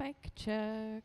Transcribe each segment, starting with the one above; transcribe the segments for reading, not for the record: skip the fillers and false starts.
Mic check.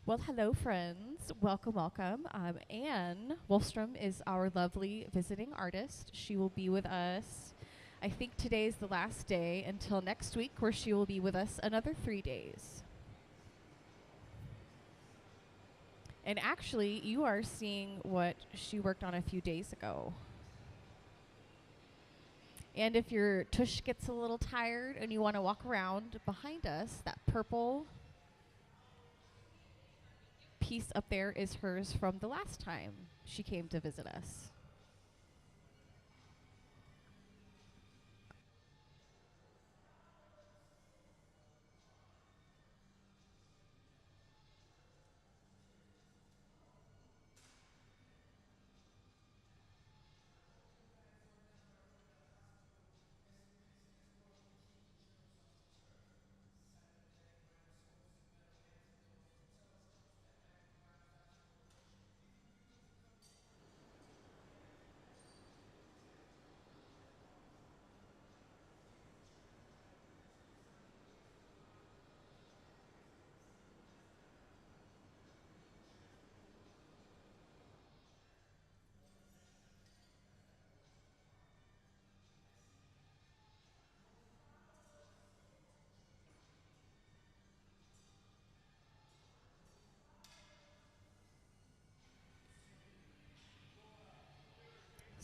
Well, hello, friends. Welcome, welcome. Anne Wahlstrom is our lovely visiting artist. She will be with us. I think today is the last day until next week, where she will be with us another 3 days. And actually, you are seeing what she worked on a few days ago. And if your tush gets a little tired and you want to walk around behind us, that purple piece up there is hers from the last time she came to visit us.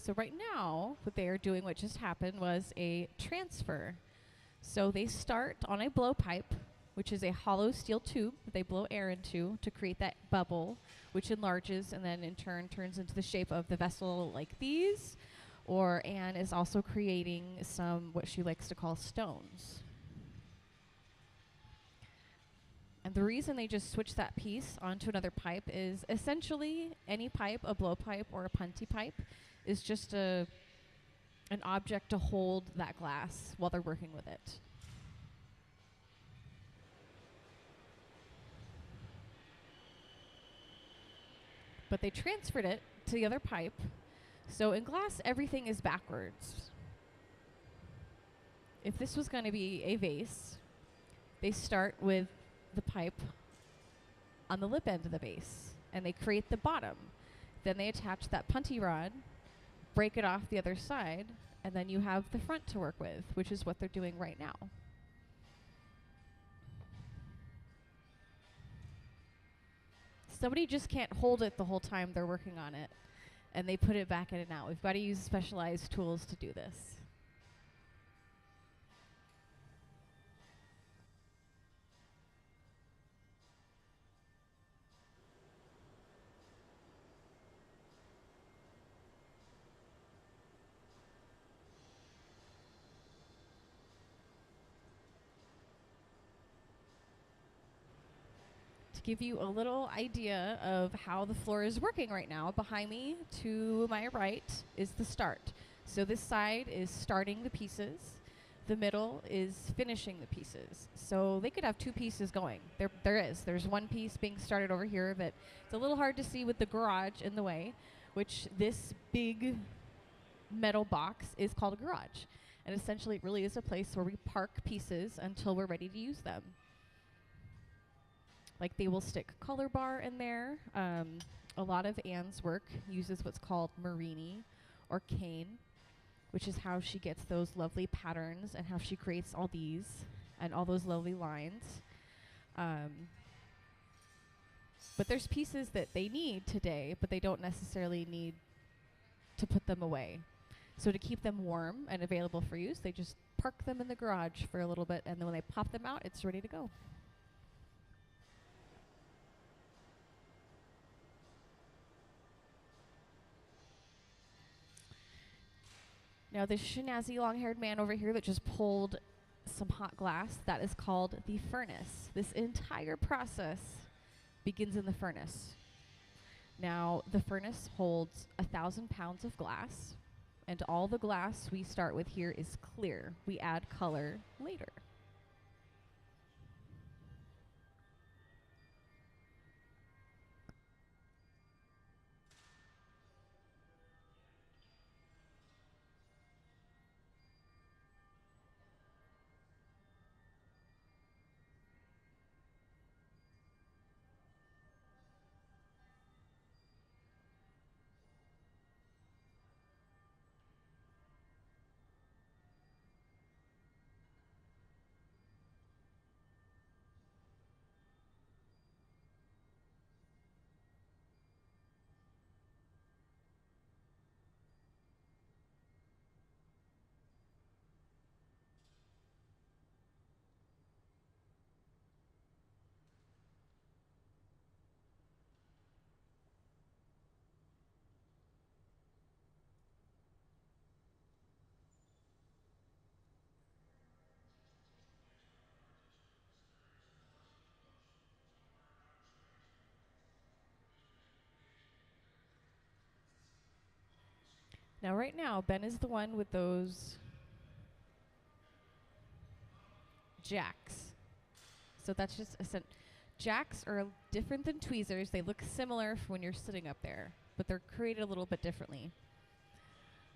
So right now, what they are doing, what just happened, was a transfer. So they start on a blowpipe, which is a hollow steel tube that they blow air into to create that bubble, which enlarges and then in turn turns into the shape of the vessel like these. Or Anne is also creating some, what she likes to call, stones. And the reason they just switch that piece onto another pipe is essentially any pipe, a blowpipe or a punty pipe, is just an object to hold that glass while they're working with it. But they transferred it to the other pipe. So in glass, everything is backwards. If this was going to be a vase, they start with the pipe on the lip end of the vase, and they create the bottom. Then they attach that punty rod, break it off the other side, and then you have the front to work with, which is what they're doing right now. Somebody just can't hold it the whole time they're working on it, and they put it back in and out. We've got to use specialized tools to do this. To give you a little idea of how the floor is working right now, behind me to my right is the start. So this side is starting the pieces. The middle is finishing the pieces. So they could have two pieces going. There's one piece being started over here that it's a little hard to see with the garage in the way, which this big metal box is called a garage. And essentially it really is a place where we park pieces until we're ready to use them. Like they will stick color bar in there. A lot of Anne's work uses what's called Marini or cane, which is how she gets those lovely patterns and how she creates all these and all those lovely lines. But there's pieces that they need today, but they don't necessarily need to put them away. So to keep them warm and available for use, they just park them in the garage for a little bit, and then when they pop them out, it's ready to go. Now, this snazzy long-haired man over here that just pulled some hot glass, that is called the furnace. This entire process begins in the furnace. Now, the furnace holds 1,000 pounds of glass, and all the glass we start with here is clear. We add color later. Now right now, Ben is the one with those jacks. So that's just jacks are different than tweezers. They look similar when you're sitting up there, but they're created a little bit differently.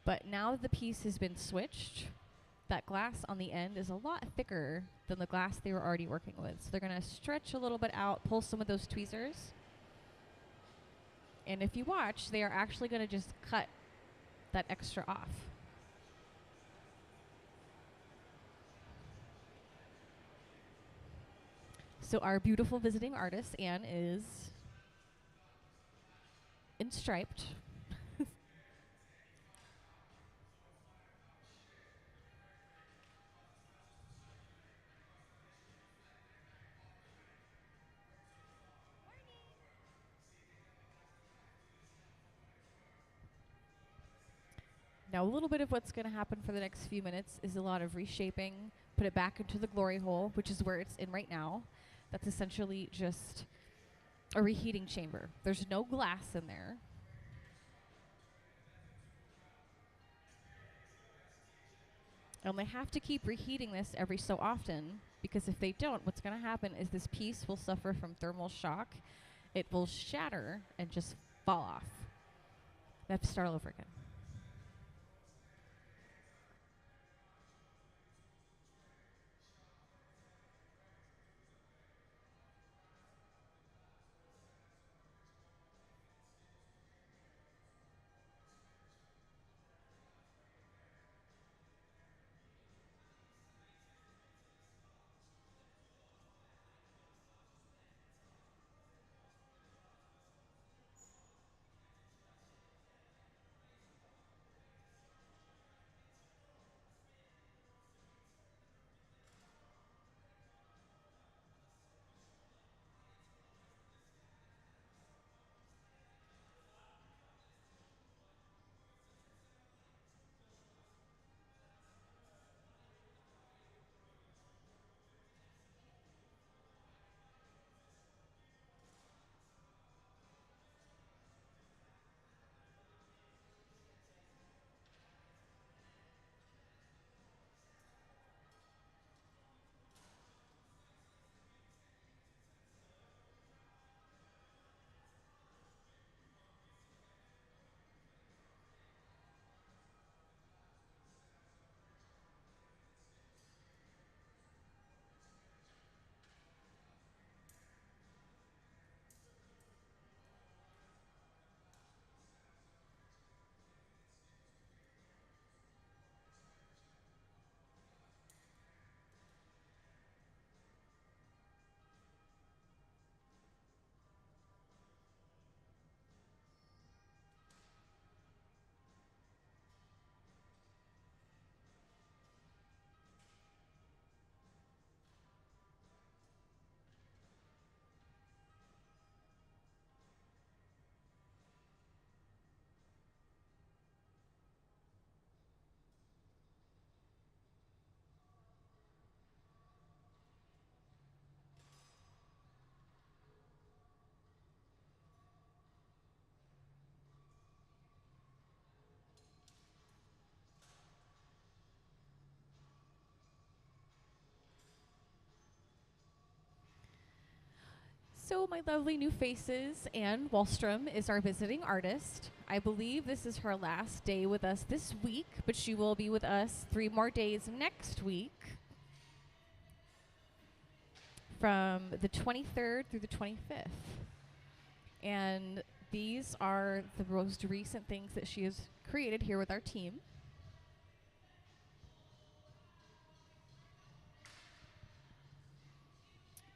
But now that the piece has been switched, that glass on the end is a lot thicker than the glass they were already working with. So they're going to stretch a little bit out, pull some of those tweezers. And if you watch, they are actually going to just cut that extra off. So our beautiful visiting artist, Anne, is in striped. Now, a little bit of what's going to happen for the next few minutes is a lot of reshaping, put it back into the glory hole, which is where it's in right now. That's essentially just a reheating chamber. There's no glass in there. And they have to keep reheating this every so often, because if they don't, what's going to happen is this piece will suffer from thermal shock. It will shatter and just fall off. They have to start all over again. So my lovely new faces, Anne Wahlstrom is our visiting artist. I believe this is her last day with us this week, but she will be with us 3 more days next week, from the 23rd through the 25th. And these are the most recent things that she has created here with our team.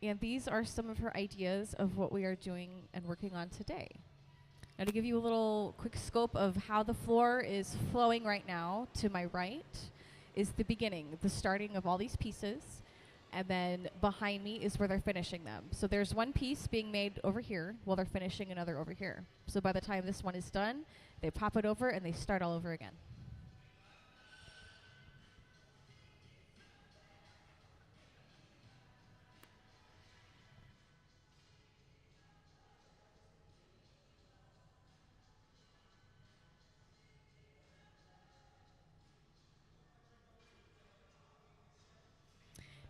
And these are some of her ideas of what we are doing and working on today. Now, to give you a little quick scope of how the floor is flowing right now, to my right is the beginning, the starting of all these pieces. And then behind me is where they're finishing them. So there's one piece being made over here while they're finishing another over here. So by the time this one is done, they pop it over and they start all over again.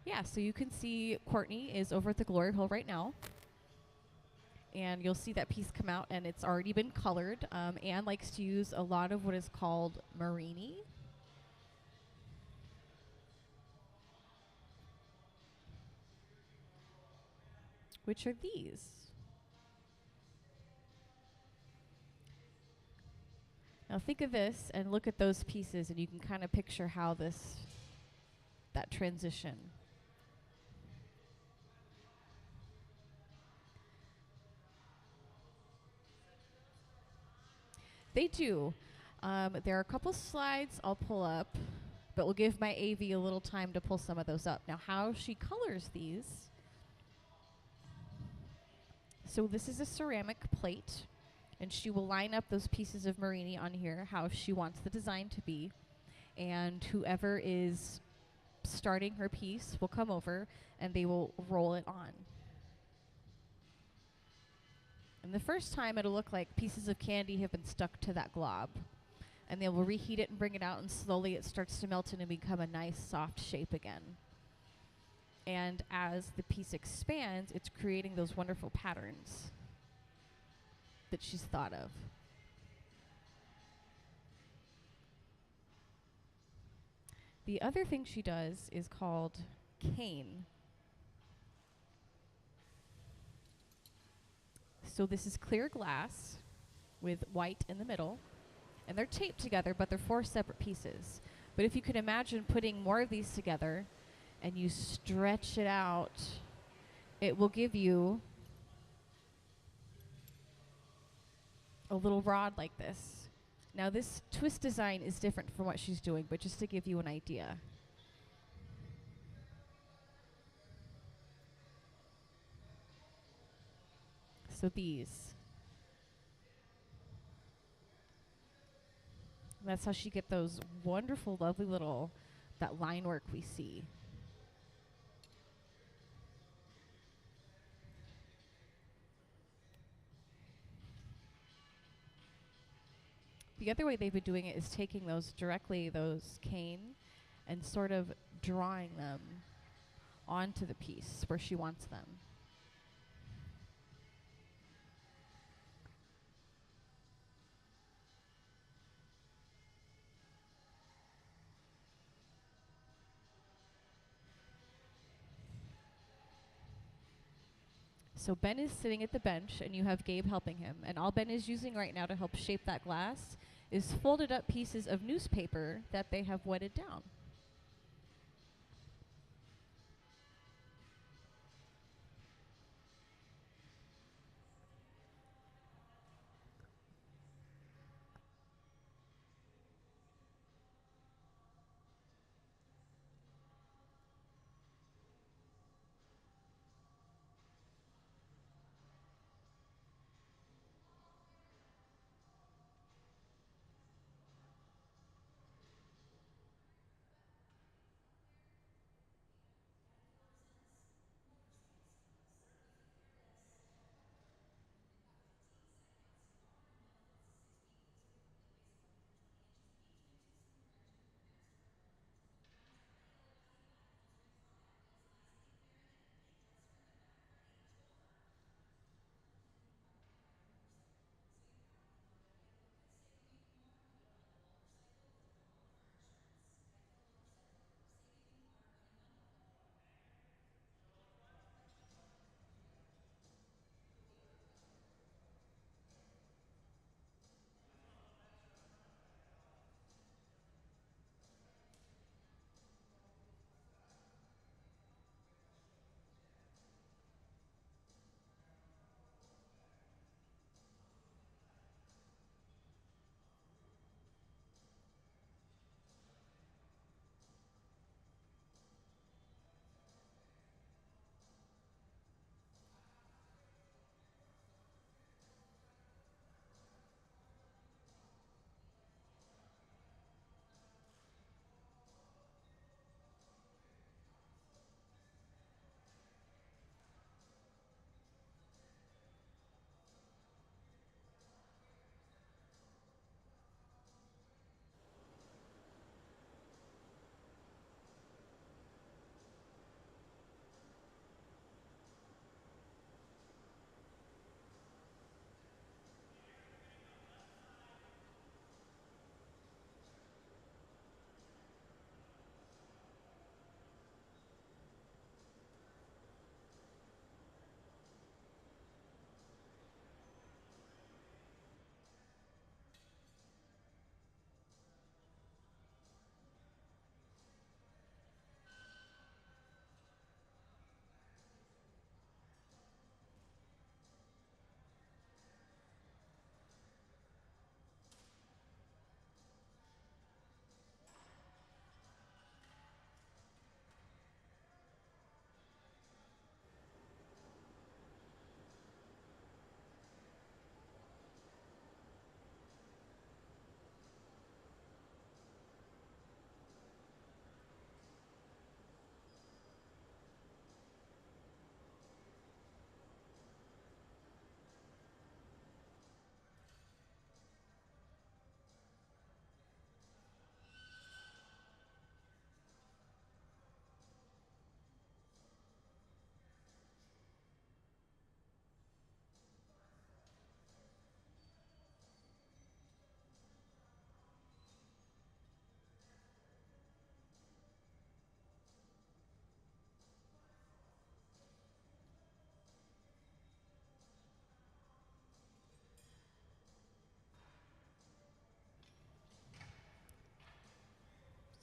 Yeah, so you can see Courtney is over at the glory hole right now. And you'll see that piece come out, and it's already been colored. Anne likes to use a lot of what is called Marini. Which are these. Now think of this and look at those pieces, and you can kind of picture how that transition. They do. There are a couple slides I'll pull up, but we'll give my AV a little time to pull some of those up. Now, how she colors these. So this is a ceramic plate, and she will line up those pieces of Marini on here, how she wants the design to be. And whoever is starting her piece will come over, and they will roll it on. And the first time, it'll look like pieces of candy have been stuck to that glob. And they will reheat it and bring it out, and slowly it starts to melt in and become a nice soft shape again. And as the piece expands, it's creating those wonderful patterns that she's thought of. The other thing she does is called cane. So this is clear glass with white in the middle. And they're taped together, but they're 4 separate pieces. But if you could imagine putting more of these together and you stretch it out, it will give you a little rod like this. Now this twist design is different from what she's doing, but just to give you an idea. So these. And that's how she get those wonderful, lovely little, that line work we see. The other way they've been doing it is taking those cane, and sort of drawing them onto the piece where she wants them. So Ben is sitting at the bench, and you have Gabe helping him. And all Ben is using right now to help shape that glass is folded up pieces of newspaper that they have wetted down.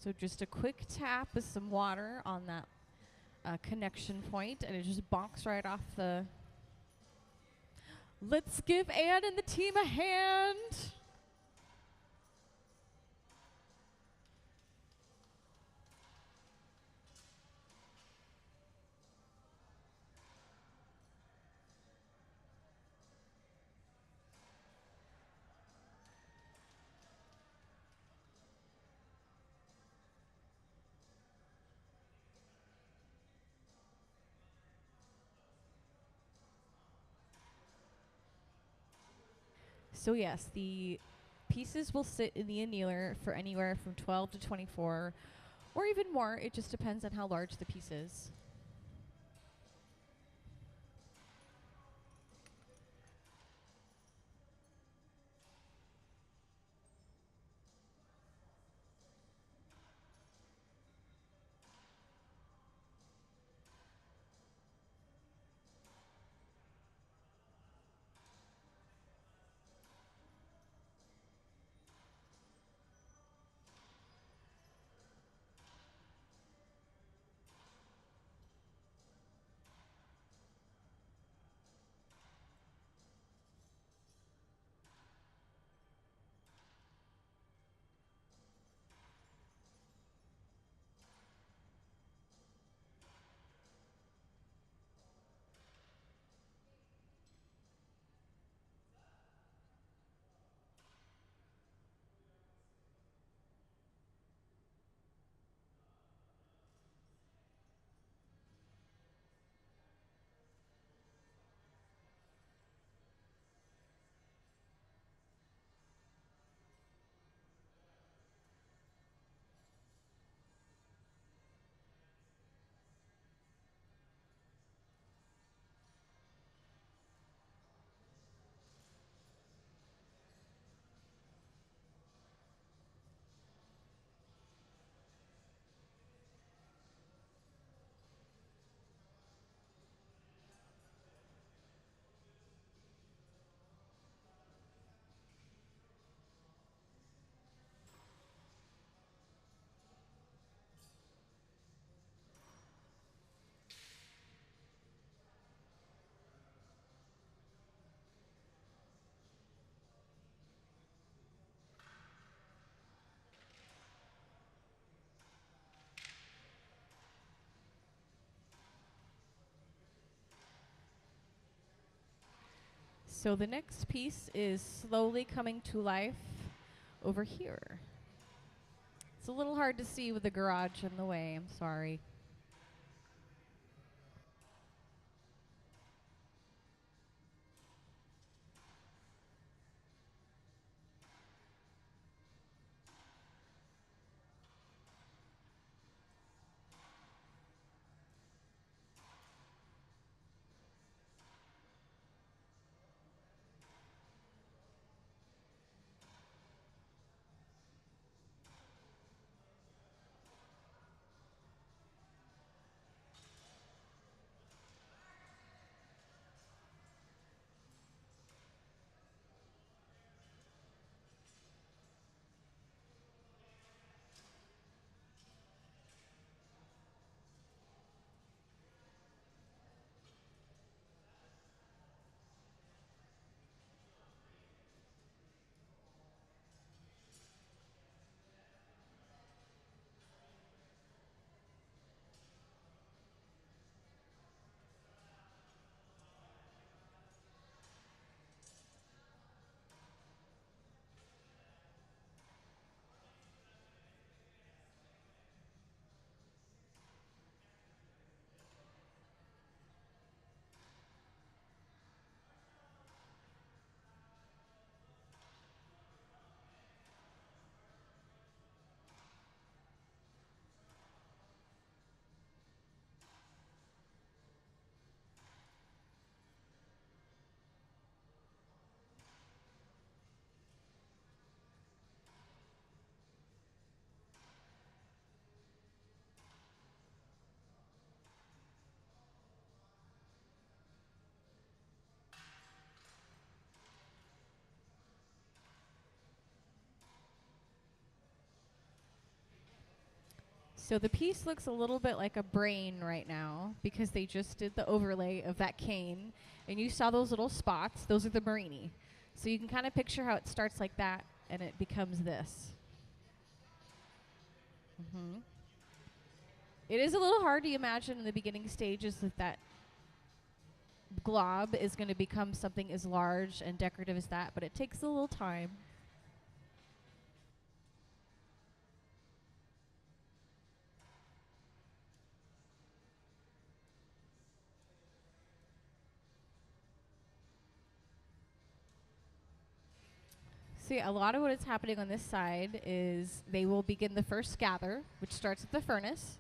So just a quick tap with some water on that connection point, and it just bonks right off the... Let's give Anne and the team a hand. So yes, the pieces will sit in the annealer for anywhere from 12 to 24, or even more. It just depends on how large the piece is. So the next piece is slowly coming to life over here. It's a little hard to see with the garage in the way, I'm sorry. So the piece looks a little bit like a brain right now because they just did the overlay of that cane. And you saw those little spots. Those are the Marini. So you can kind of picture how it starts like that and it becomes this. It is a little hard to imagine in the beginning stages that glob is going to become something as large and decorative as that, but it takes a little time. See, a lot of what is happening on this side is they will begin the first gather, which starts at the furnace.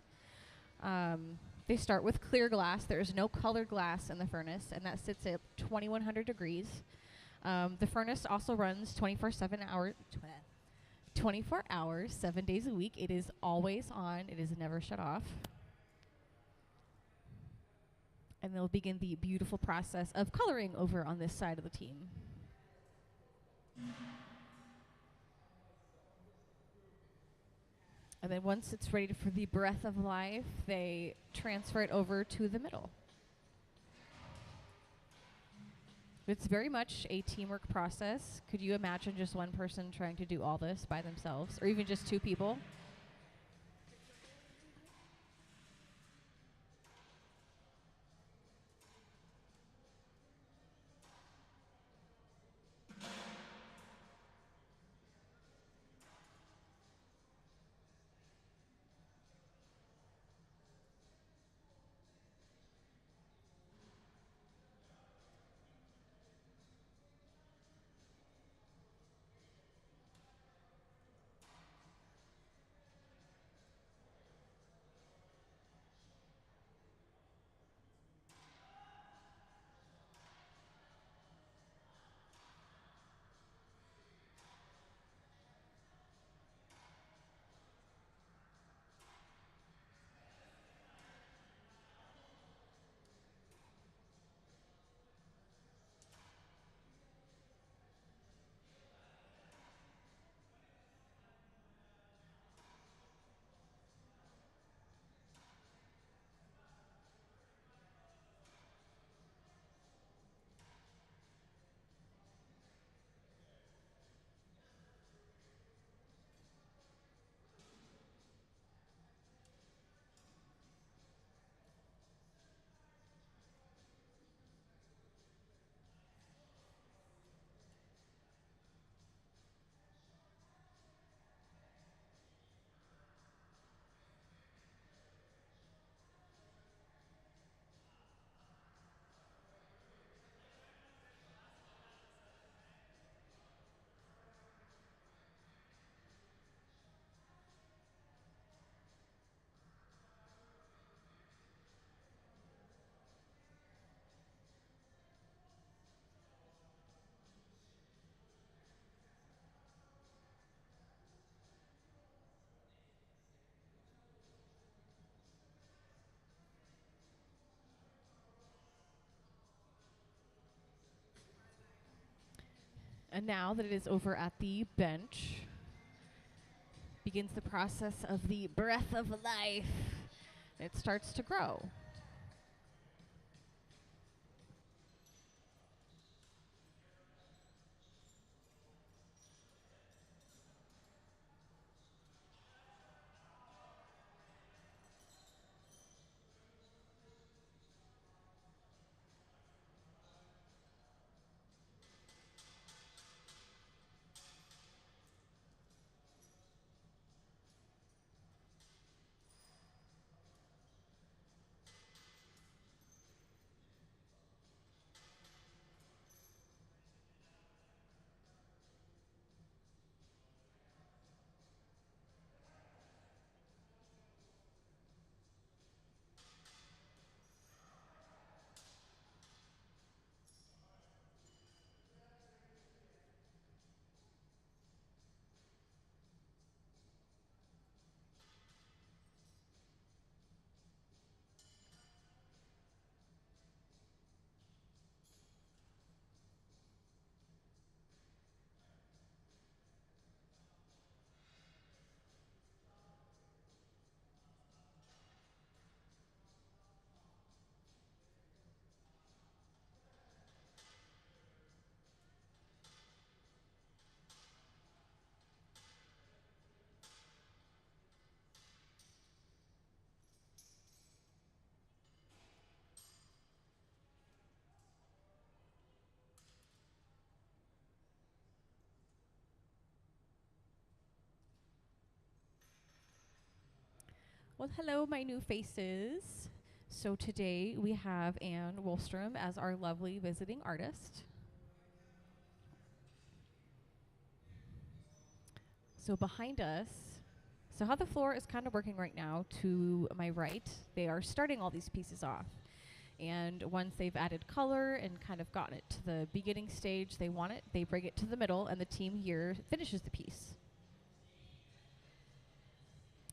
They start with clear glass. There is no colored glass in the furnace, and that sits at 2100 degrees. The furnace also runs 24 hours, 7 days a week. It is always on. It is never shut off. And they'll begin the beautiful process of coloring over on this side of the team. And then once it's ready for the breath of life, they transfer it over to the middle. It's very much a teamwork process. Could you imagine just one person trying to do all this by themselves, or even just two people? And now that it is over at the bench, begins the process of the breath of life. It starts to grow. Well, hello, my new faces. So today we have Anne Wahlstrom as our lovely visiting artist. So behind us, so how the floor is kind of working right now, to my right, they are starting all these pieces off. And once they've added color and kind of gotten it to the beginning stage they want it, they bring it to the middle and the team here finishes the piece.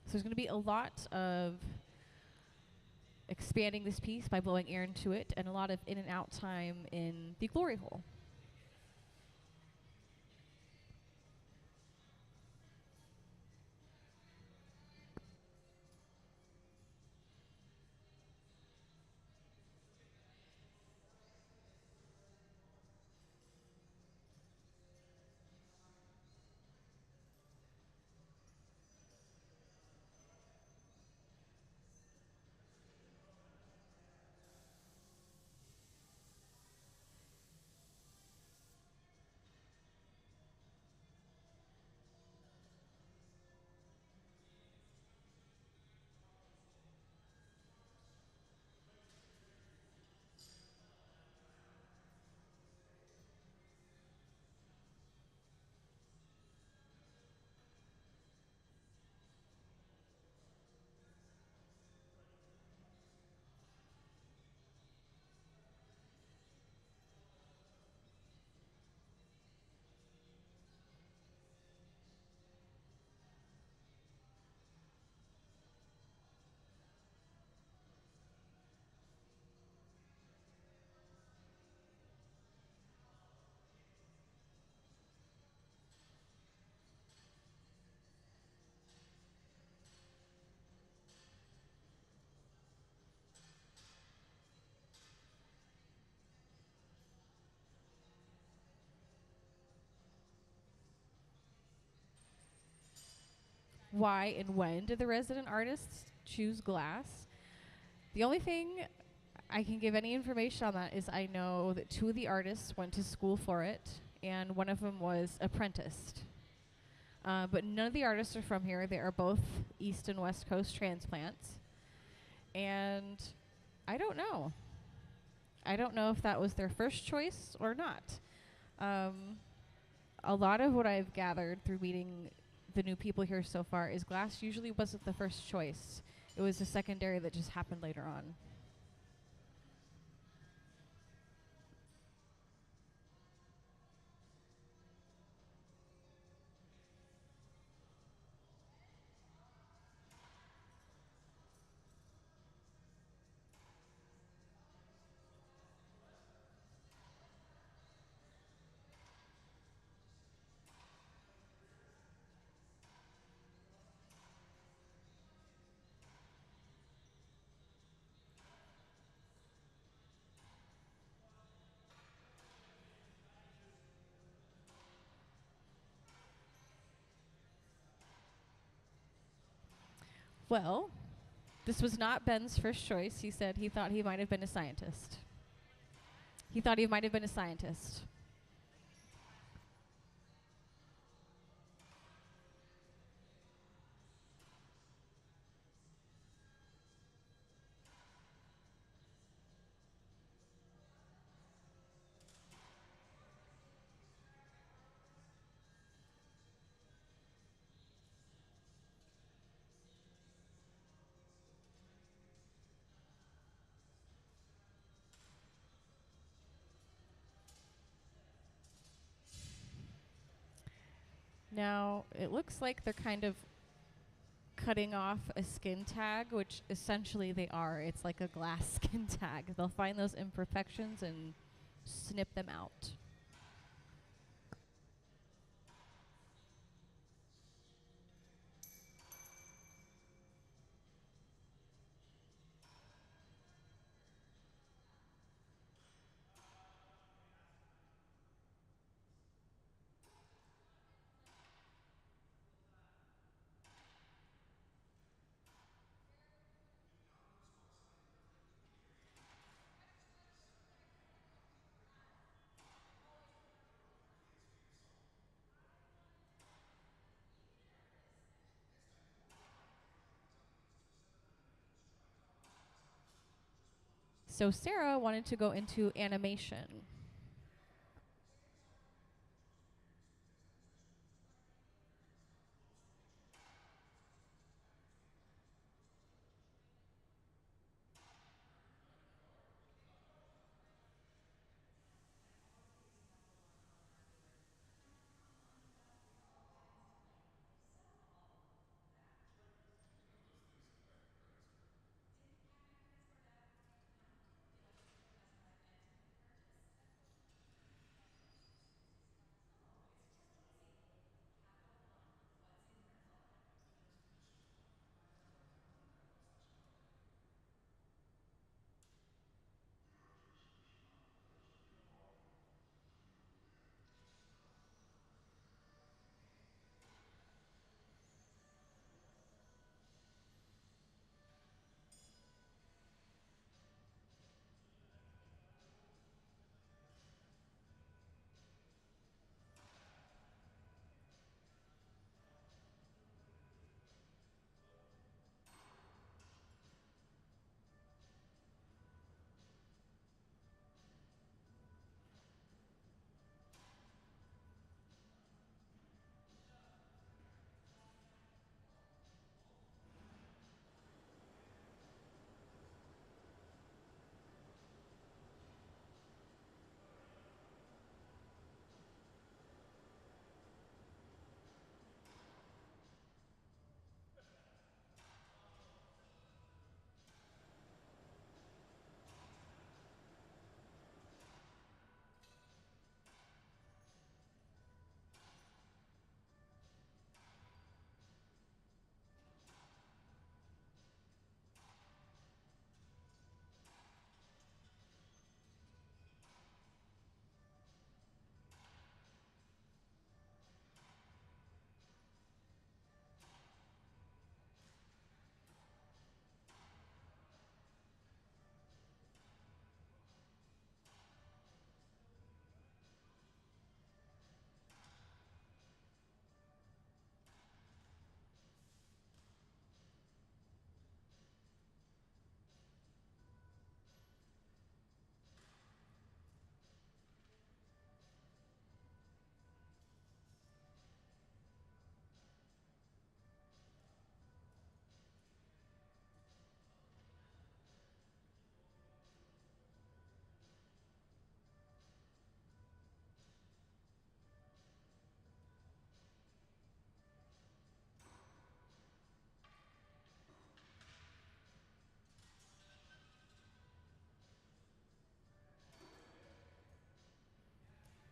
So there's going to be a lot of expanding this piece by blowing air into it and a lot of in and out time in the glory hole. Why and when did the resident artists choose glass? The only thing I can give any information on that is I know that 2 of the artists went to school for it, and one of them was apprenticed. But none of the artists are from here. They are both East and West Coast transplants. And I don't know. I don't know if that was their first choice or not. A lot of what I've gathered through meeting the new people here so far is glass usually wasn't the first choice. It was a secondary that just happened later on. Well, this was not Ben's first choice. He said he thought he might have been a scientist. He thought he might have been a scientist. Now, it looks like they're kind of cutting off a skin tag, which essentially they are. It's like a glass skin tag. They'll find those imperfections and snip them out. So Sarah wanted to go into animation.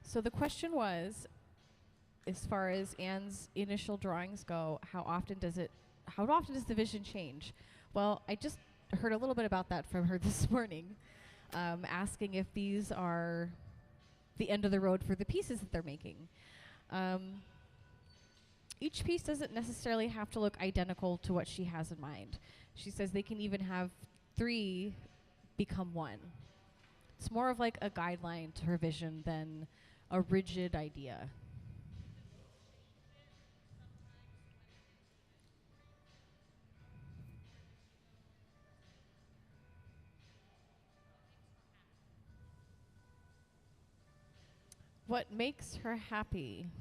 So the question was, as far as Anne's initial drawings go, how often does the vision change? Well, I just heard a little bit about that from her this morning, asking if these are the end of the road for the pieces that they're making. Each piece doesn't necessarily have to look identical to what she has in mind. She says they can even have 3 become 1. It's more of like a guideline to her vision than a rigid idea. What makes her happy?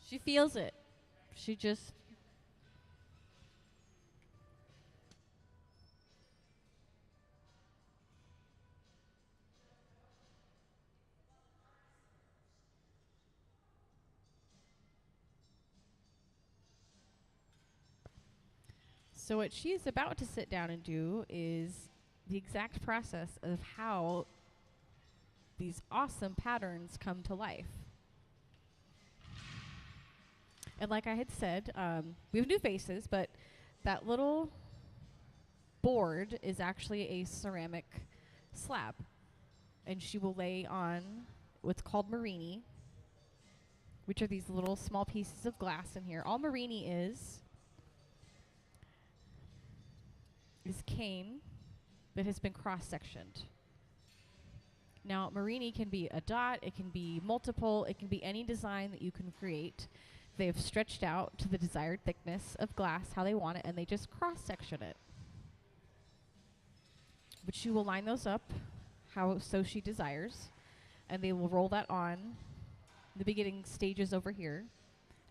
She feels it. She just. So, what she's about to sit down and do is the exact process of how these awesome patterns come to life. And like I had said, we have new faces, but that little board is actually a ceramic slab. And she will lay on what's called Marini, which are these little small pieces of glass in here. All Marini is cane that has been cross-sectioned. Now, Marini can be a dot, it can be multiple, it can be any design that you can create. They have stretched out to the desired thickness of glass, how they want it, and they just cross-section it. But she will line those up how so she desires, and they will roll that on the beginning stages over here,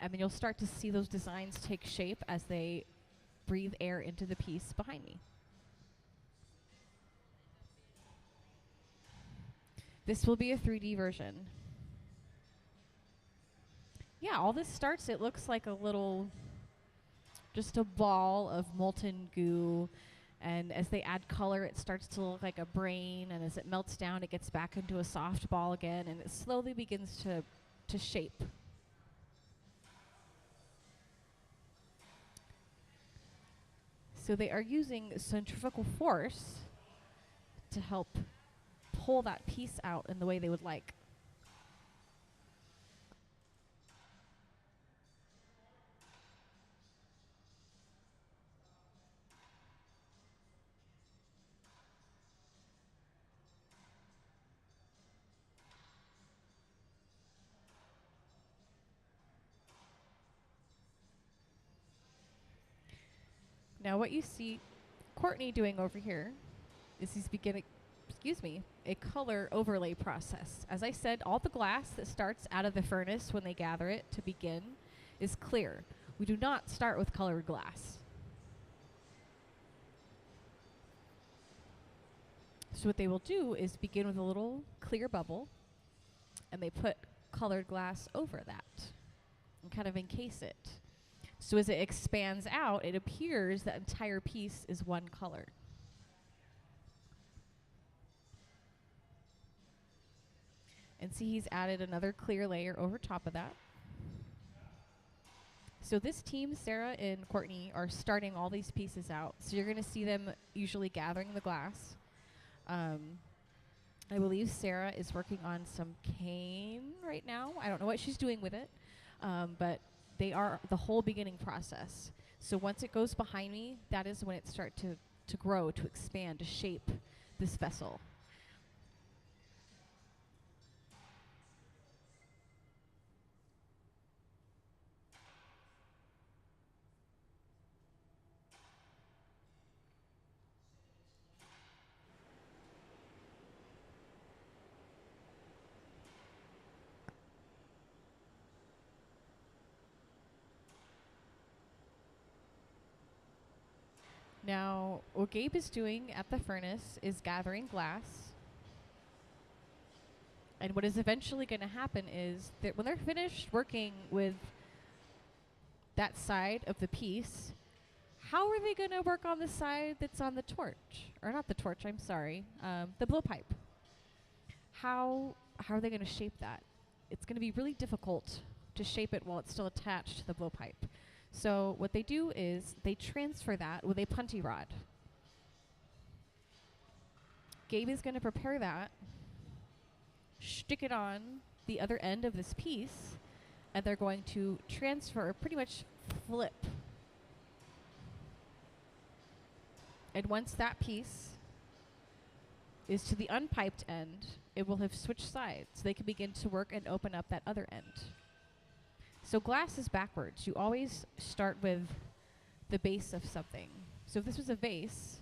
and then you'll start to see those designs take shape as they breathe air into the piece behind me. This will be a 3D version. Yeah, all this starts, it looks like a little, just a ball of molten goo. And as they add color, it starts to look like a brain. And as it melts down, it gets back into a soft ball again. And it slowly begins to shape. So they are using centrifugal force to help pull that piece out in the way they would like. Now what you see Courtney doing over here is he's beginning, a color overlay process. As I said, all the glass that starts out of the furnace when they gather it to begin is clear. We do not start with colored glass. So what they will do is begin with a little clear bubble, and they put colored glass over that and kind of encase it. So as it expands out, it appears that entire piece is one color. And see, he's added another clear layer over top of that. So this team, Sarah and Courtney, are starting all these pieces out. So you're going to see them usually gathering the glass. I believe Sarah is working on some cane right now. I don't know what she's doing with it, but they are the whole beginning process. So once it goes behind me, that is when it starts to grow, to expand, to shape this vessel. Now, what Gabe is doing at the furnace is gathering glass. And what is eventually going to happen is that when they're finished working with that side of the piece, how are they going to work on the side that's on the torch? Or not the torch, I'm sorry, the blowpipe. How are they going to shape that? It's going to be really difficult to shape it while it's still attached to the blowpipe. So what they do is they transfer that with a punty rod. Gabe is going to prepare that, stick it on the other end of this piece, and they're going to transfer, pretty much flip. And once that piece is to the unpiped end, it will have switched sides. They can begin to work and open up that other end. So glass is backwards. You always start with the base of something. So if this was a vase,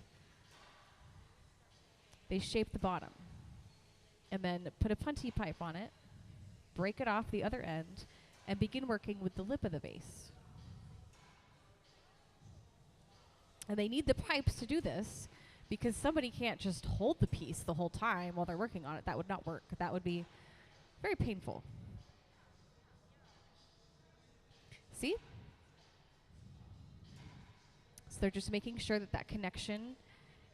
they shape the bottom and then put a punty pipe on it, break it off the other end, and begin working with the lip of the vase. And they need the pipes to do this because somebody can't just hold the piece the whole time while they're working on it. That would not work. That would be very painful. See? So they're just making sure that that connection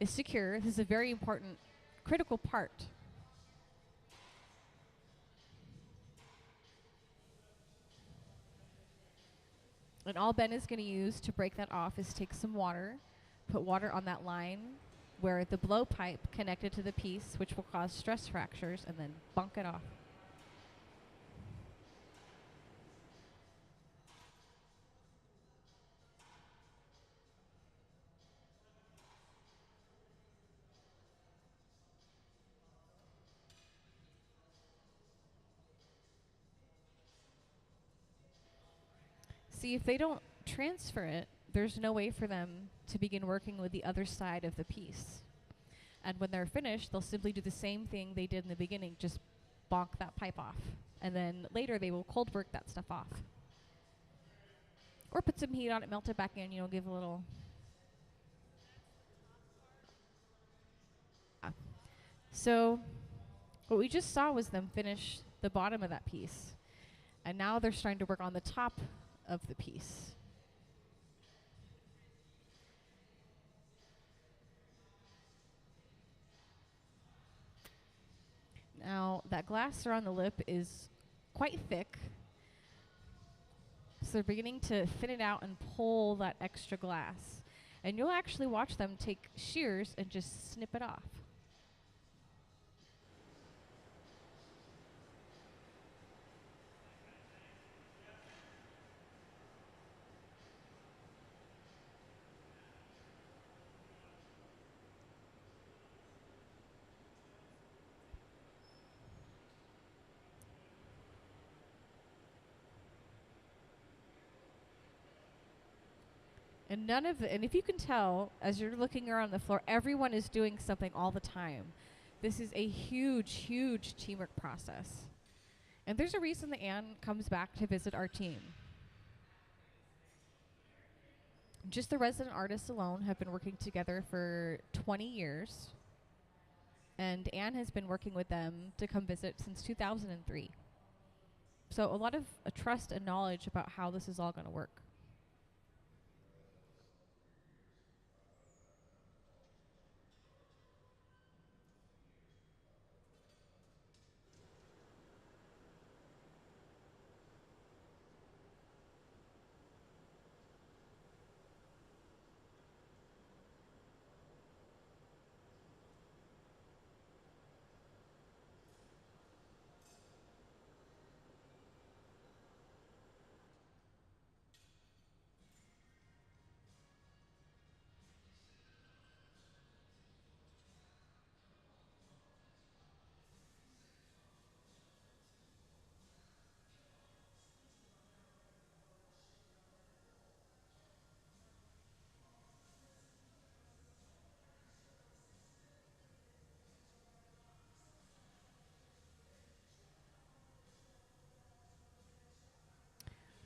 is secure. This is a very important, critical part. And all Ben is going to use to break that off is take some water, put water on that line where the blowpipe connected to the piece, which will cause stress fractures, and then bunk it off. See, if they don't transfer it, there's no way for them to begin working with the other side of the piece. And when they're finished, they'll simply do the same thing they did in the beginning, just bonk that pipe off. And then later they will cold work that stuff off. Or put some heat on it, melt it back in, give a little... So what we just saw was them finish the bottom of that piece. And now they're starting to work on the top of the piece. Now, that glass around the lip is quite thick. So they're beginning to thin it out and pull that extra glass. And you'll actually watch them take shears and just snip it off. And and if you can tell, as you're looking around the floor, everyone is doing something all the time. This is a huge, huge teamwork process. And there's a reason that Anne comes back to visit our team. Just the resident artists alone have been working together for 20 years. And Anne has been working with them to come visit since 2003. So a lot of trust and knowledge about how this is all going to work.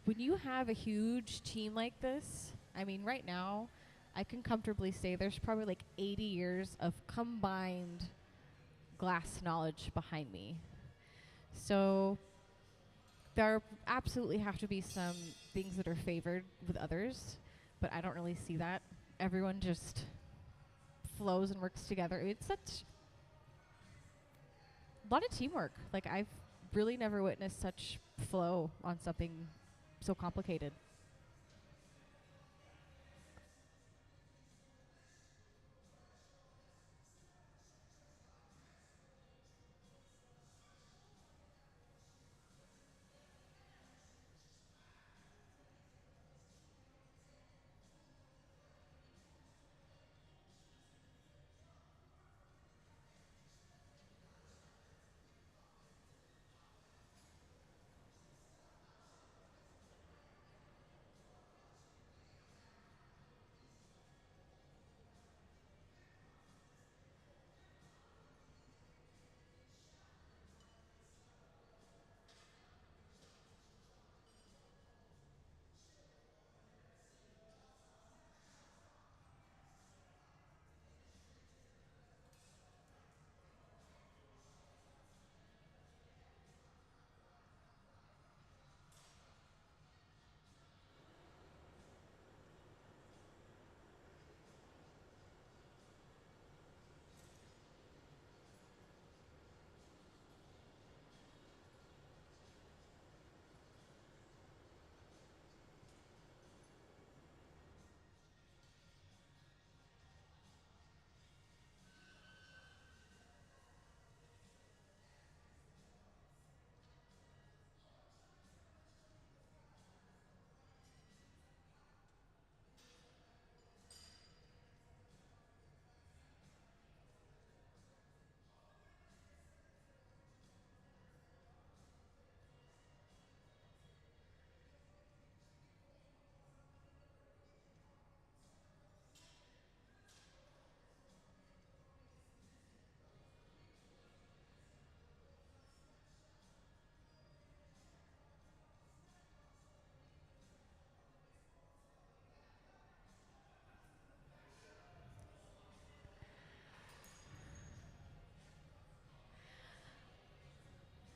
When you have a huge team like this, I mean, right now, I can comfortably say there's probably like 80 years of combined glass knowledge behind me. So there absolutely have to be some things that are favored with others, but I don't really see that. Everyone just flows and works together. It's such a lot of teamwork. Like, I've really never witnessed such flow on something so complicated.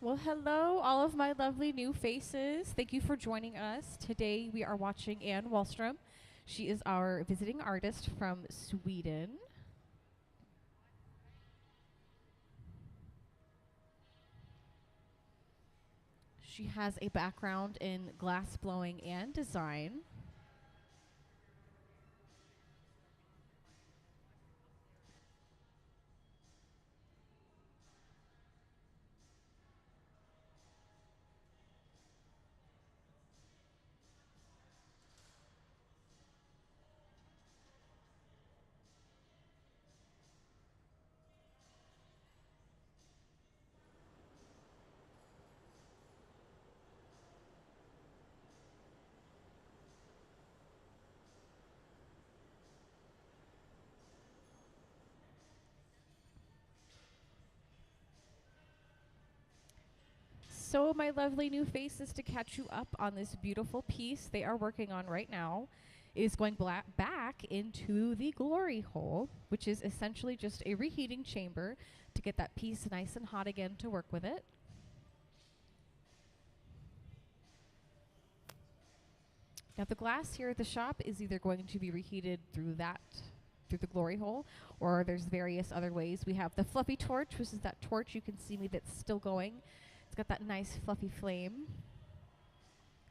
Well, hello, all of my lovely new faces. Thank you for joining us. Today we are watching Anne Wahlstrom. She is our visiting artist from Sweden. She has a background in glass blowing and design. So, my lovely new faces, to catch you up on this beautiful piece they are working on right now, is going back into the glory hole, which is essentially just a reheating chamber to get that piece nice and hot again to work with it. Now, the glass here at the shop is either going to be reheated through the glory hole, or there's various other ways. We have the fluffy torch, which is that torch you can see me that's still going. It's got that nice fluffy flame.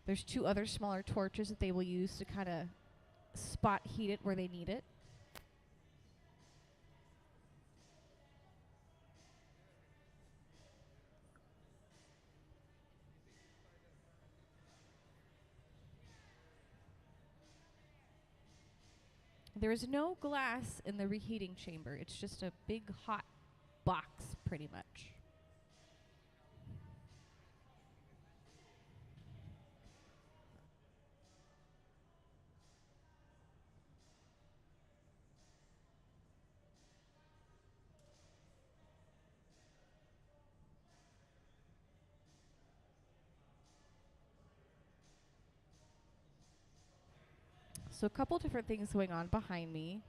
There's two other smaller torches that they will use to kind of spot heat it where they need it. There is no glass in the reheating chamber. It's just a big hot box, pretty much. So a couple different things going on behind me.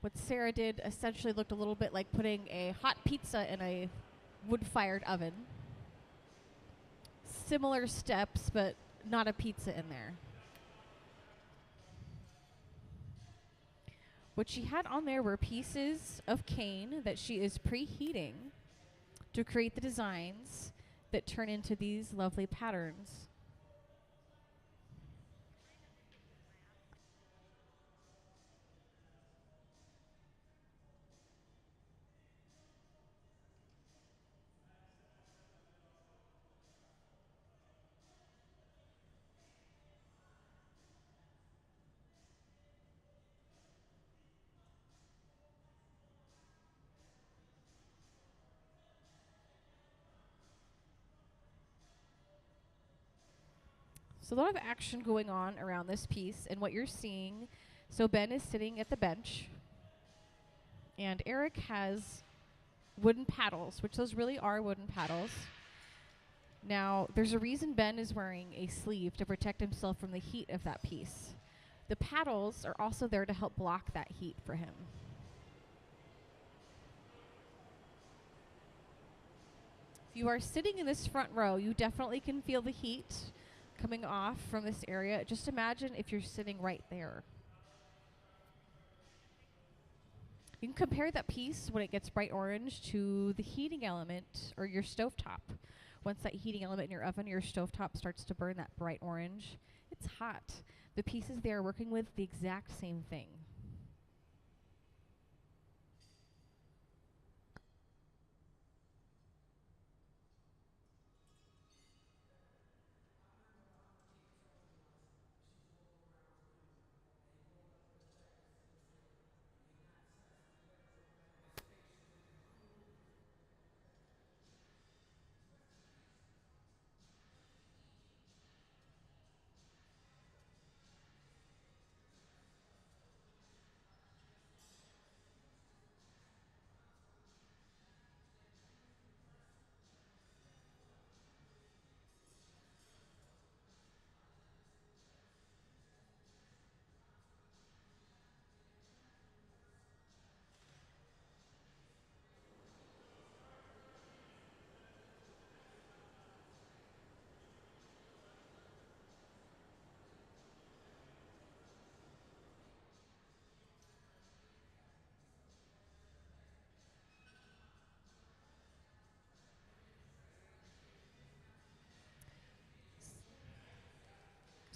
What Sarah did essentially looked a little bit like putting a hot pizza in a wood-fired oven. Similar steps, but not a pizza in there. What she had on there were pieces of cane that she is preheating to create the designs that turn into these lovely patterns. So a lot of action going on around this piece, and what you're seeing, so Ben is sitting at the bench, and Eric has wooden paddles, which those really are wooden paddles. Now, there's a reason Ben is wearing a sleeve to protect himself from the heat of that piece. The paddles are also there to help block that heat for him. If you are sitting in this front row, you definitely can feel the heat coming off from this area. Just imagine if you're sitting right there. You can compare that piece when it gets bright orange to the heating element or your stovetop. Once that heating element in your oven or your stovetop starts to burn that bright orange, it's hot. The pieces they are working with, the exact same thing.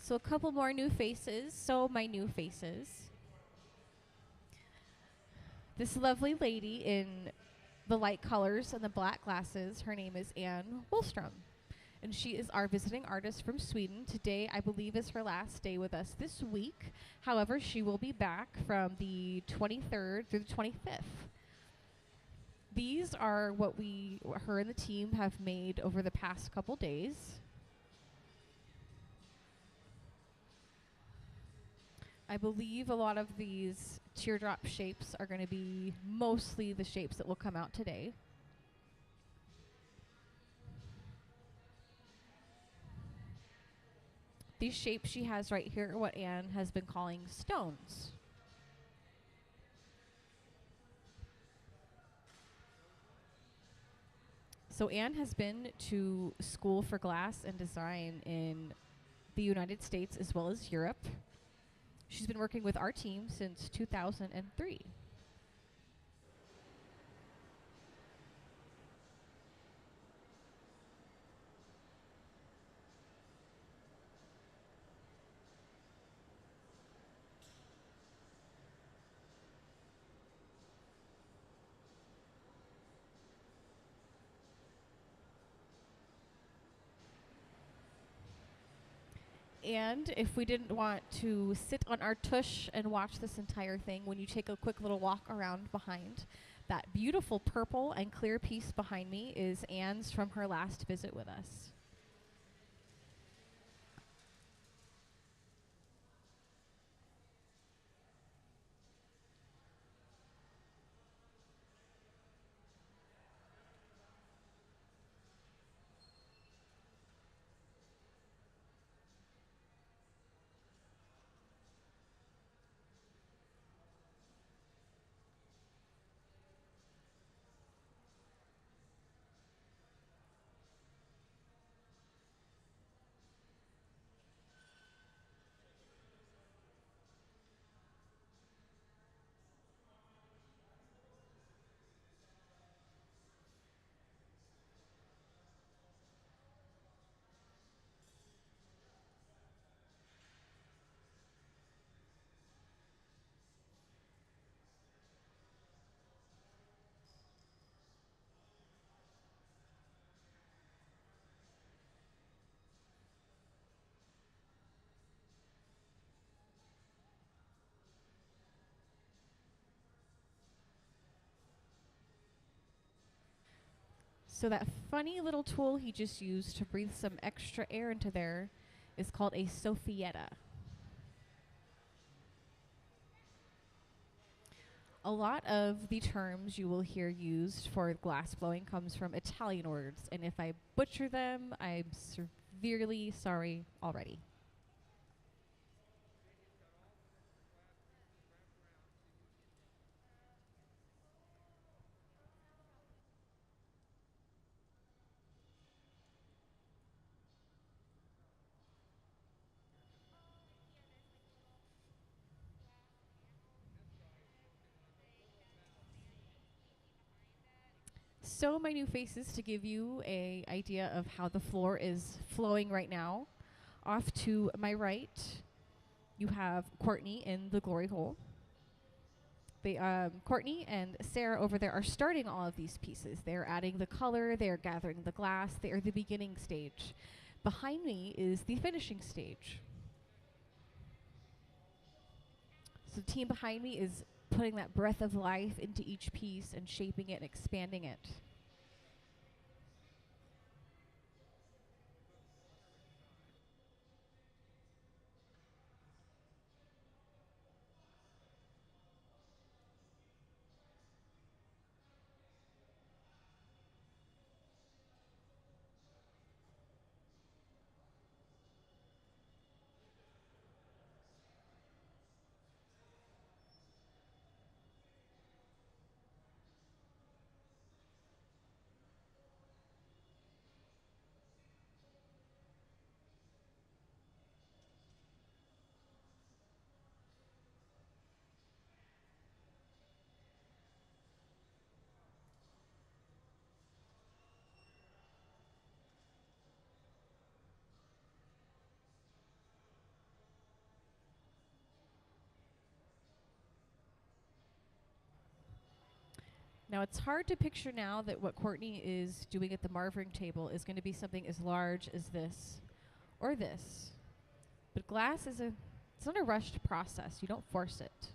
So a couple more new faces. So my new faces. This lovely lady in the light colors and the black glasses, her name is Wahlstrom. And she is our visiting artist from Sweden. Today, I believe, is her last day with us this week. However, she will be back from the 23rd through the 25th. These are what her and the team have made over the past couple days. I believe a lot of these teardrop shapes are going to be mostly the shapes that will come out today. These shapes she has right here are what Anne has been calling stones. So Anne has been to school for glass and design in the United States as well as Europe. She's been working with our team since 2003. And if we didn't want to sit on our tush and watch this entire thing, when you take a quick little walk around behind, that beautiful purple and clear piece behind me is Anne's from her last visit with us. So that funny little tool he just used to breathe some extra air into there is called a soffietta. A lot of the terms you will hear used for glass blowing comes from Italian words, and if I butcher them, I'm severely sorry already. So my new faces to give you an idea of how the floor is flowing right now. Off to my right, you have Courtney in the glory hole. Courtney and Sarah over there are starting all of these pieces. They're adding the color, they're gathering the glass, they are the beginning stage. Behind me is the finishing stage. So the team behind me is putting that breath of life into each piece and shaping it and expanding it. Now it's hard to picture now that what Courtney is doing at the marvering table is going to be something as large as this or this. But glass is it's not a rushed process. You don't force it.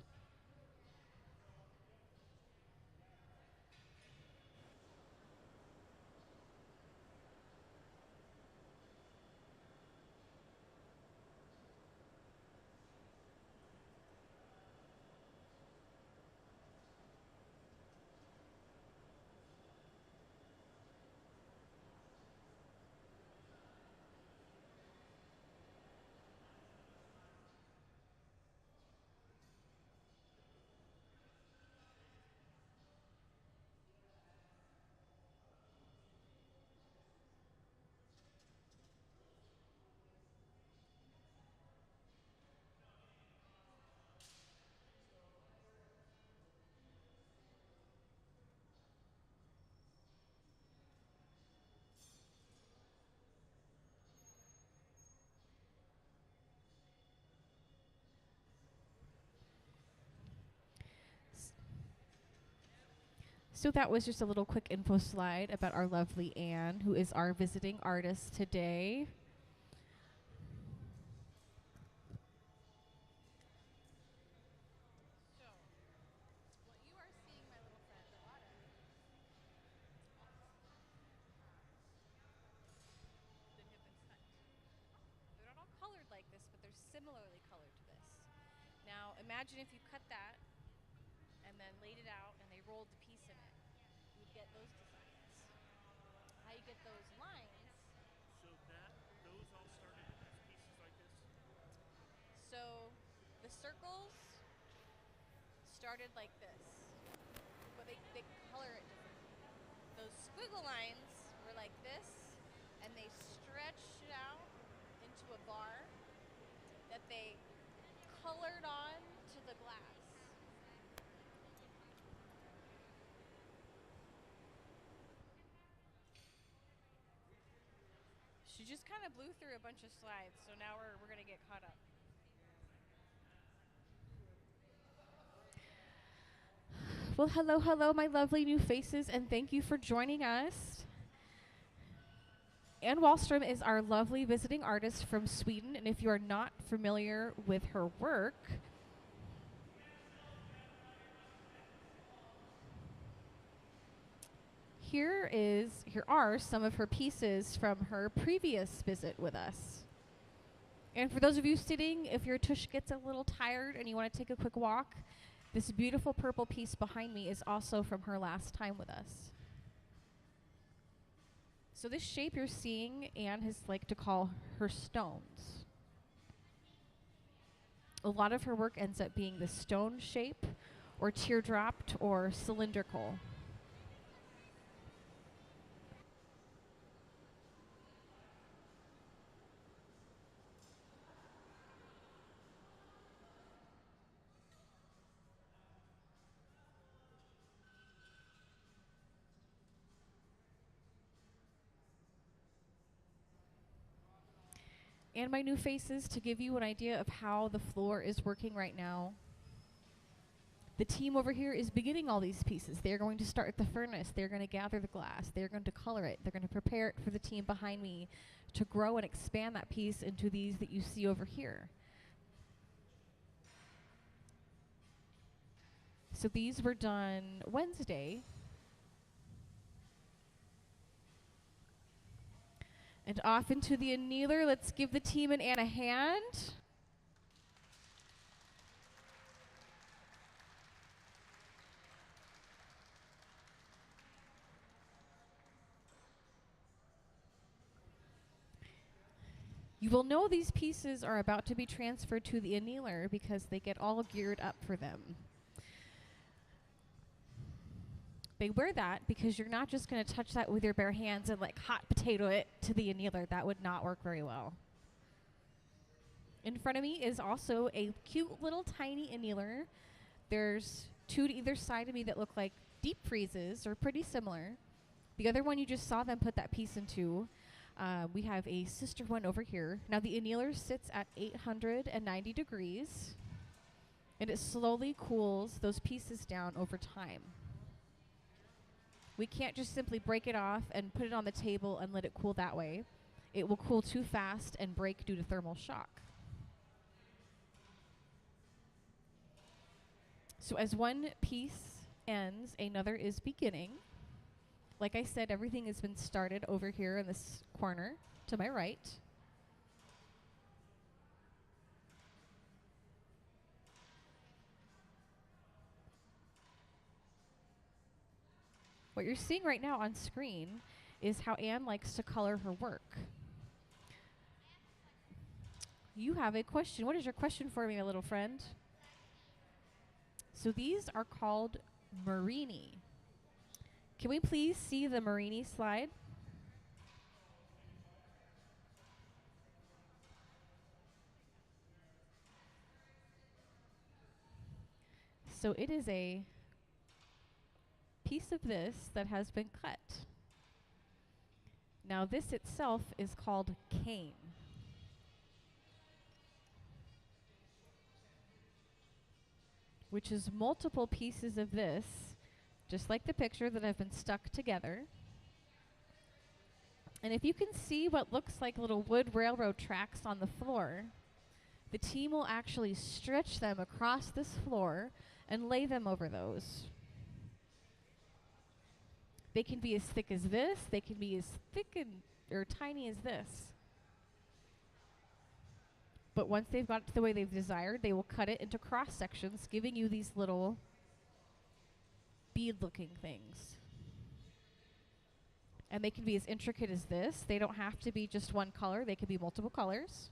So that was just a little quick info slide about our lovely Anne, who is our visiting artist today. So, what you are seeing, my little friend, a lot of that have been cut. They're not all colored like this, but they're similarly colored to this. Now, imagine if you cut that and then laid it out and they rolled the piece in it. You would get those designs. How you get those lines. So those all started as pieces like this? So the circles started like this, but they color it differently. Those squiggle lines were like this, and they stretched it out into a bar that they colored on to the glass. She just kind of blew through a bunch of slides, so now we're going to get caught up. Well, hello, hello, my lovely new faces, and thank you for joining us. Anne Wahlstrom is our lovely visiting artist from Sweden, and if you are not familiar with her work, here are some of her pieces from her previous visit with us. And for those of you sitting, if your tush gets a little tired and you want to take a quick walk, this beautiful purple piece behind me is also from her last time with us. So this shape you're seeing, Anne has liked to call her stones. A lot of her work ends up being the stone shape, or teardropped, or cylindrical. And my new faces, to give you an idea of how the floor is working right now. The team over here is beginning all these pieces. They're going to start at the furnace. They're going to gather the glass. They're going to color it. They're going to prepare it for the team behind me to grow and expand that piece into these that you see over here. So these were done Wednesday. And off into the annealer. Let's give the team and Anne a hand. You will know these pieces are about to be transferred to the annealer because they get all geared up for them. They wear that because you're not just going to touch that with your bare hands and like hot potato it to the annealer. That would not work very well. In front of me is also a cute little tiny annealer. There's two to either side of me that look like deep freezes or pretty similar. The other one you just saw them put that piece into. We have a sister one over here. Now the annealer sits at 890 degrees and it slowly cools those pieces down over time. We can't just simply break it off and put it on the table and let it cool that way. It will cool too fast and break due to thermal shock. So as one piece ends, another is beginning. Like I said, everything has been started over here in this corner to my right. What you're seeing right now on screen is how Anne likes to color her work. You have a question. What is your question for me, my little friend? So these are called Marini. Can we please see the Marini slide? So it is a piece of this that has been cut. Now this itself is called cane. Which is multiple pieces of this, just like the picture, that have been stuck together. And if you can see what looks like little wood railroad tracks on the floor, the team will actually stretch them across this floor and lay them over those. They can be as thick as this, they can be as thick or tiny as this. But once they've got it the way they've desired, they will cut it into cross sections, giving you these little bead-looking things. And they can be as intricate as this. They don't have to be just one color. They can be multiple colors.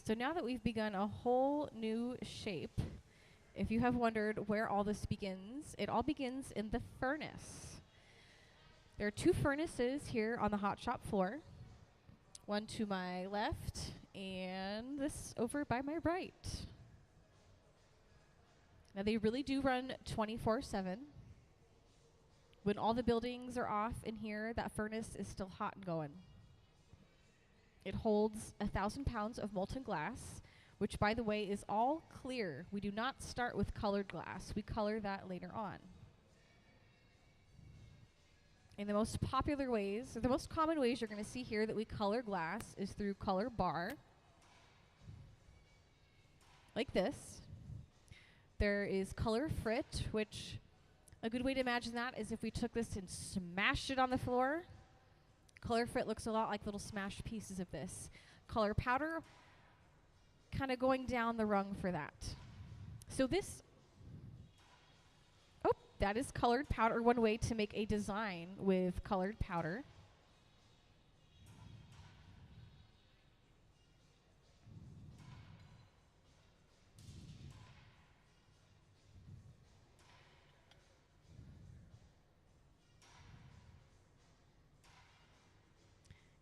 So now that we've begun a whole new shape, if you have wondered where all this begins, it all begins in the furnace. There are two furnaces here on the hot shop floor. One to my left and this over by my right. Now they really do run 24/7. When all the buildings are off in here, that furnace is still hot and going. It holds 1,000 pounds of molten glass, which, by the way, is all clear. We do not start with colored glass. We color that later on. And the most popular ways, or the most common ways you're going to see here that we color glass is through color bar, like this. There is color frit, which a good way to imagine that is if we took this and smashed it on the floor. Color frit looks a lot like little smashed pieces of this. Color powder, kind of going down the rung for that. So this, that is colored powder, one way to make a design with colored powder.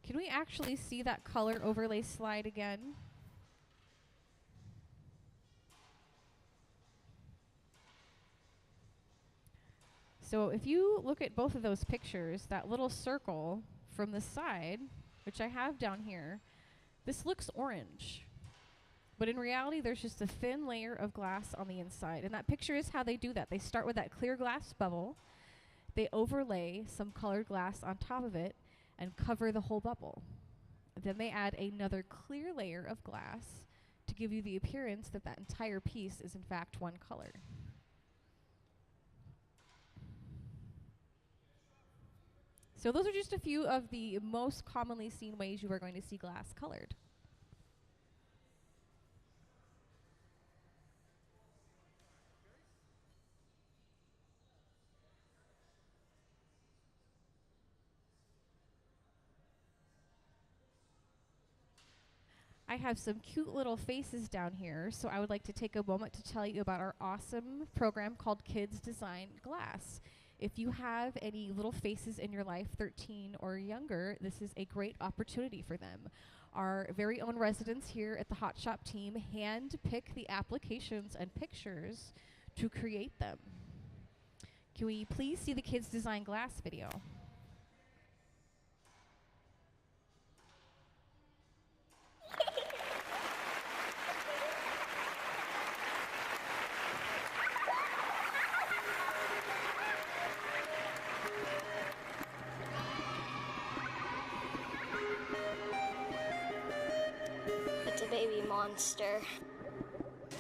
Can we actually see that color overlay slide again? So if you look at both of those pictures, that little circle from the side, which I have down here, This looks orange, but in reality there's just a thin layer of glass on the inside. And that picture is how they do that. They start with that clear glass bubble, they overlay some colored glass on top of it and cover the whole bubble. Then they add another clear layer of glass to give you the appearance that that entire piece is in fact one color. So those are just a few of the most commonly seen ways you are going to see glass colored. I have some cute little faces down here, so I would like to take a moment to tell you about our awesome program called Kids Design Glass. If you have any little faces in your life, 13 or younger, this is a great opportunity for them. Our very own residents here at the Hot Shop team hand pick the applications and pictures to create them. Can we please see the Kids Design Glass video? It's a baby monster.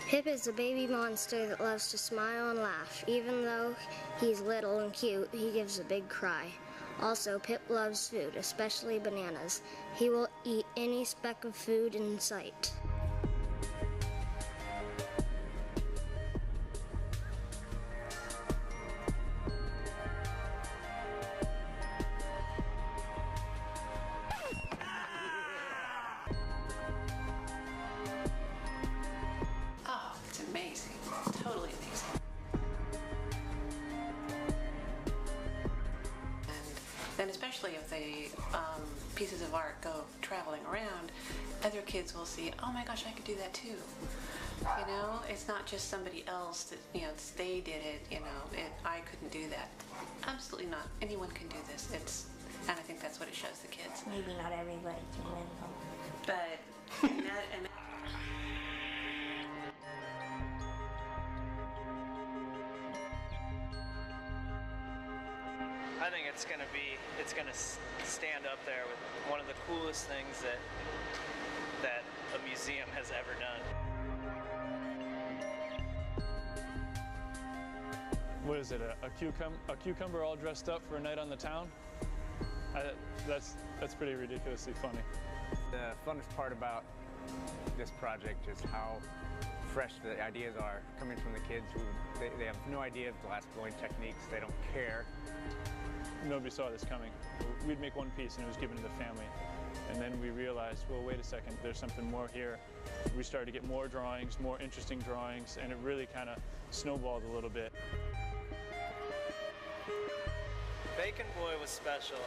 Pip is a baby monster that loves to smile and laugh. Even though he's little and cute, he gives a big cry. Also, Pip loves food, especially bananas. He will eat any speck of food in sight. Oh, it's amazing. Totally amazing. And then especially if the pieces of art go traveling around, other kids will see, oh my gosh, I could do that too. You know, it's not just somebody else that, you know, they did it, you know, I couldn't do that. Absolutely not. Anyone can do this. And I think that's what it shows the kids. Maybe not everybody can win them. But, and I think it's gonna stand up there with one of the coolest things that a museum has ever done. What is it, a cucumber all dressed up for a night on the town? That's pretty ridiculously funny. The funnest part about this project is how fresh the ideas are coming from the kids who they have no idea of glass blowing techniques. They don't care. Nobody saw this coming. We'd make one piece and it was given to the family. And then we realized, well, wait a second, there's something more here. We started to get more drawings, more interesting drawings, and it really kind of snowballed a little bit. Bacon Boy was special.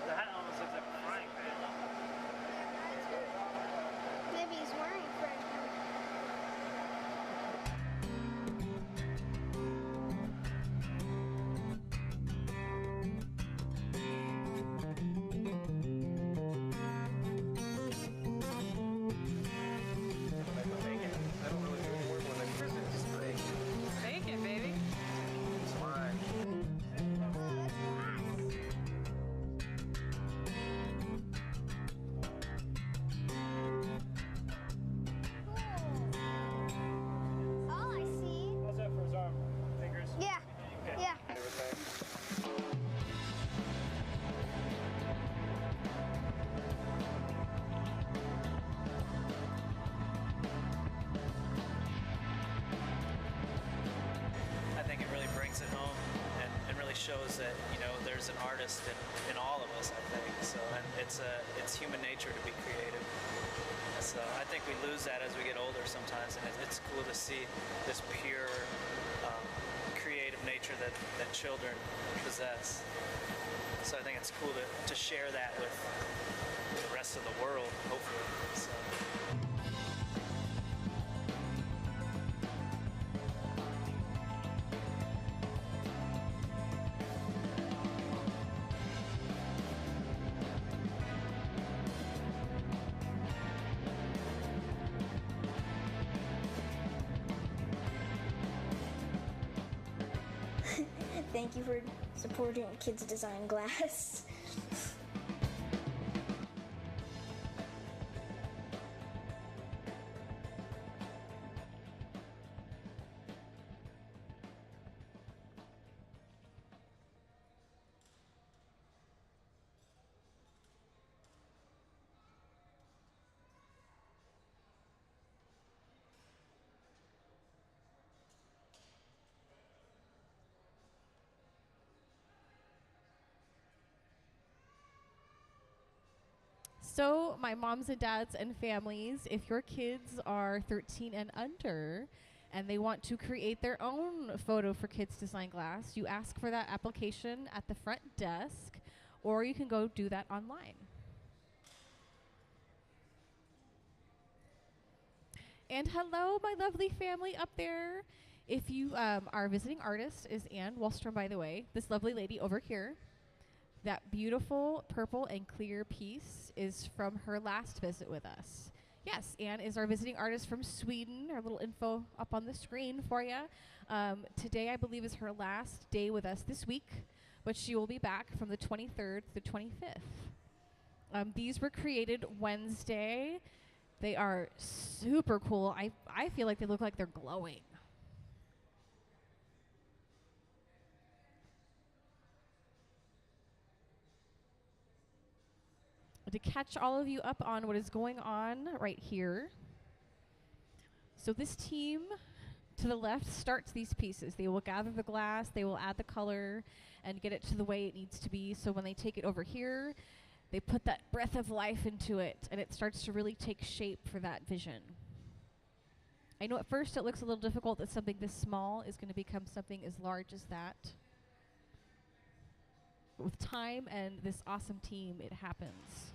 The hat almost looks like a frying pan. Maybe he's wearing a frying pan. I don't really do any work when I'm Christmas. It's great. bacon, baby. It's fine. All I see. How's that for his arm? Fingers? Yeah. Yeah. I think it really brings it home and really shows that, you know, there's an artist in all of us, I think. So, and it's human nature to be creative. So I think we lose that as we get older sometimes, and it's cool to see this pure creative nature that children possess. So I think it's cool to share that with the rest of the world, hopefully. So. Thank you for supporting Kids Design Glass. So, my moms and dads and families, if your kids are 13 and under and they want to create their own photo for Kids Design Glass, you ask for that application at the front desk, or you can go do that online. And hello, my lovely family up there. If you are visiting artist, is Anne Wahlstrom, by the way, this lovely lady over here. That beautiful purple and clear piece is from her last visit with us. Yes, Anne is our visiting artist from Sweden. Our little info up on the screen for you. Today, I believe, is her last day with us this week, but she will be back from the 23rd to the 25th. These were created Wednesday. They are super cool. I feel like they look like they're glowing. To catch all of you up on what is going on right here. So this team to the left starts these pieces. They will gather the glass, they will add the color, and get it to the way it needs to be. So when they take it over here, they put that breath of life into it, and it starts to really take shape for that vision. I know at first it looks a little difficult that something this small is going to become something as large as that. But with time and this awesome team, it happens.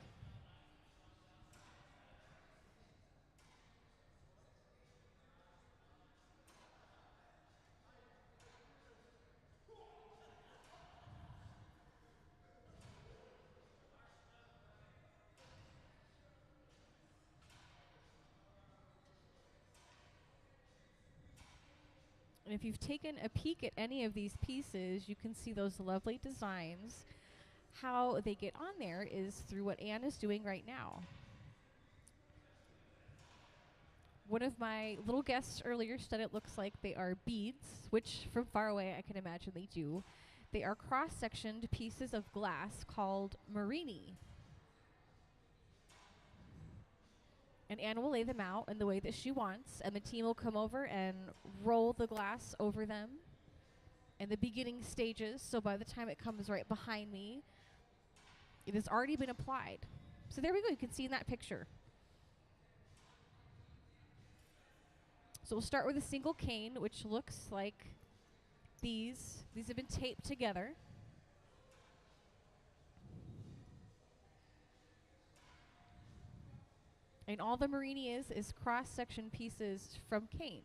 And if you've taken a peek at any of these pieces, you can see those lovely designs. How they get on there is through what Anne is doing right now. One of my little guests earlier said it looks like they are beads, which from far away I can imagine they do. They are cross-sectioned pieces of glass called marini. And Anne will lay them out in the way that she wants, and the team will come over and roll the glass over them in the beginning stages. So by the time it comes right behind me, it has already been applied. So there we go. You can see in that picture. So we'll start with a single cane, which looks like these. These have been taped together. And all the marini is cross-section pieces from cane.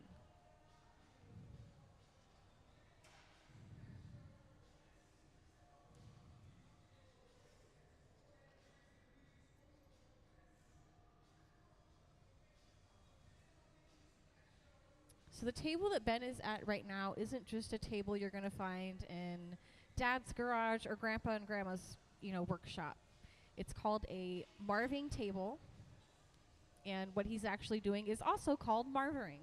So the table that Ben is at right now isn't just a table you're going to find in Dad's garage or Grandpa and Grandma's, workshop. It's called a marving table. And what he's actually doing is also called marvering.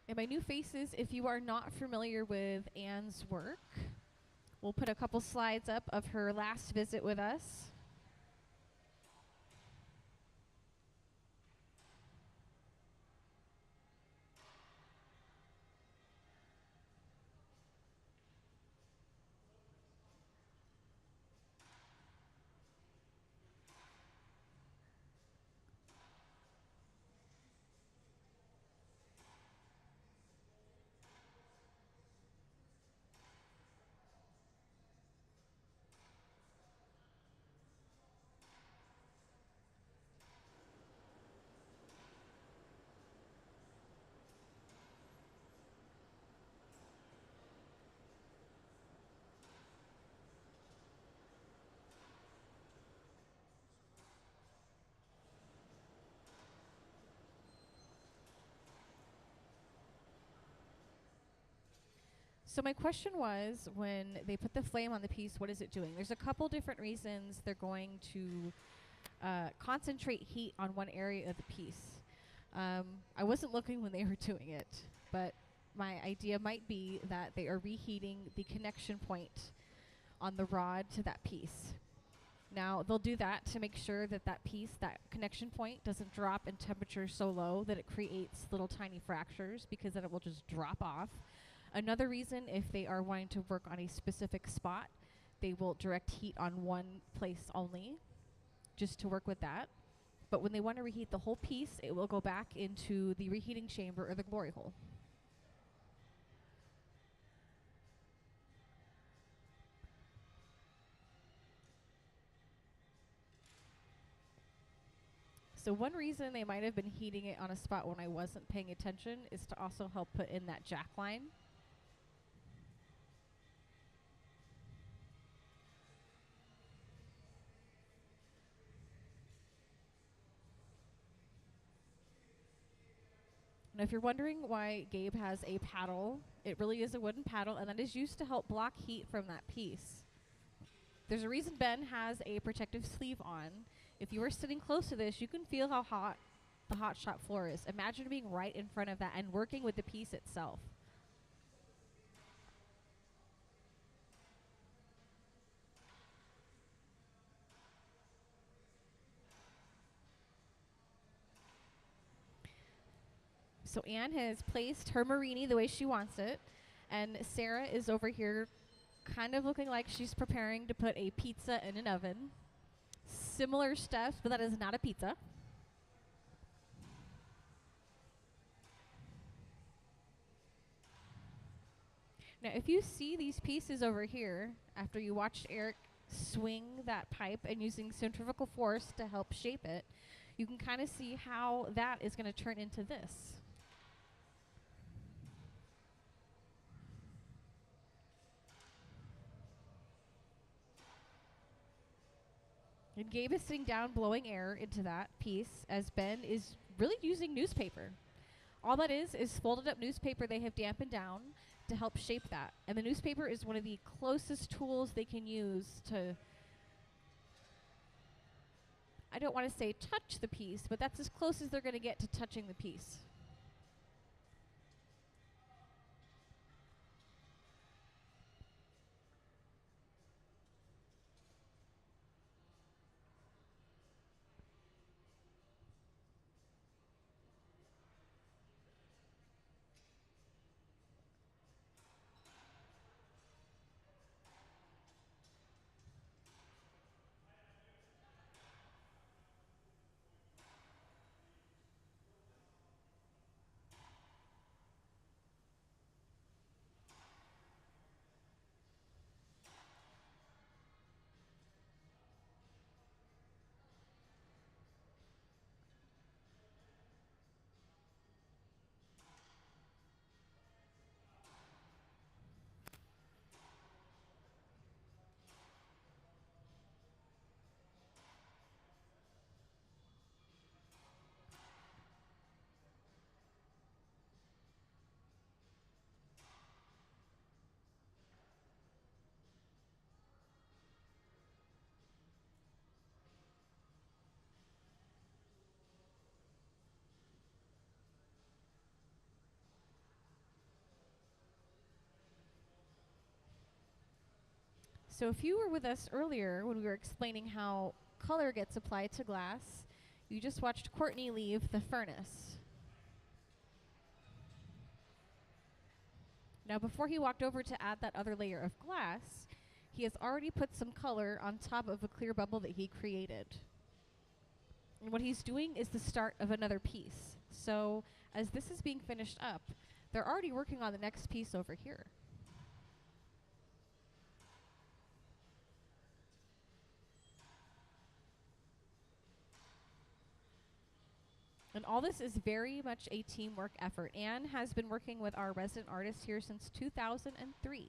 And my new faces, if you are not familiar with Anne's work, we'll put a couple slides up of her last visit with us. So my question was, when they put the flame on the piece, what is it doing? There's a couple different reasons they're going to concentrate heat on one area of the piece. I wasn't looking when they were doing it, but my idea might be that they are reheating the connection point on the rod to that piece. Now, they'll do that to make sure that that piece, that connection point, doesn't drop in temperature so low that it creates little tiny fractures, because then it will just drop off. Another reason, if they are wanting to work on a specific spot, they will direct heat on one place only, just to work with that. But when they want to reheat the whole piece, it will go back into the reheating chamber or the glory hole. So one reason they might have been heating it on a spot when I wasn't paying attention is to also help put in that jack line. Now, if you're wondering why Gabe has a paddle, it really is a wooden paddle, and that is used to help block heat from that piece. There's a reason Ben has a protective sleeve on. If you are sitting close to this, you can feel how hot the hot shop floor is. Imagine being right in front of that and working with the piece itself. So Anne has placed her Marini the way she wants it, and Sarah is over here kind of looking like she's preparing to put a pizza in an oven. Similar stuff, but that is not a pizza. Now, if you see these pieces over here, after you watched Eric swing that pipe and using centrifugal force to help shape it, you can kind of see how that is going to turn into this. And Gabe is sitting down blowing air into that piece as Ben is really using newspaper. All that is folded up newspaper they have dampened down to help shape that. And the newspaper is one of the closest tools they can use to, I don't want to say touch the piece, but that's as close as they're going to get to touching the piece. So if you were with us earlier when we were explaining how color gets applied to glass, you just watched Courtney leave the furnace. Now, before he walked over to add that other layer of glass, he has already put some color on top of a clear bubble that he created. And what he's doing is the start of another piece. So as this is being finished up, they're already working on the next piece over here. And all this is very much a teamwork effort. Anne has been working with our resident artist here since 2003.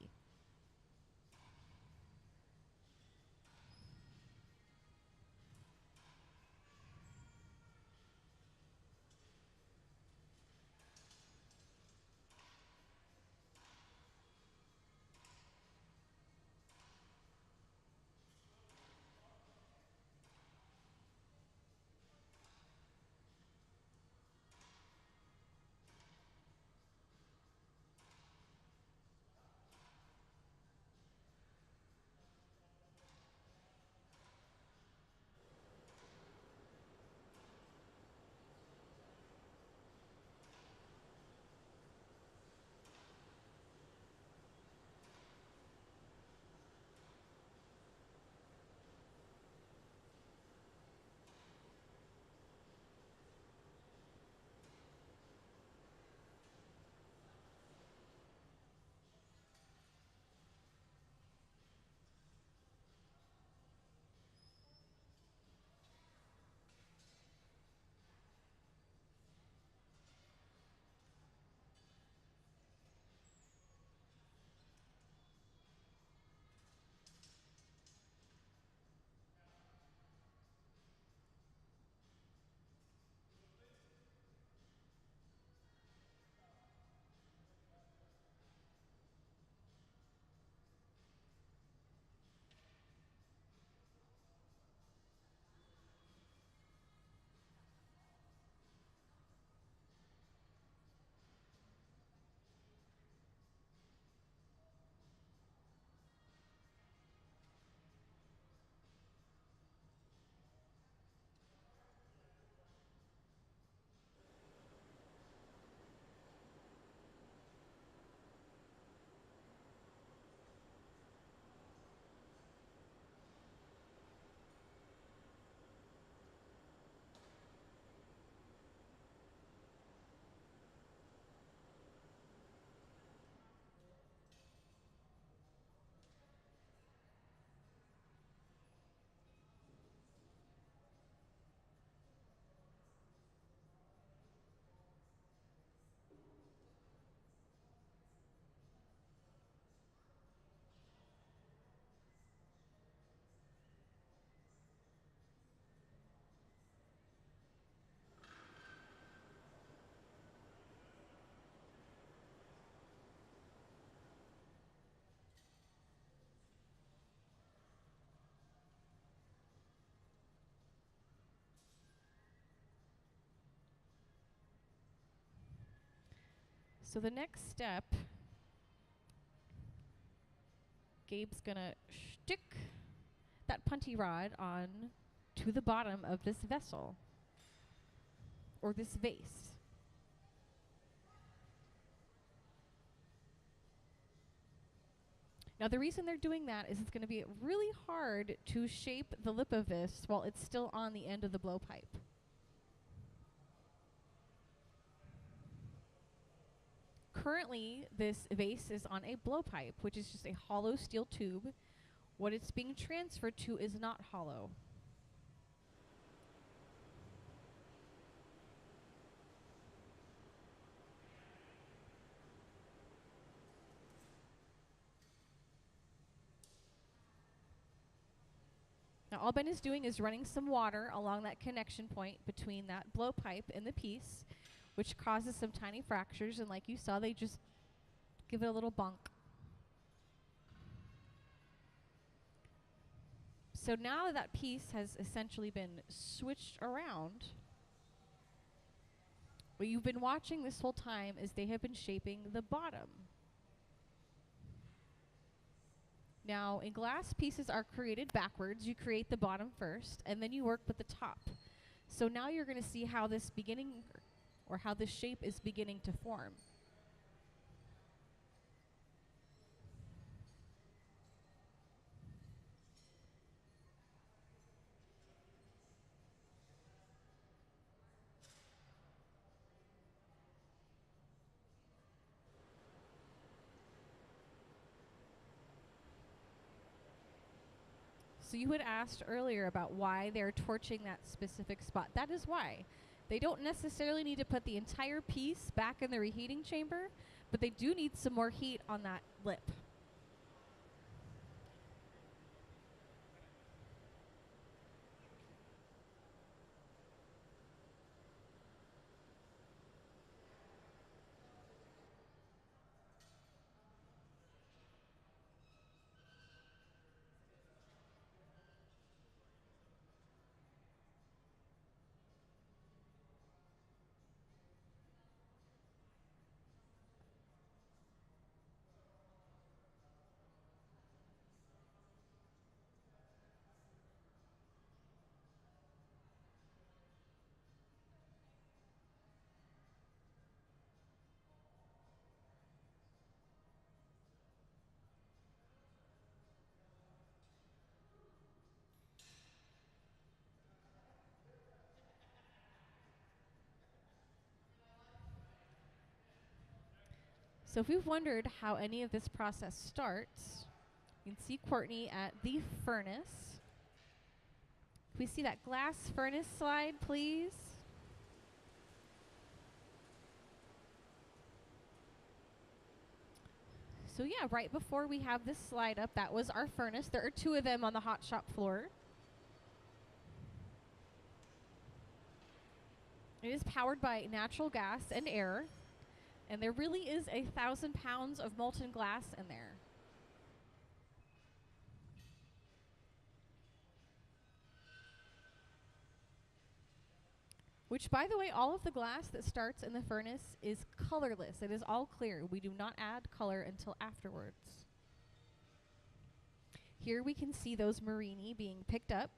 So the next step, Gabe's gonna stick that punty rod on to the bottom of this vessel or this vase. Now the reason they're doing that is it's going to be really hard to shape the lip of this while it's still on the end of the blowpipe. Currently, this vase is on a blowpipe, which is just a hollow steel tube. What it's being transferred to is not hollow. Now all Ben is doing is running some water along that connection point between that blowpipe and the piece, which causes some tiny fractures, and like you saw, they just give it a little bunk. So now that piece has essentially been switched around, what you've been watching this whole time is they have been shaping the bottom. Now, in glass, pieces are created backwards. You create the bottom first, and then you work with the top. So now you're going to see how this beginning, or how this shape is beginning to form. So you had asked earlier about why they're torching that specific spot. That is why. They don't necessarily need to put the entire piece back in the reheating chamber, but they do need some more heat on that lip. So if you've wondered how any of this process starts, you can see Courtney at the furnace. Can we see that glass furnace slide, please? So yeah, right before we have this slide up, that was our furnace. There are two of them on the hot shop floor. It is powered by natural gas and air. And there really is 1,000 pounds of molten glass in there. Which, by the way, all of the glass that starts in the furnace is colorless. It is all clear. We do not add color until afterwards. Here we can see those marini being picked up.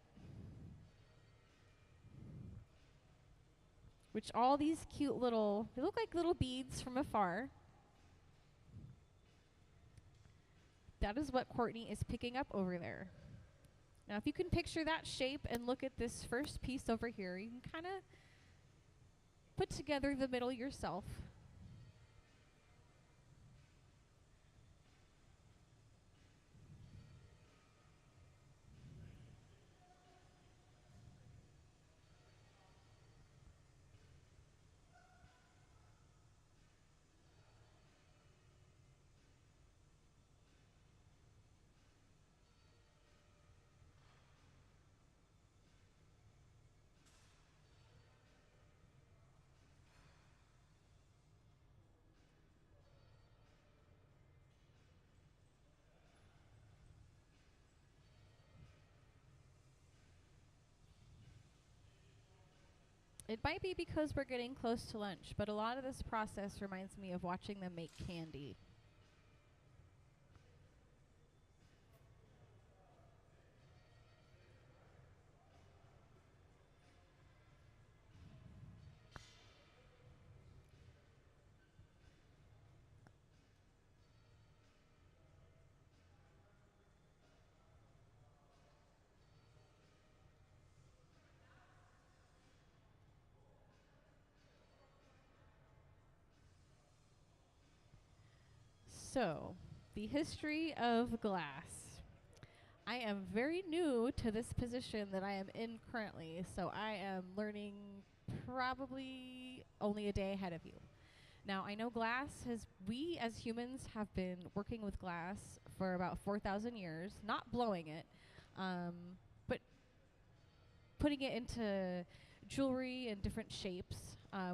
Which all these cute little, they look like little beads from afar. That is what Courtney is picking up over there. Now if you can picture that shape and look at this first piece over here, you can kind of put together the middle yourself. It might be because we're getting close to lunch, but a lot of this process reminds me of watching them make candy. So, the history of glass. I am very new to this position that I am in currently, so I am learning probably only a day ahead of you. Now, I know we as humans have been working with glass for about 4,000 years, not blowing it, but putting it into jewelry and different shapes.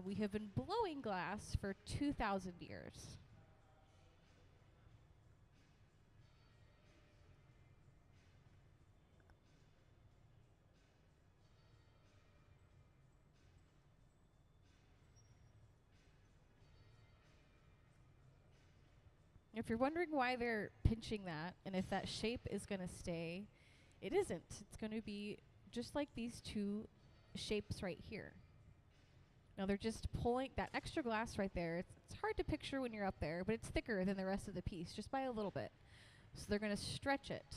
We have been blowing glass for 2,000 years. If you're wondering why they're pinching that and if that shape is going to stay, it isn't. It's going to be just like these two shapes right here. Now they're just pulling that extra glass right there. It's hard to picture when you're up there, but it's thicker than the rest of the piece, just by a little bit. So they're going to stretch it.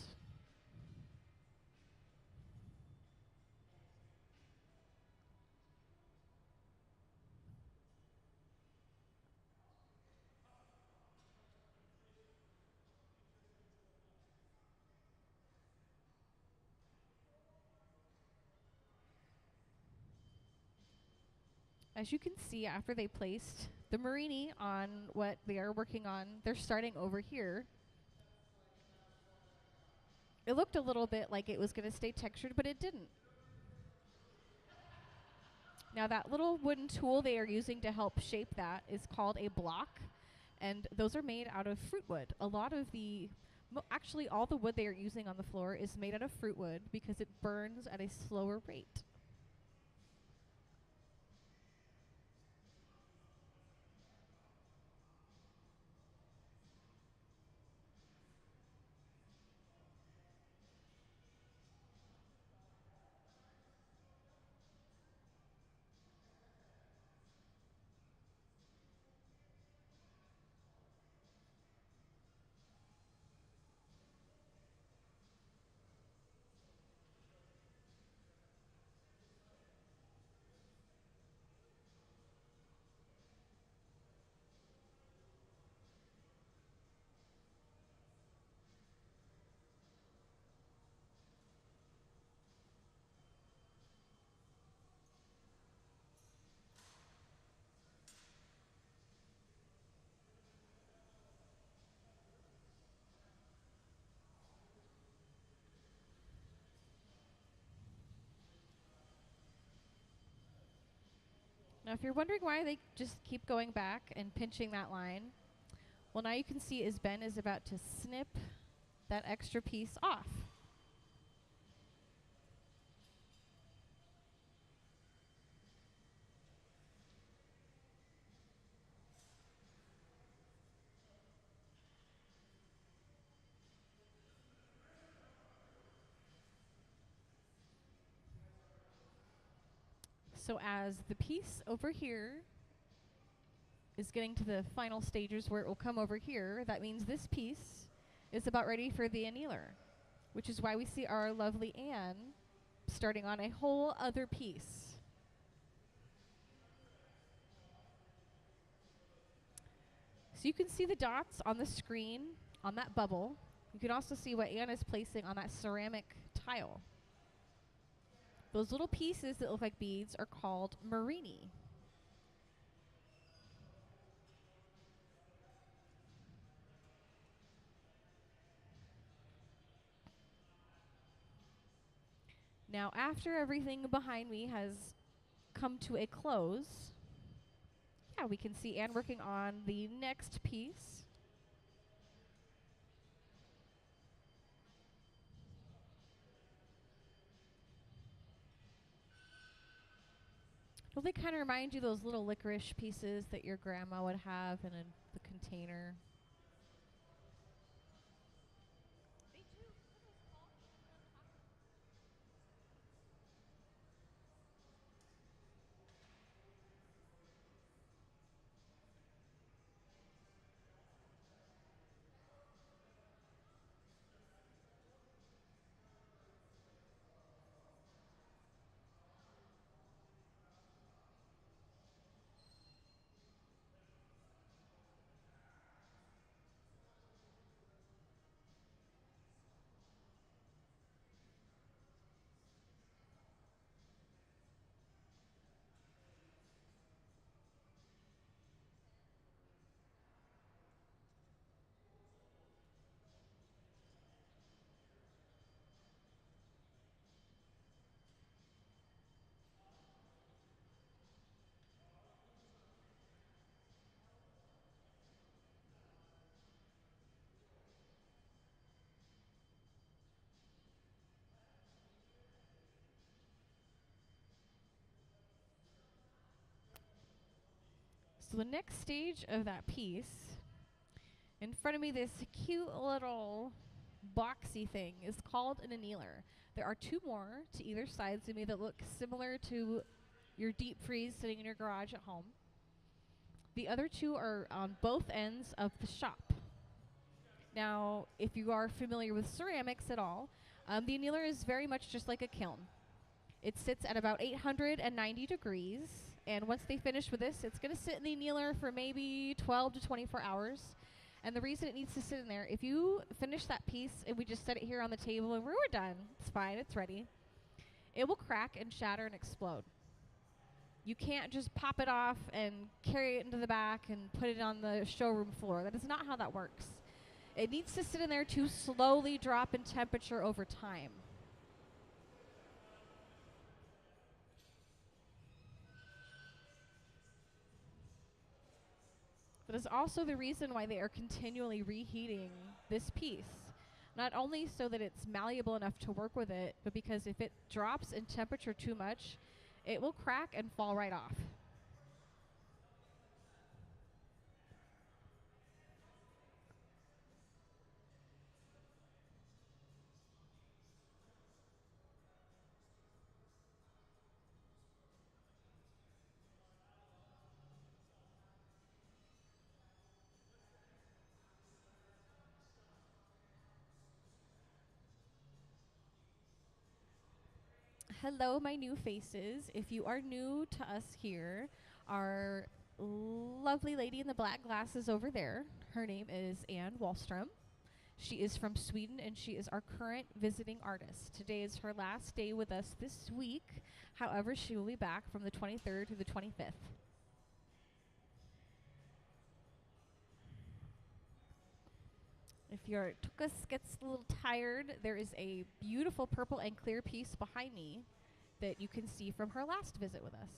As you can see, after they placed the Marini on what they are working on, they're starting over here. It looked a little bit like it was going to stay textured, but it didn't. Now that little wooden tool they are using to help shape that is called a block, and those are made out of fruit wood. A lot of actually all the wood they are using on the floor is made out of fruit wood because it burns at a slower rate. Now, if you're wondering why they just keep going back and pinching that line, well, now you can see as Ben is about to snip that extra piece off. So as the piece over here is getting to the final stages where it will come over here, that means this piece is about ready for the annealer, which is why we see our lovely Anne starting on a whole other piece. So you can see the dots on the screen on that bubble. You can also see what Anne is placing on that ceramic tile. Those little pieces that look like beads are called Marini. Now, after everything behind me has come to a close, yeah, we can see Anne working on the next piece. Don't they kind of remind you of those little licorice pieces that your grandma would have in the container? So the next stage of that piece, in front of me, this cute little boxy thing is called an annealer. There are two more to either side of me that look similar to your deep freeze sitting in your garage at home. The other two are on both ends of the shop. Now, if you are familiar with ceramics at all, the annealer is very much just like a kiln. It sits at about 890 degrees, and once they finish with this, it's going to sit in the annealer for maybe 12 to 24 hours. And the reason it needs to sit in there, if you finish that piece and we just set it here on the table and we're done, it's fine, it's ready, it will crack and shatter and explode. You can't just pop it off and carry it into the back and put it on the showroom floor. That is not how that works. It needs to sit in there to slowly drop in temperature over time. That is also the reason why they are continually reheating this piece. Not only so that it's malleable enough to work with it, but because if it drops in temperature too much, it will crack and fall right off. Hello, my new faces. If you are new to us here, our lovely lady in the black glasses over there, her name is Anne Wahlstrom. She is from Sweden, and she is our current visiting artist. Today is her last day with us this week. However, she will be back from the 23rd to the 25th. If your tuchus gets a little tired, there is a beautiful purple and clear piece behind me that you can see from her last visit with us.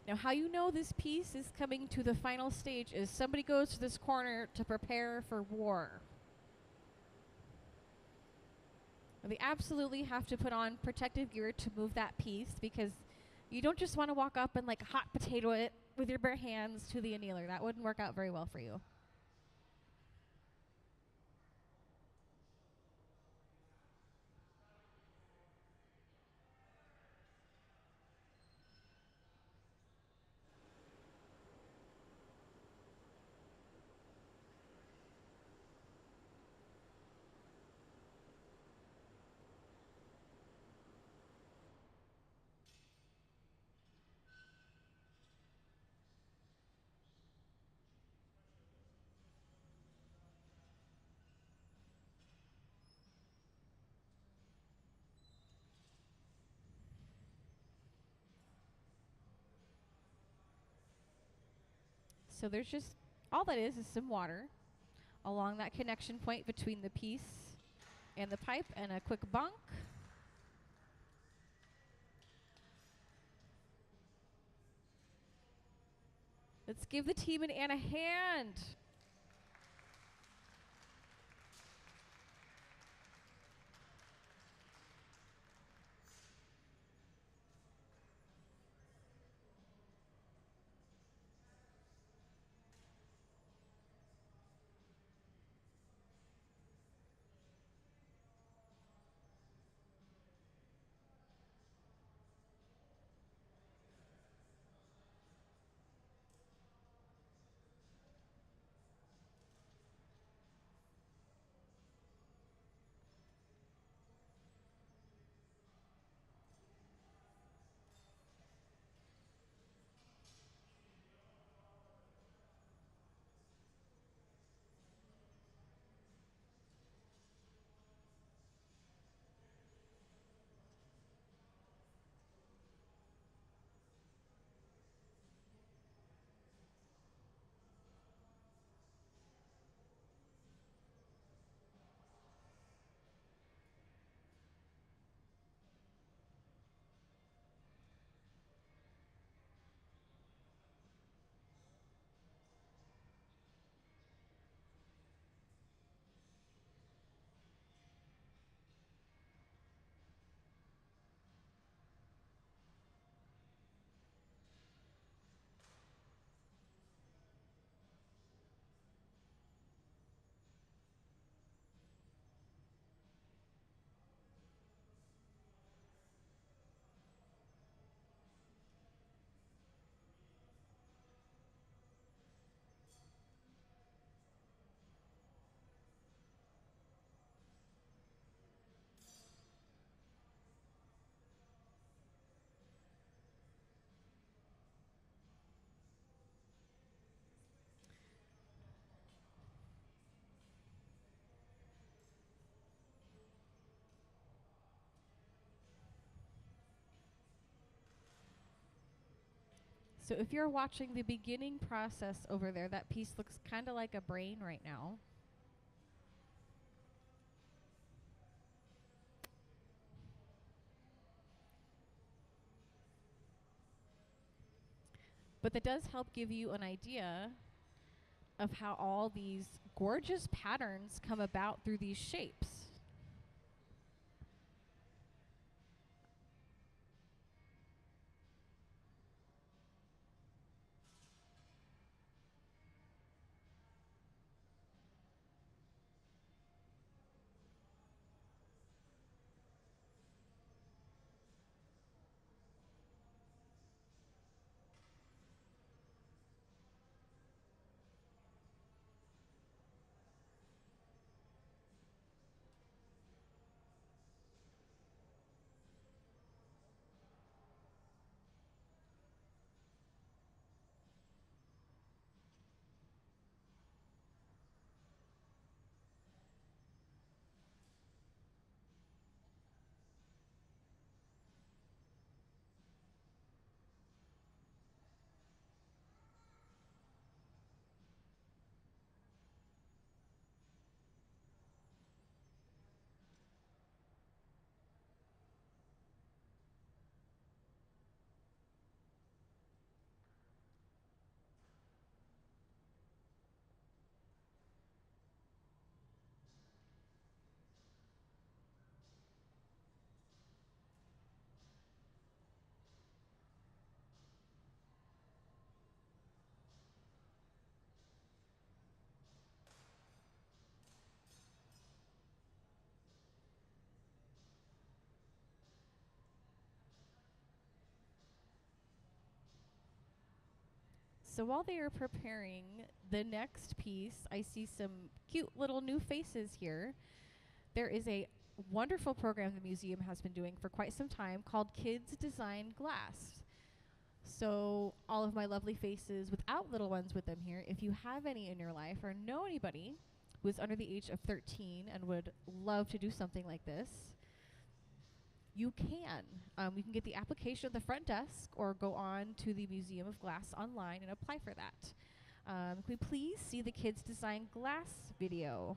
Now, how you know this piece is coming to the final stage is somebody goes to this corner to prepare for war. They absolutely have to put on protective gear to move that piece, because you don't just want to walk up and like hot potato it with your bare hands to the annealer. That wouldn't work out very well for you. So there's just, all that is some water along that connection point between the piece and the pipe, and a quick bunk. Let's give the team and Anne a hand. So if you're watching the beginning process over there, that piece looks kind of like a brain right now. But that does help give you an idea of how all these gorgeous patterns come about through these shapes. So while they are preparing the next piece, I see some cute little new faces here. There is a wonderful program the museum has been doing for quite some time called Kids Design Glass. So all of my lovely faces without little ones with them here, if you have any in your life or know anybody who is under the age of 13 and would love to do something like this, you can. You can get the application at the front desk or go on to the Museum of Glass online and apply for that. Can we please see the kids design glass video?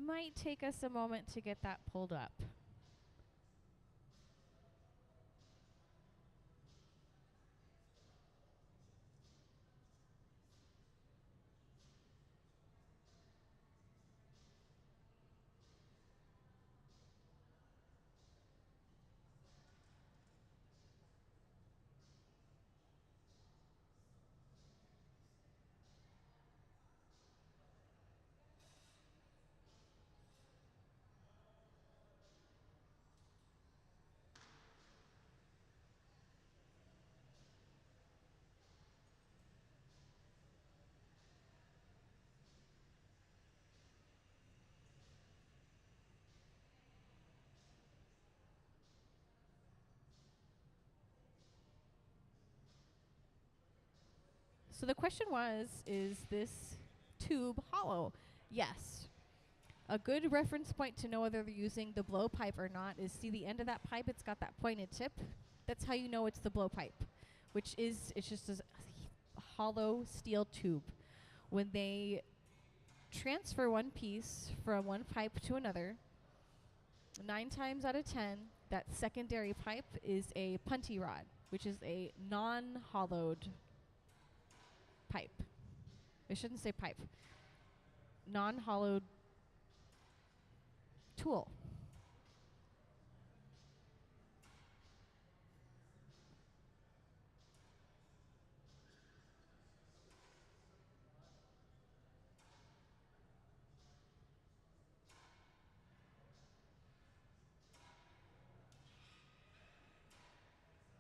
Might take us a moment to get that pulled up. So the question was, is this tube hollow? Yes. A good reference point to know whether they're using the blowpipe or not is, see the end of that pipe, it's got that pointed tip. That's how you know it's the blowpipe, which is, it's just a hollow steel tube. When they transfer one piece from one pipe to another, 9 times out of 10, that secondary pipe is a punty rod, which is a non-hollowed pipe. I shouldn't say pipe. Non-hollowed tool.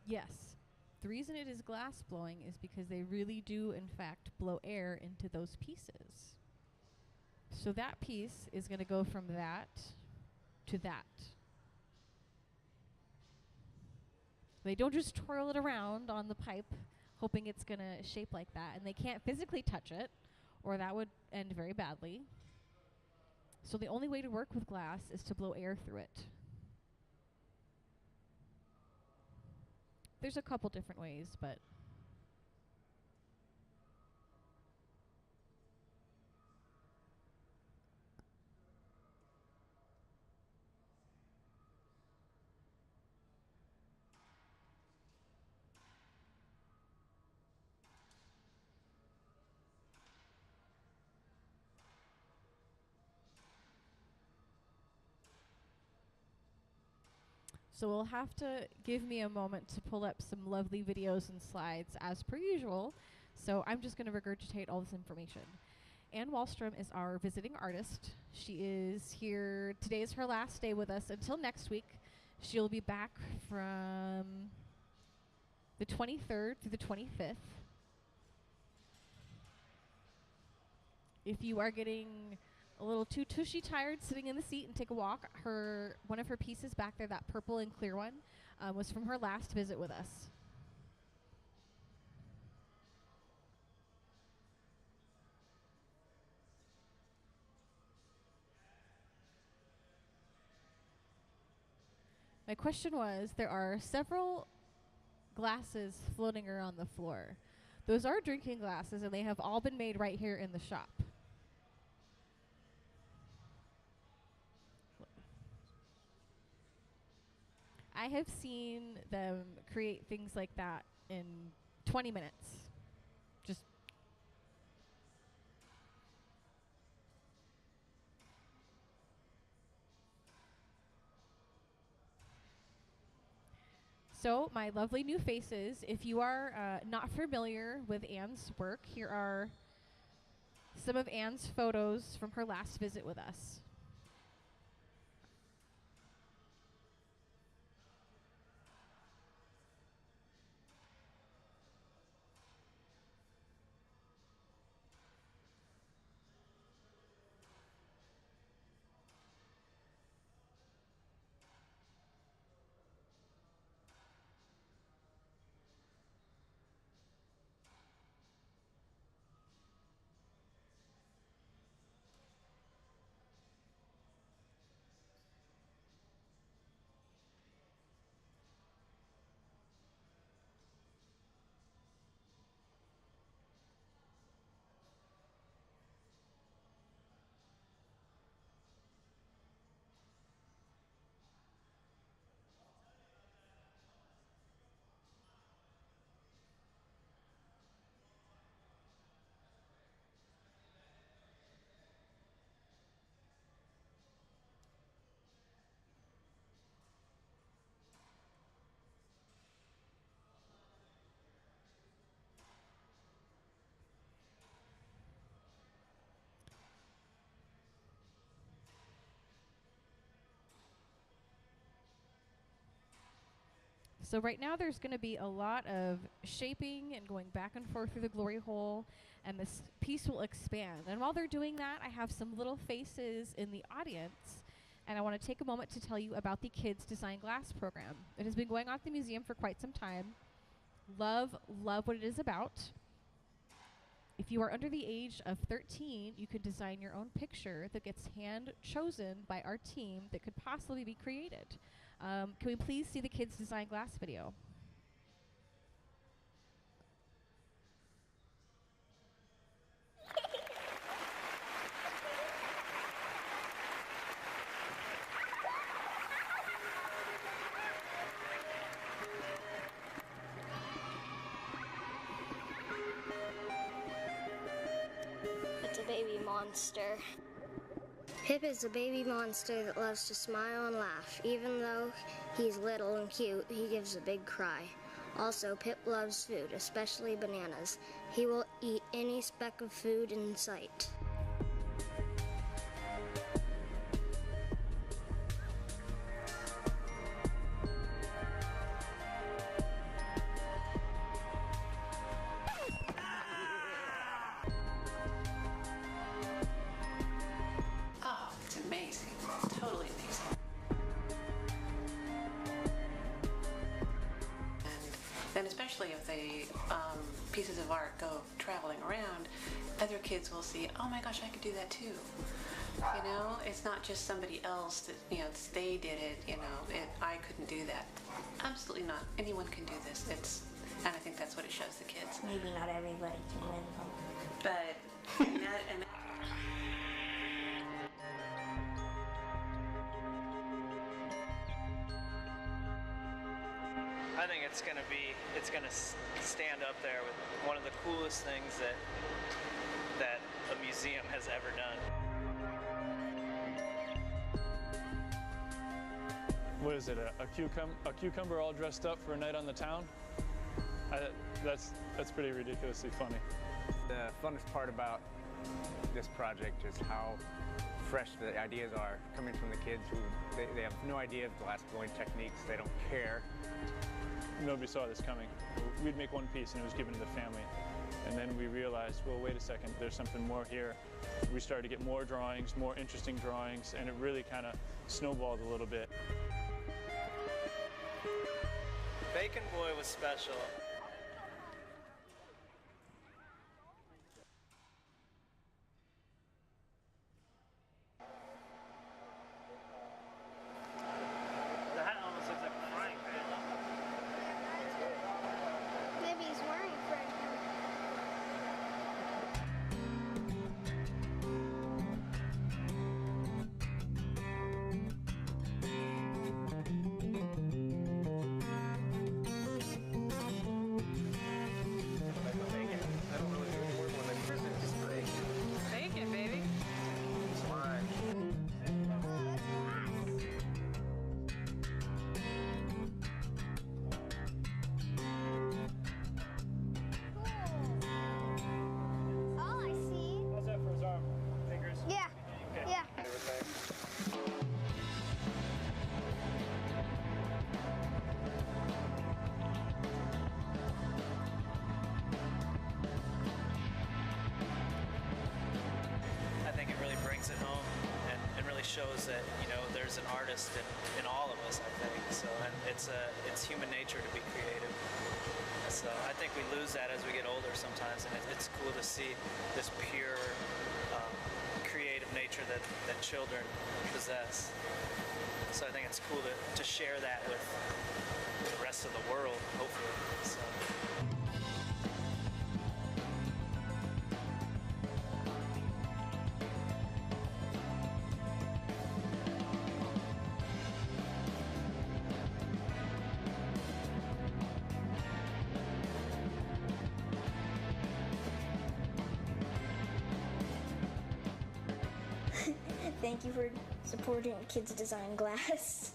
Yes. The reason it is glass blowing is because they really do, in fact, blow air into those pieces. So that piece is going to go from that to that. They don't just twirl it around on the pipe, hoping it's going to shape like that. And they can't physically touch it, or that would end very badly. So the only way to work with glass is to blow air through it. There's a couple different ways, but so we'll have to give me a moment to pull up some lovely videos and slides as per usual. So I'm just going to regurgitate all this information. Anne Wahlstrom is our visiting artist. She is here. Today is her last day with us until next week. She'll be back from the 23rd through the 25th. If you are getting a little too tushy tired sitting in the seat and take a walk, one of her pieces back there, that purple and clear one, was from her last visit with us. My question was, there are several glasses floating around the floor. Those are drinking glasses, and they have all been made right here in the shop. I have seen them create things like that in 20 minutes. Just so, my lovely new faces, if you are not familiar with Anne's work, here are some of Anne's photos from her last visit with us. So right now there's going to be a lot of shaping and going back and forth through the glory hole, and this piece will expand. And while they're doing that, I have some little faces in the audience, and I want to take a moment to tell you about the Kids Design Glass program. It has been going on at the museum for quite some time. Love what it is about. If you are under the age of 13, you can design your own picture that gets hand chosen by our team that could possibly be created. Can we please see the Kids Design Glass video? It's a baby monster. Pip is a baby monster that loves to smile and laugh. Even though he's little and cute, he gives a big cry. Also, Pip loves food, especially bananas. He will eat any speck of food in sight. Oh, it's amazing. Totally amazing. And then especially if the pieces of art go traveling around, other kids will see, oh my gosh, I could do that too. You know, it's not just somebody else that, you know, they did it, you know, I couldn't do that. Absolutely not. Anyone can do this. And I think that's what it shows the kids. Maybe not everybody can win from it. But, and I think it's gonna stand up there with one of the coolest things that a museum has ever done. What is it, a cucumber all dressed up for a night on the town? That's pretty ridiculously funny. The funnest part about this project is how fresh the ideas are coming from the kids who they have no idea of glass blowing techniques. They don't care. Nobody saw this coming. We'd make one piece and it was given to the family. And then we realized, well, wait a second, there's something more here. We started to get more drawings, more interesting drawings, and it really kind of snowballed a little bit. Bacon Boy was special. That almost looks like a frying pan. Maybe he's wearing a frying pan. bacon, baby. All I see. How's that for his arm? Fingers? Yeah. Okay. Yeah. I think it really brings it home and really shows that, you know, there's an artist in all of us, I think. So, and it's human nature to be creative. So I think we lose that as we get older sometimes, and it's cool to see this pure creative nature that children possess. So I think it's cool to share that with the rest of the world, hopefully. So. Thank you for supporting Kids Design Glass.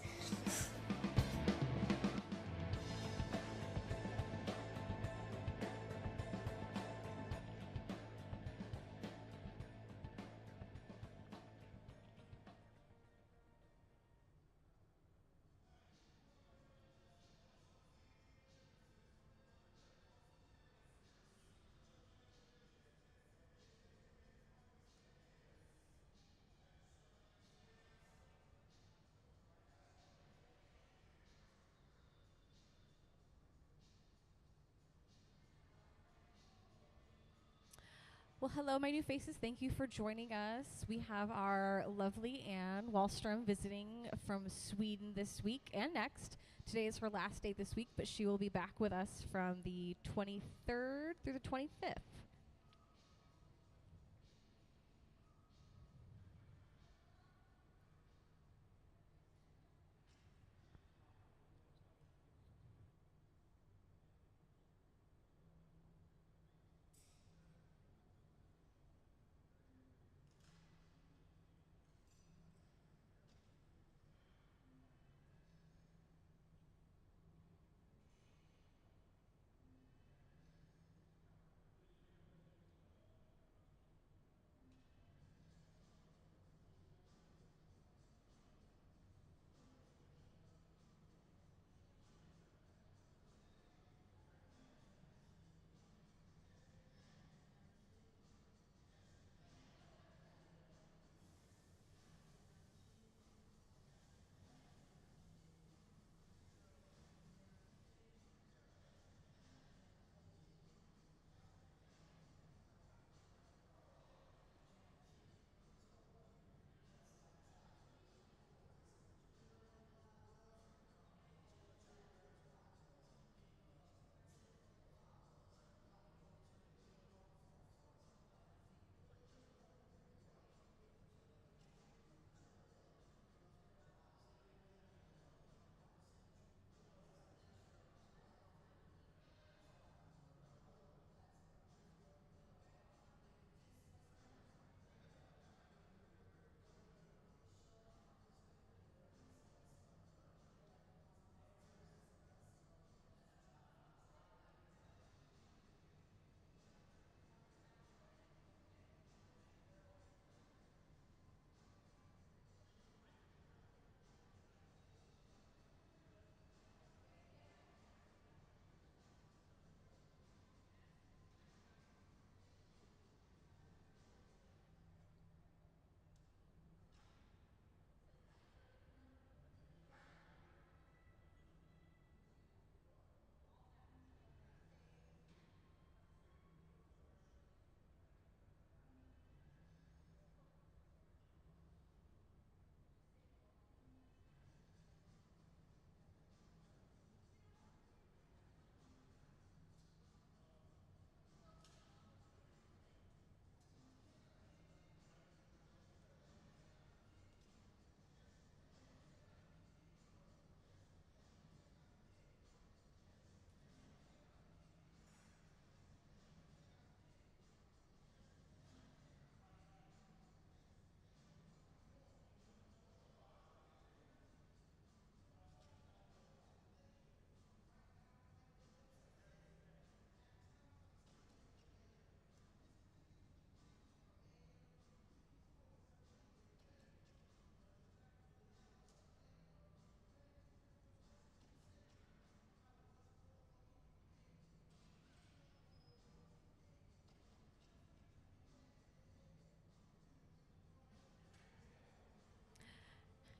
Well, hello, my new faces. Thank you for joining us. We have our lovely Anne Wahlstrom visiting from Sweden this week and next. Today is her last day this week, but she will be back with us from the 23rd through the 25th.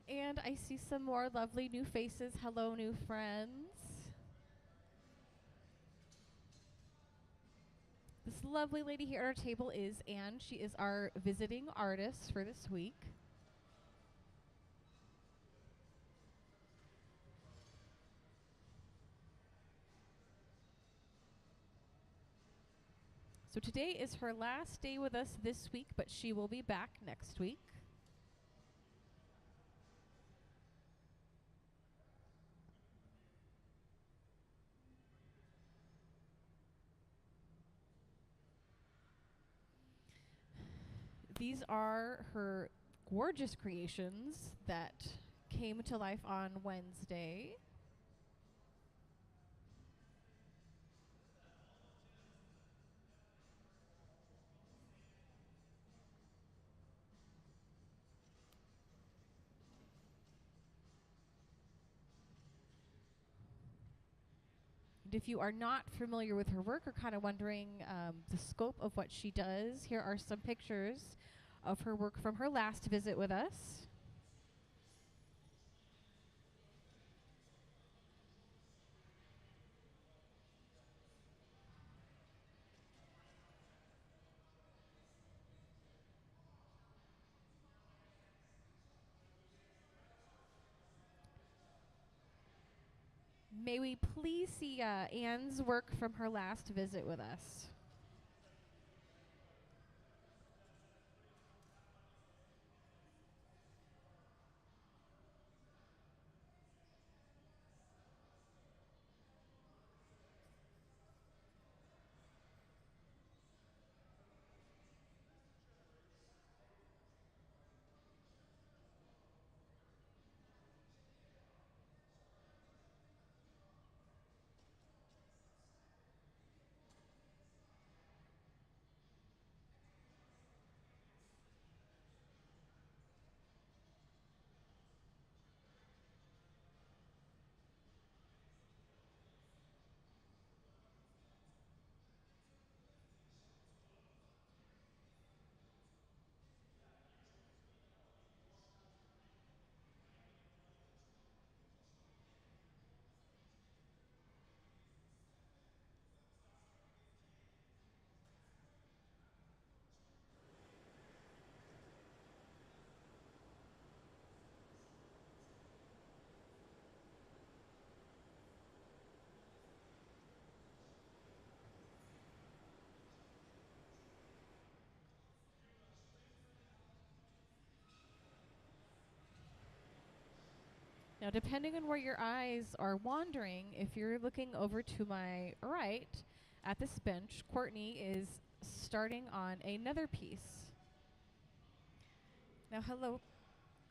And I see some more lovely new faces. Hello, new friends. This lovely lady here at our table is Anne. She is our visiting artist for this week. So today is her last day with us this week, but she will be back next week. These are her gorgeous creations that came to life on Wednesday. And if you are not familiar with her work or kind of wondering the scope of what she does, here are some pictures of her work from her last visit with us. May we please see Anne's work from her last visit with us? Now, depending on where your eyes are wandering, if you're looking over to my right at this bench, Courtney is starting on another piece. Now, hello,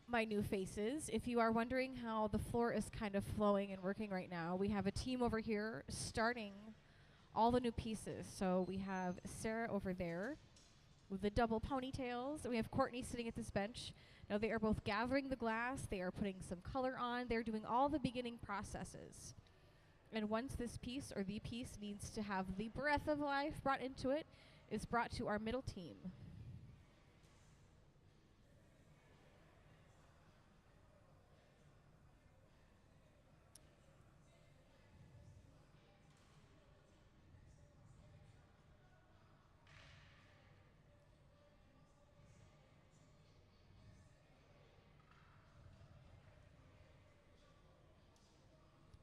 my new faces. If you are wondering how the floor is kind of flowing and working right now, we have a team over here starting all the new pieces. So we have Sarah over there with the double ponytails. We have Courtney sitting at this bench. Now they are both gathering the glass, they are putting some color on, they're doing all the beginning processes. And once this piece or the piece needs to have the breath of life brought into it, is brought to our middle team.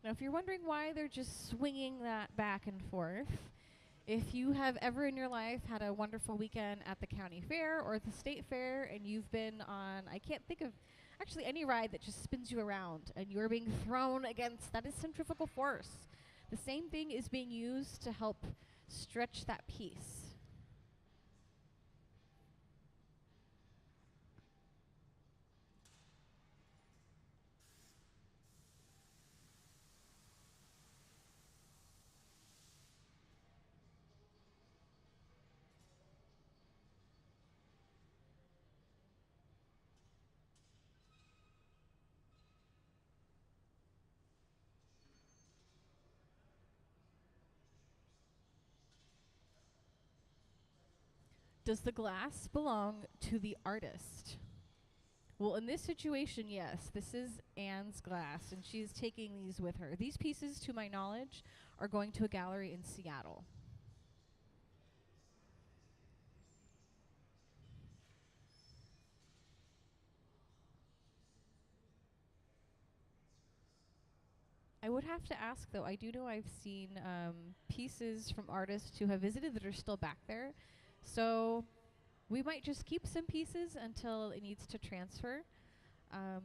Now, if you're wondering why they're just swinging that back and forth, if you have ever in your life had a wonderful weekend at the county fair or the state fair and you've been on, I can't think of actually any ride that just spins you around and you're being thrown against, that is centrifugal force. The same thing is being used to help stretch that piece. Does the glass belong to the artist? Well, in this situation, yes. This is Anne's glass, and she's taking these with her. These pieces, to my knowledge, are going to a gallery in Seattle. I would have to ask, though. I do know I've seen pieces from artists who have visited that are still back there. So we might just keep some pieces until it needs to transfer. I'm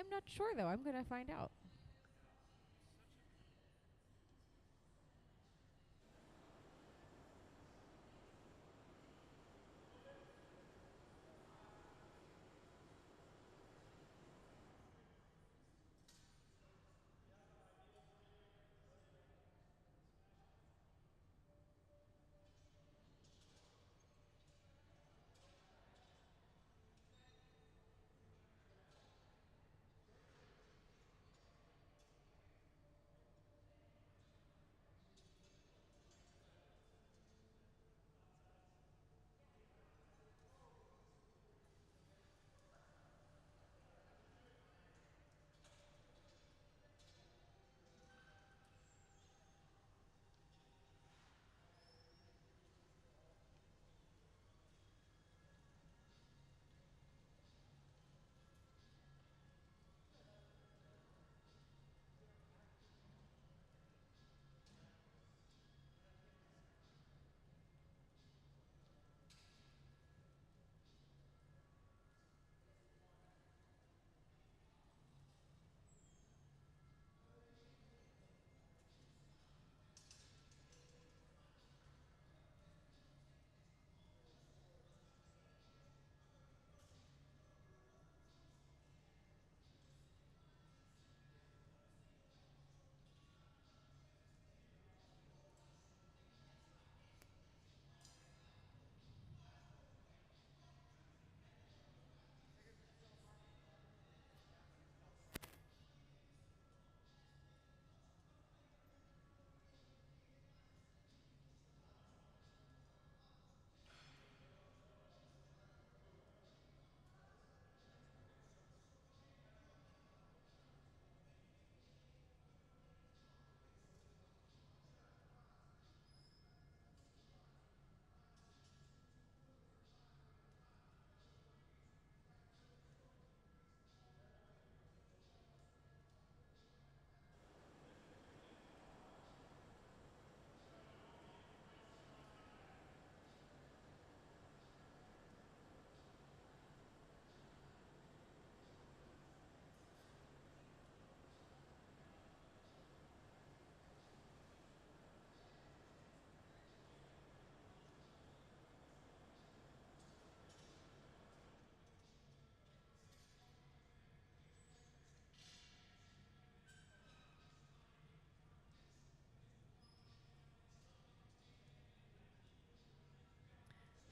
not sure, though. I'm going to find out.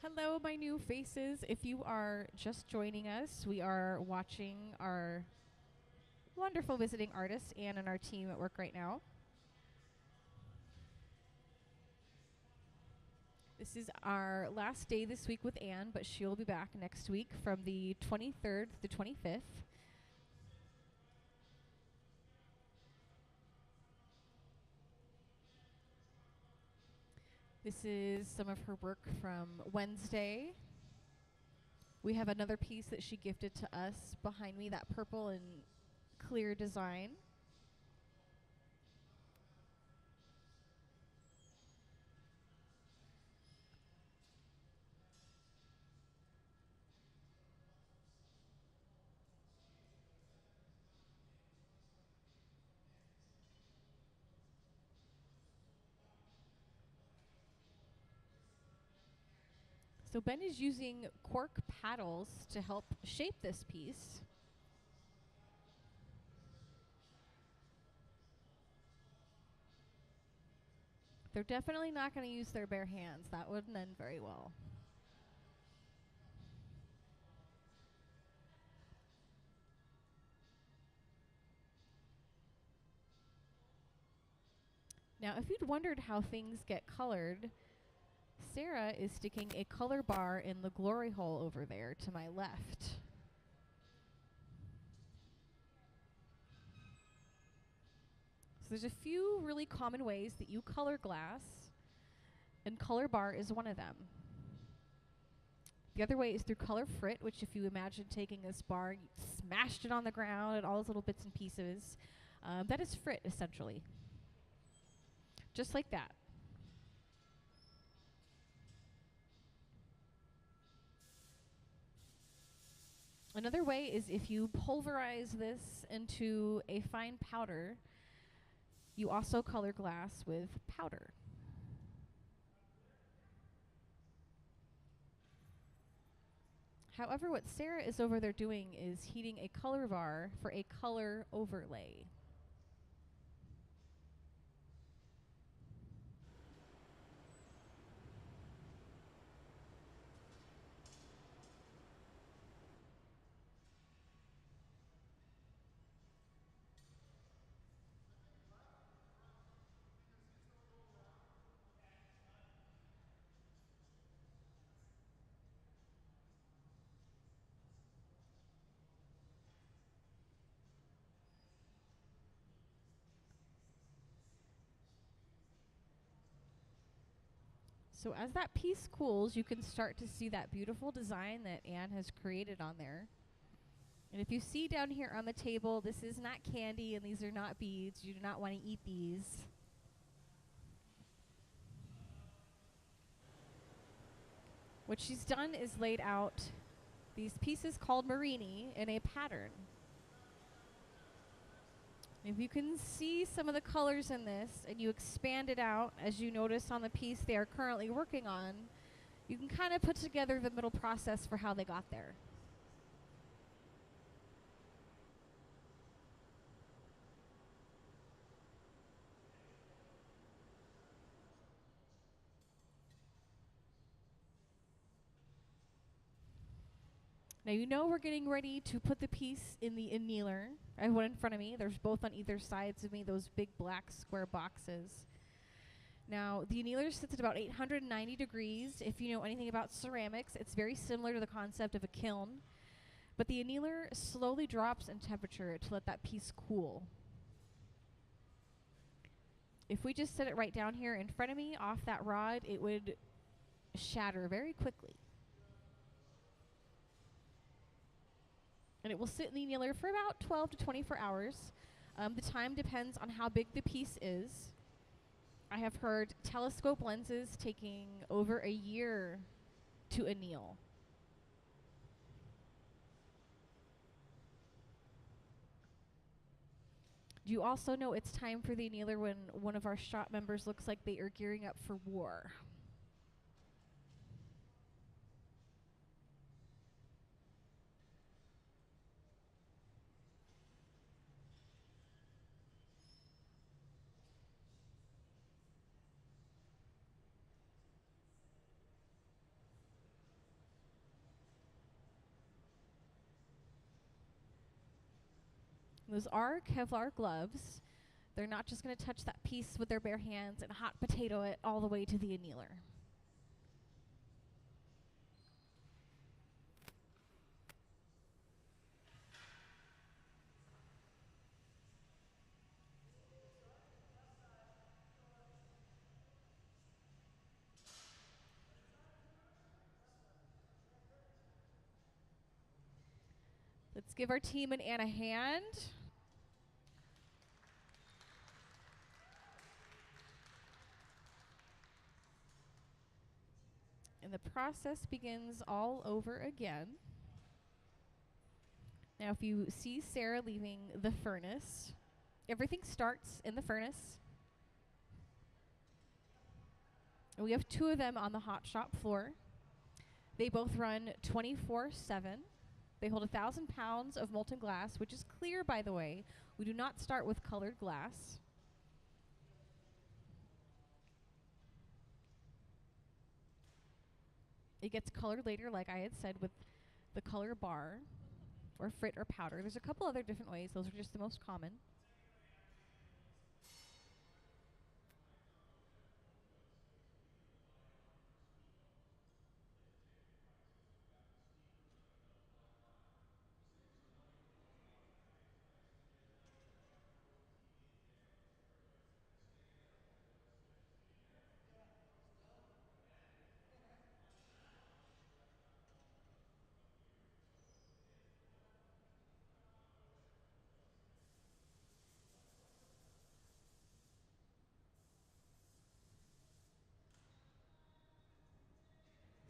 Hello, my new faces. If you are just joining us, we are watching our wonderful visiting artist, Anne, and our team at work right now. This is our last day this week with Anne, but she'll be back next week from the 23rd to the 25th. This is some of her work from Wednesday. We have another piece that she gifted to us behind me, that purple and clear design. So Ben is using cork paddles to help shape this piece. They're definitely not going to use their bare hands. That wouldn't end very well. Now, if you'd wondered how things get colored, Sarah is sticking a color bar in the glory hole over there to my left. So there's a few really common ways that you color glass, and color bar is one of them. The other way is through color frit, which if you imagine taking this bar, you smashed it on the ground and all those little bits and pieces. That is frit, essentially. Just like that. Another way is if you pulverize this into a fine powder, you also color glass with powder. However, what Sarah is over there doing is heating a color bar for a color overlay. So as that piece cools, you can start to see that beautiful design that Anne has created on there. And if you see down here on the table, this is not candy and these are not beads. You do not want to eat these. What she's done is laid out these pieces called Marini in a pattern. If you can see some of the colors in this and you expand it out, as you notice on the piece they are currently working on, you can kind of put together the middle process for how they got there. Now you know we're getting ready to put the piece in the annealer. I have one in front of me. There's both on either sides of me, those big black square boxes. Now the annealer sits at about 890 degrees. If you know anything about ceramics, it's very similar to the concept of a kiln. But the annealer slowly drops in temperature to let that piece cool. If we just set it right down here in front of me off that rod, it would shatter very quickly. And it will sit in the annealer for about 12 to 24 hours. The time depends on how big the piece is. I have heard telescope lenses taking over a year to anneal. Do you also know it's time for the annealer when one of our shop members looks like they are gearing up for war? Those are Kevlar gloves. They're not just going to touch that piece with their bare hands and hot potato it all the way to the annealer. Let's give our team and Anne a hand. And the process begins all over again. Now, if you see Sarah leaving the furnace, everything starts in the furnace. And we have 2 of them on the hot shop floor. They both run 24/7. They hold 1,000 pounds of molten glass, which is clear, by the way. We do not start with colored glass. It gets colored later, like I had said, with the color bar or frit or powder. There's a couple other different ways. Those are just the most common.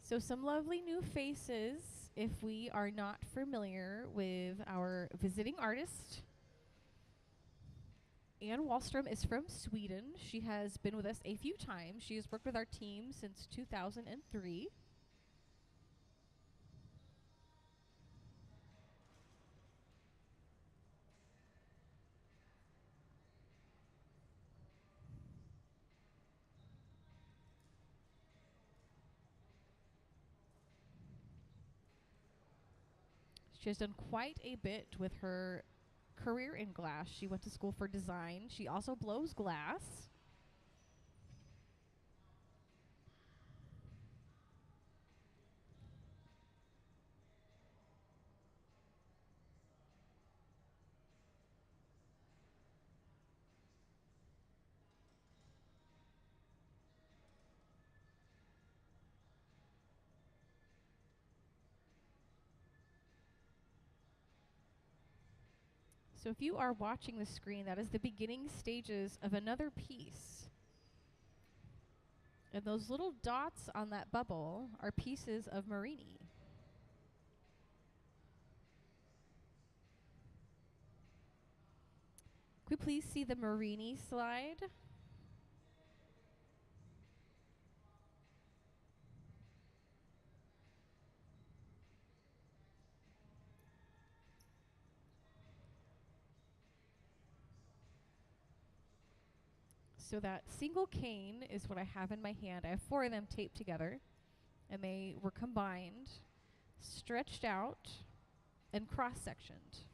So some lovely new faces if we are not familiar with our visiting artist. Anne Wahlstrom is from Sweden. She has been with us a few times. She has worked with our team since 2003. She has done quite a bit with her career in glass. She went to school for design. She also blows glass. So if you are watching the screen, that is the beginning stages of another piece. And those little dots on that bubble are pieces of Marini. Could we please see the Marini slide? So that single cane is what I have in my hand. I have 4 of them taped together, and they were combined, stretched out, and cross-sectioned.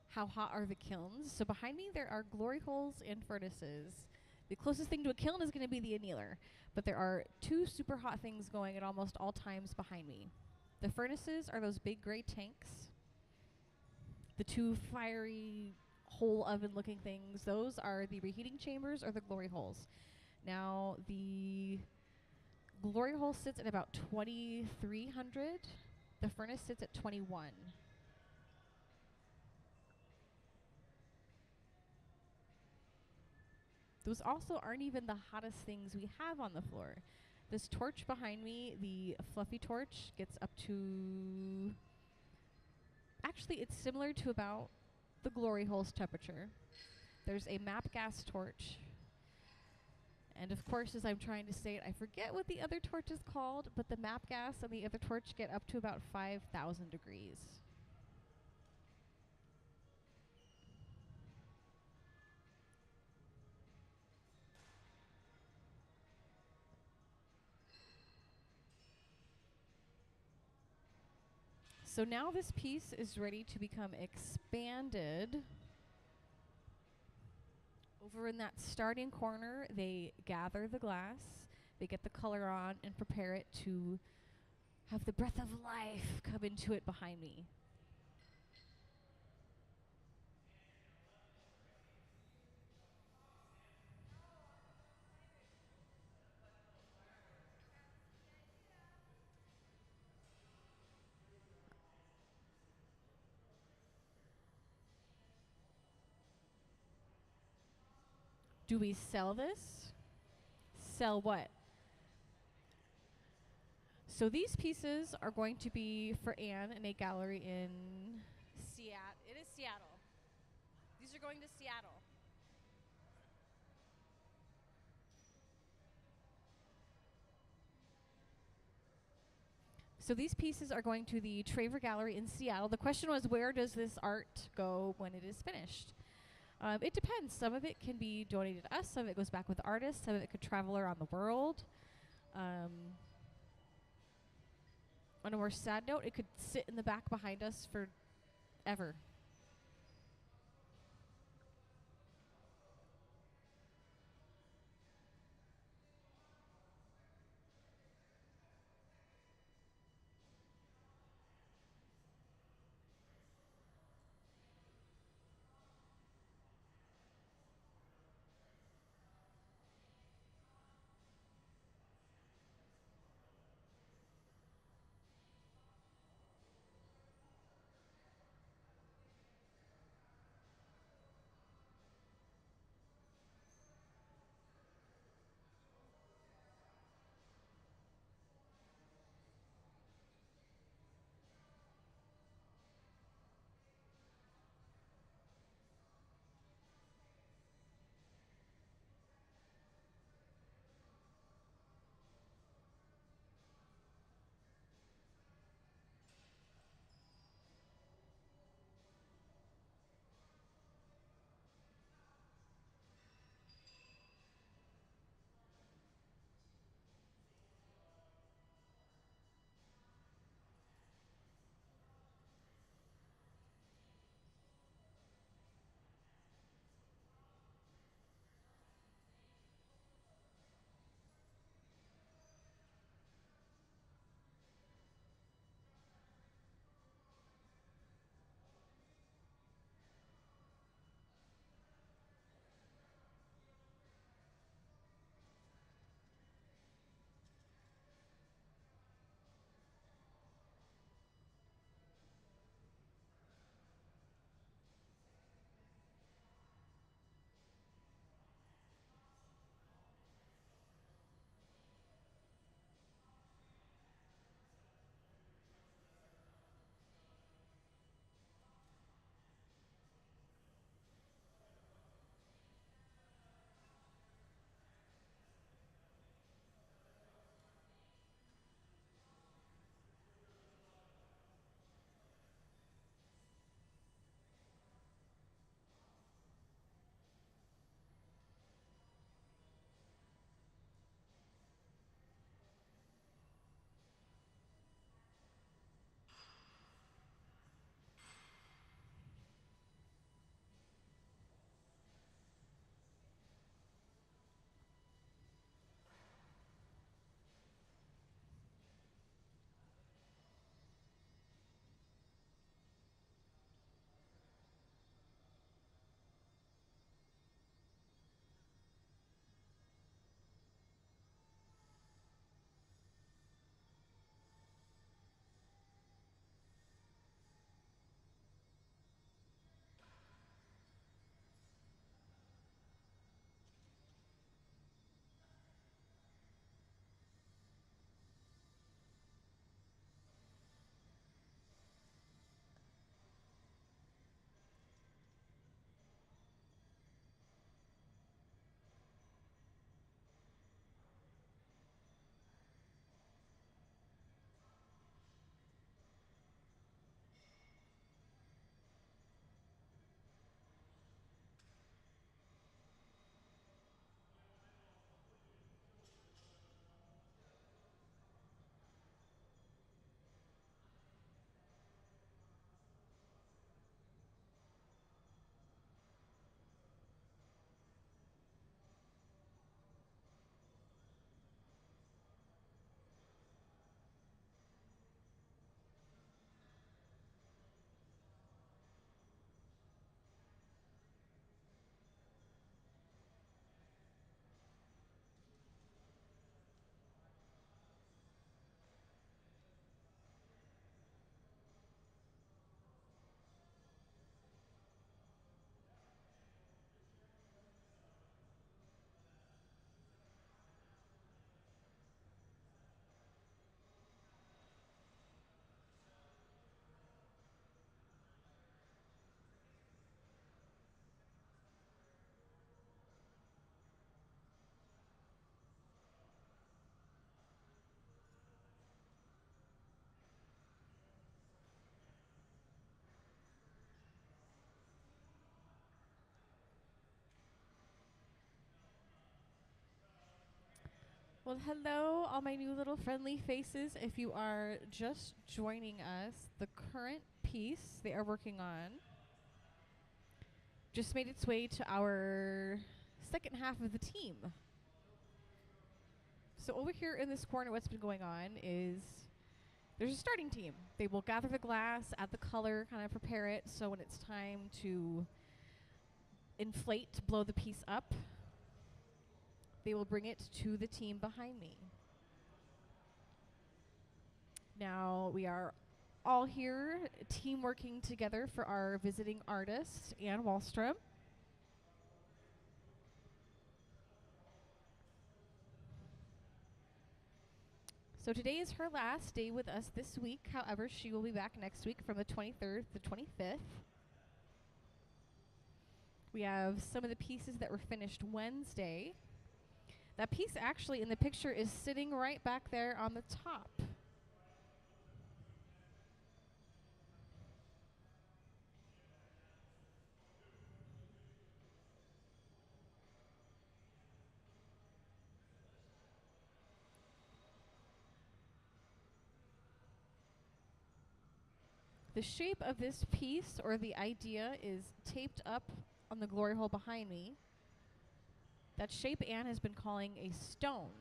How hot are the kilns? So behind me there are glory holes and furnaces. The closest thing to a kiln is going to be the annealer, but there are 2 super hot things going at almost all times behind me. The furnaces are those big gray tanks. The 2 fiery hole oven looking things, those are the reheating chambers or the glory holes. Now the glory hole sits at about 2,300. The furnace sits at 21. Those also aren't even the hottest things we have on the floor. This torch behind me, the fluffy torch, gets up to... Actually, it's similar to about the glory hole's temperature. There's a map gas torch. And of course, as I'm trying to say it, I forget what the other torch is called, but the map gas and the other torch get up to about 5,000 degrees. So now this piece is ready to become expanded. Over in that starting corner, they gather the glass, they get the color on, and prepare it to have the breath of life come into it behind me. Do we sell this? Sell what? So these pieces are going to be for Anne in a gallery in Seattle. It is Seattle. These are going to Seattle. So these pieces are going to the Traver Gallery in Seattle. The question was, where does this art go when it is finished? It depends. Some of it can be donated to us. Some of it goes back with artists. Some of it could travel around the world. On a more sad note, it could sit in the back behind us forever. Well, hello, all my new little friendly faces. If you are just joining us, the current piece they are working on just made its way to our second half of the team. So over here in this corner, what's been going on is there's a starting team. They will gather the glass, add the color, kind of prepare it, so when it's time to inflate, blow the piece up, they will bring it to the team behind me. Now we are all here, team working together for our visiting artist, Anne Wahlstrom. So today is her last day with us this week. However, she will be back next week from the 23rd to the 25th. We have some of the pieces that were finished Wednesday. That piece actually in the picture is sitting right back there on the top. The shape of this piece, or the idea, is taped up on the glory hole behind me. That shape Anne has been calling a stone.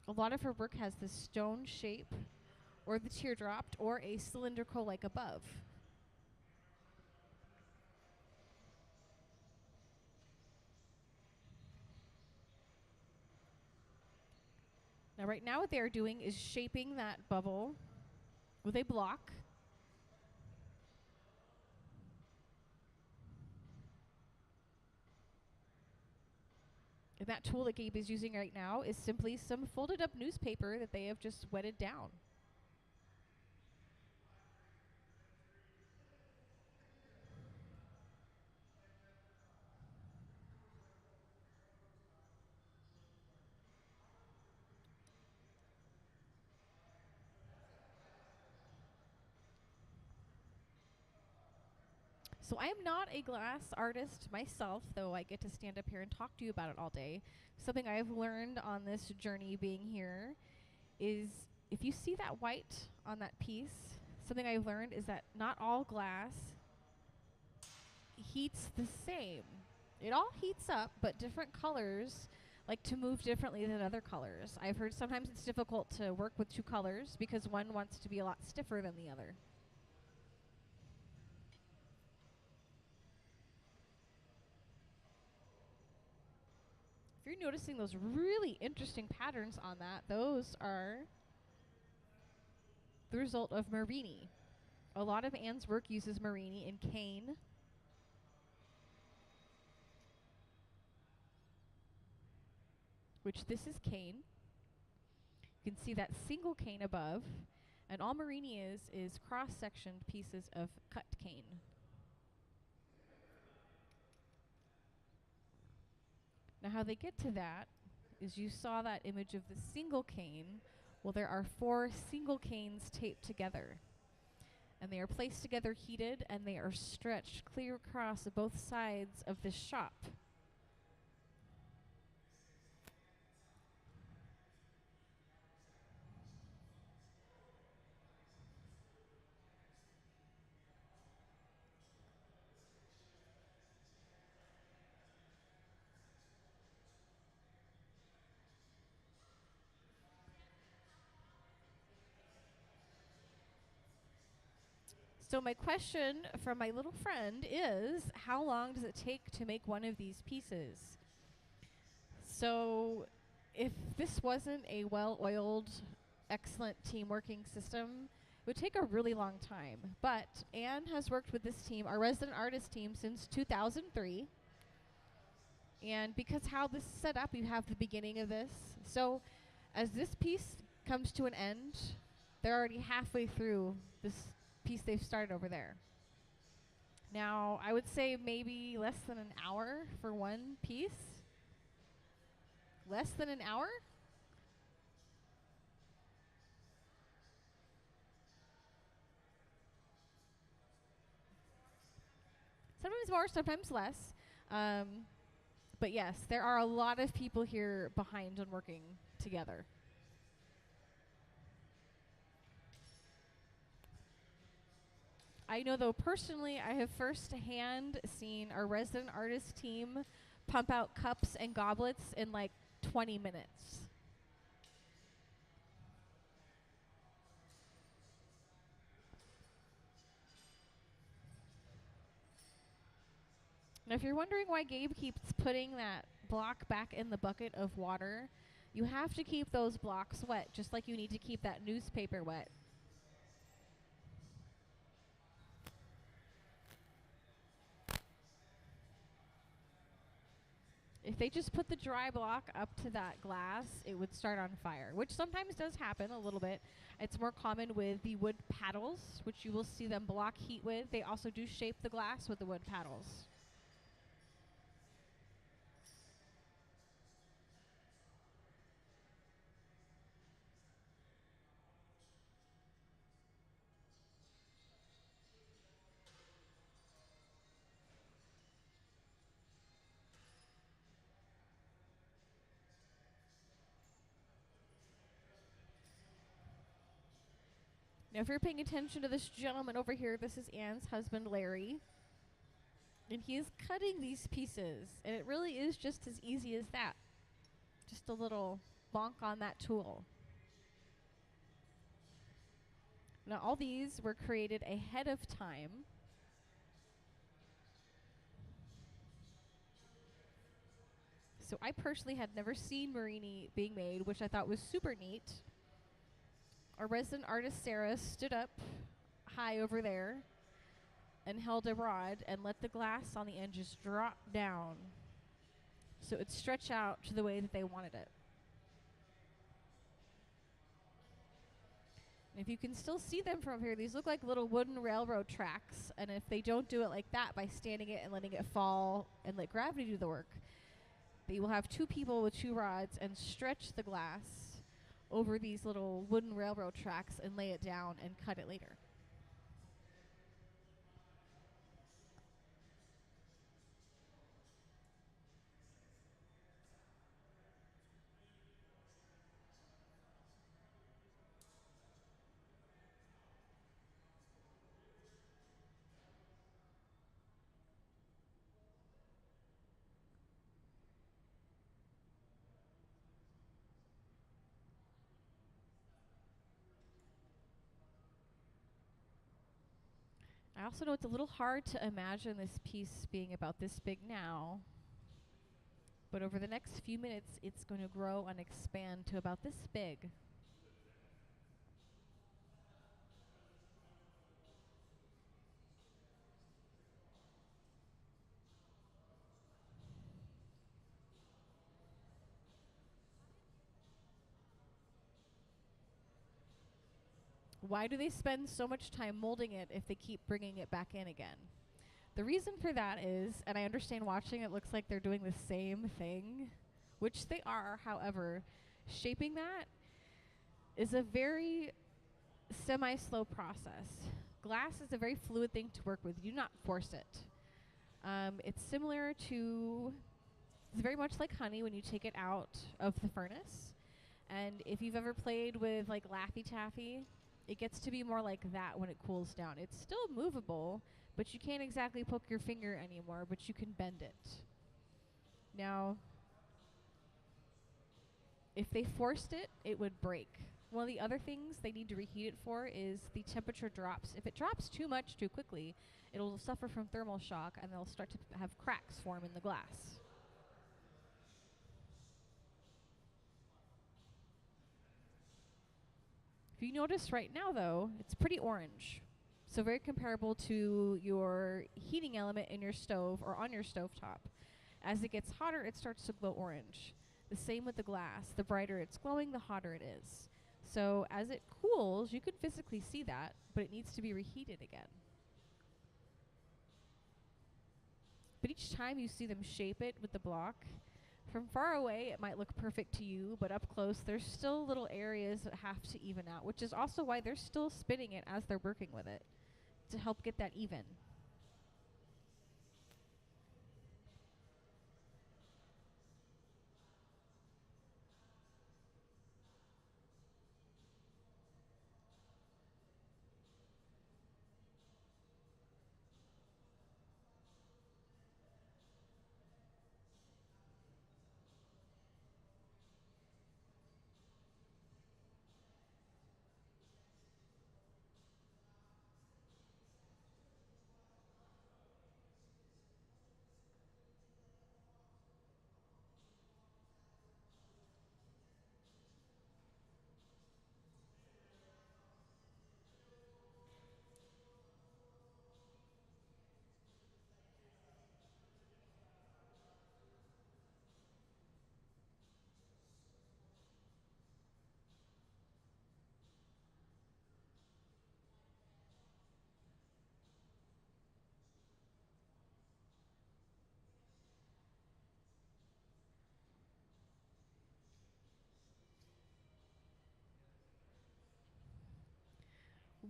A lot of her work has this stone shape, or the teardrop, or a cylindrical like above. Now right now what they are doing is shaping that bubble with a block. And that tool that Gabe is using right now is simply some folded up newspaper that they have just wetted down. So I am not a glass artist myself, though I get to stand up here and talk to you about it all day. Something I've learned on this journey being here is if you see that white on that piece, something I've learned is that not all glass heats the same. It all heats up, but different colors like to move differently than other colors. I've heard sometimes it's difficult to work with two colors because one wants to be a lot stiffer than the other. If you're noticing those really interesting patterns on that, those are the result of Marini. A lot of Anne's work uses Marini and cane. Which this is cane. You can see that single cane above. And all Marini is cross-sectioned pieces of cut cane. Now how they get to that is you saw that image of the single cane. Well, there are 4 single canes taped together. And they are placed together heated, and they are stretched clear across both sides of this shop. So my question from my little friend is, how long does it take to make one of these pieces? So if this wasn't a well-oiled, excellent team working system, it would take a really long time. But Anne has worked with this team, our resident artist team, since 2003. And because how this is set up, you have the beginning of this. So as this piece comes to an end, they're already halfway through this piece they've started over there. Now, I would say maybe less than an hour for one piece. Less than an hour? Sometimes more, sometimes less. But yes, there are a lot of people here behind and working together. I know, though, personally, I have firsthand seen our resident artist team pump out cups and goblets in like 20 minutes. Now, if you're wondering why Gabe keeps putting that block back in the bucket of water, you have to keep those blocks wet, just like you need to keep that newspaper wet. If they just put the dry block up to that glass, it would start on fire, which sometimes does happen a little bit. It's more common with the wood paddles, which you will see them block heat with. They also do shape the glass with the wood paddles. Now, if you're paying attention to this gentleman over here, this is Anne's husband, Larry. And he is cutting these pieces. And it really is just as easy as that. Just a little bonk on that tool. Now, all these were created ahead of time. So I personally had never seen Marini being made, which I thought was super neat. Our resident artist, Sarah, stood up high over there and held a rod and let the glass on the end just drop down so it would stretch out to the way that they wanted it. And if you can still see them from here, these look like little wooden railroad tracks. And if they don't do it like that by standing it and letting it fall and let gravity do the work, they will have two people with two rods and stretch the glass over these little wooden railroad tracks and lay it down and cut it later. I also know it's a little hard to imagine this piece being about this big now, but over the next few minutes, it's going to grow and expand to about this big. Why do they spend so much time molding it if they keep bringing it back in again? The reason for that is, and I understand watching it looks like they're doing the same thing, which they are, however, shaping that is a very semi-slow process. Glass is a very fluid thing to work with. You do not force it. It's similar to, it's very much like honey when you take it out of the furnace. And if you've ever played with like Laffy Taffy, it gets to be more like that when it cools down. It's still movable, but you can't exactly poke your finger anymore, but you can bend it. Now, if they forced it, it would break. One of the other things they need to reheat it for is the temperature drops. If it drops too much too quickly, it'll suffer from thermal shock and they'll start to have cracks form in the glass. If you notice right now, though, it's pretty orange. So very comparable to your heating element in your stove or on your stovetop. As it gets hotter, it starts to glow orange. The same with the glass. The brighter it's glowing, the hotter it is. So as it cools, you can physically see that, but it needs to be reheated again. But each time you see them shape it with the block, from far away, it might look perfect to you, but up close, there's still little areas that have to even out, which is also why they're still spinning it as they're working with it to help get that even.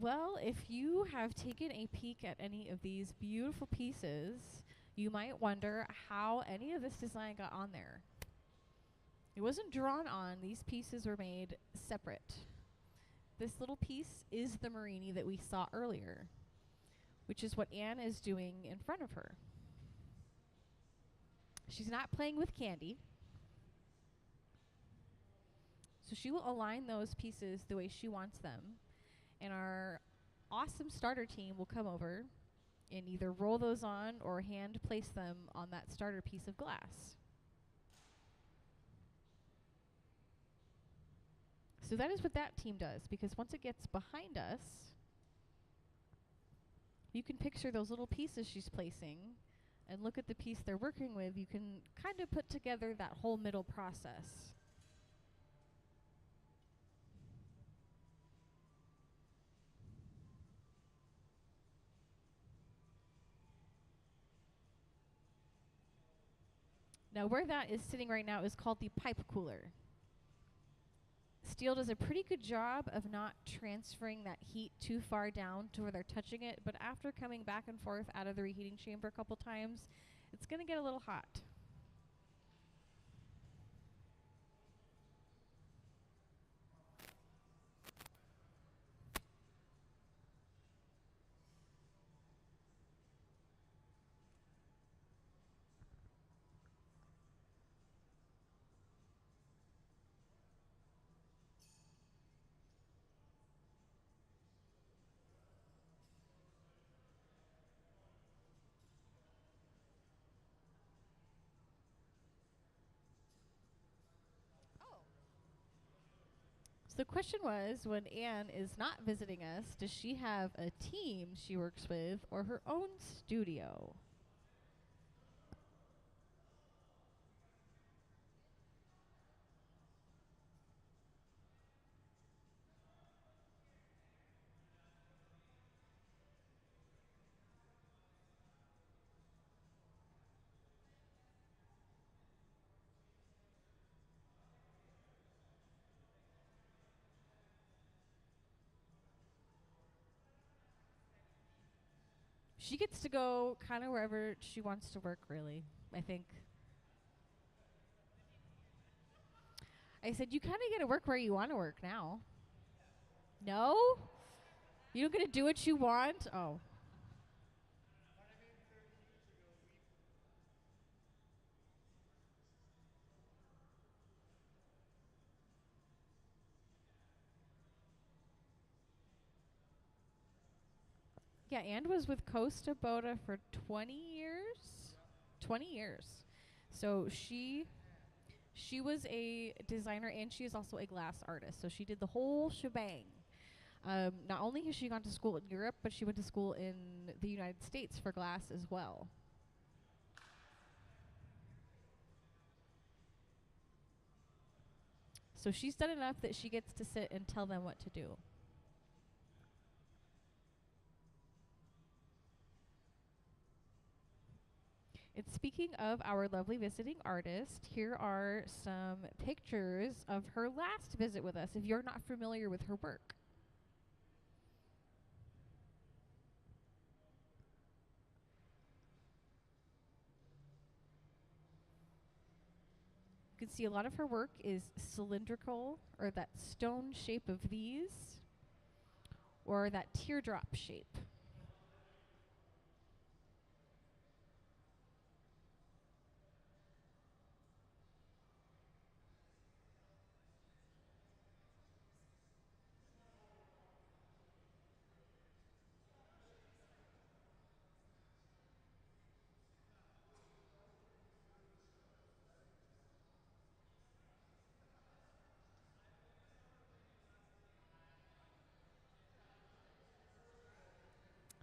Well, if you have taken a peek at any of these beautiful pieces, you might wonder how any of this design got on there. It wasn't drawn on. These pieces were made separate. This little piece is the Marini that we saw earlier, which is what Anne is doing in front of her. She's not playing with candy. So she will align those pieces the way she wants them. And our awesome starter team will come over and either roll those on or hand place them on that starter piece of glass. So that is what that team does, because once it gets behind us, you can picture those little pieces she's placing and look at the piece they're working with. You can kind of put together that whole middle process. Now where that is sitting right now is called the pipe cooler. Steel does a pretty good job of not transferring that heat too far down to where they're touching it, but after coming back and forth out of the reheating chamber a couple times, it's going to get a little hot. So the question was, when Anne is not visiting us, does she have a team she works with or her own studio? She gets to go kind of wherever she wants to work, really, I think. I said, you kind of get to work where you want to work now. No? You don't get to do what you want? Oh. Yeah, Anne was with Costa Boda for 20 years. 20 years. So she was a designer and she is also a glass artist. So she did the whole shebang. Not only has she gone to school in Europe, but she went to school in the United States for glass as well. So she's done enough that she gets to sit and tell them what to do. And speaking of our lovely visiting artist, here are some pictures of her last visit with us, if you're not familiar with her work. You can see a lot of her work is cylindrical, or that stone shape of these, or that teardrop shape.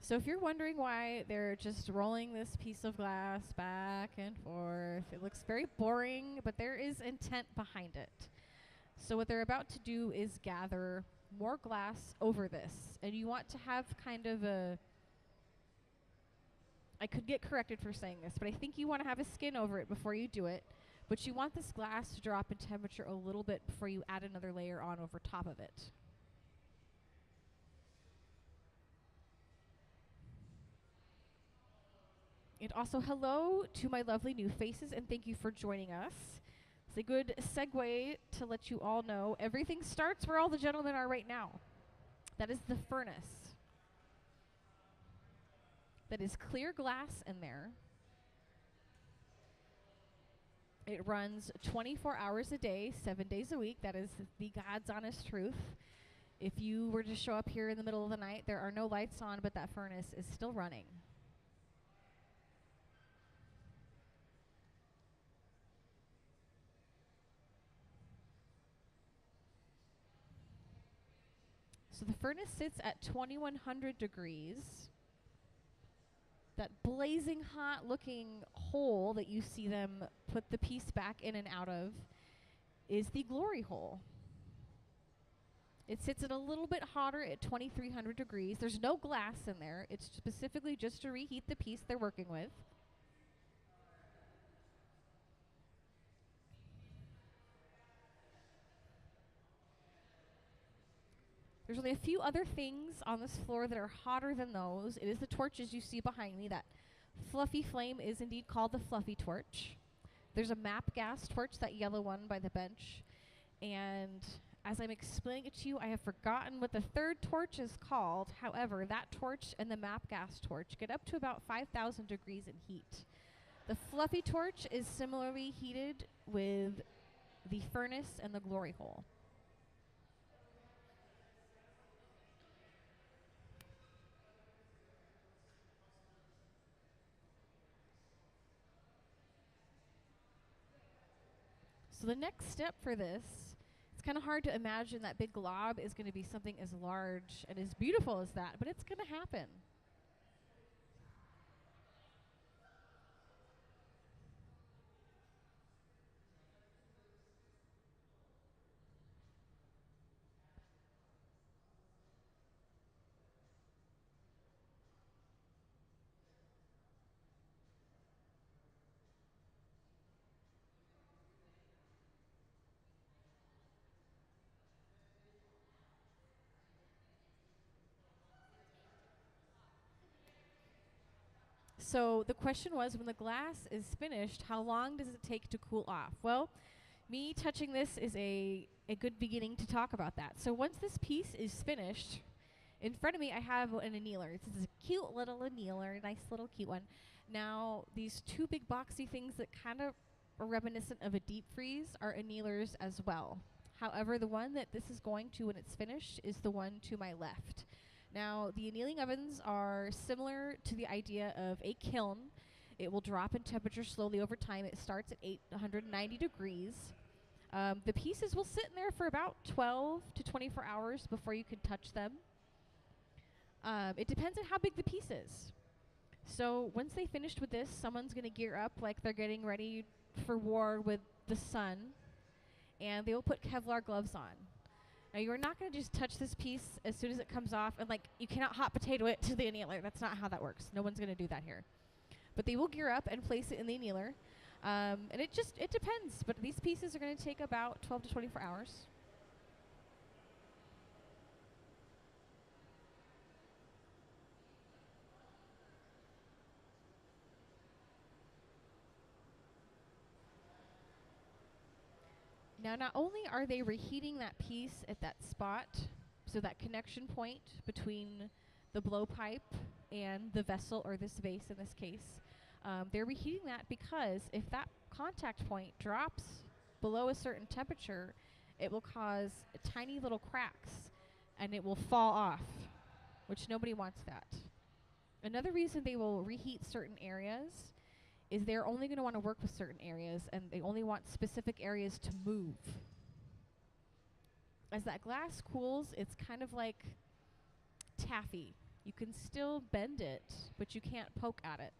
So if you're wondering why they're just rolling this piece of glass back and forth, it looks very boring, but there is intent behind it. So what they're about to do is gather more glass over this. And you want to have kind of a, I could get corrected for saying this, but I think you want to have a skin over it before you do it. But you want this glass to drop in temperature a little bit before you add another layer on over top of it. And also hello to my lovely new faces, and thank you for joining us. It's a good segue to let you all know everything starts where all the gentlemen are right now. That is the furnace. That is clear glass in there. It runs 24 hours a day, 7 days a week. That is the God's honest truth. If you were to show up here in the middle of the night, there are no lights on, but that furnace is still running. So the furnace sits at 2100 degrees. That blazing hot looking hole that you see them put the piece back in and out of is the glory hole. It sits at a little bit hotter at 2300 degrees. There's no glass in there. It's specifically just to reheat the piece they're working with. There's only a few other things on this floor that are hotter than those. It is the torches you see behind me. That fluffy flame is indeed called the fluffy torch. There's a map gas torch, that yellow one by the bench. And as I'm explaining it to you, I have forgotten what the third torch is called. However, that torch and the map gas torch get up to about 5,000 degrees in heat. The fluffy torch is similarly heated with the furnace and the glory hole. So the next step for this, it's kind of hard to imagine that big glob is going to be something as large and as beautiful as that, but it's going to happen. So the question was, when the glass is finished, how long does it take to cool off? Well, me touching this is a good beginning to talk about that. So once this piece is finished, in front of me I have an annealer. This is a cute little annealer, nice little cute one. Now, these two big boxy things that kind of are reminiscent of a deep freeze are annealers as well. However, the one that this is going to when it's finished is the one to my left. Now, the annealing ovens are similar to the idea of a kiln. It will drop in temperature slowly over time. It starts at 890 degrees. The pieces will sit in there for about 12 to 24 hours before you can touch them. It depends on how big the piece is. So once they finished with this, someone's going to gear up like they're getting ready for war with the sun, and they will put Kevlar gloves on. Now, you're not going to just touch this piece as soon as it comes off, and you cannot hot potato it to the annealer. That's not how that works. No one's going to do that here. But they will gear up and place it in the annealer. And it depends. But these pieces are going to take about 12 to 24 hours. Now, not only are they reheating that piece at that spot, so that connection point between the blowpipe and the vessel, or this vase in this case, they're reheating that because if that contact point drops below a certain temperature, it will cause tiny little cracks and it will fall off, which nobody wants that. Another reason they will reheat certain areas is they're only going to want to work with certain areas, and they only want specific areas to move. As that glass cools, it's kind of like taffy. You can still bend it, but you can't poke at it.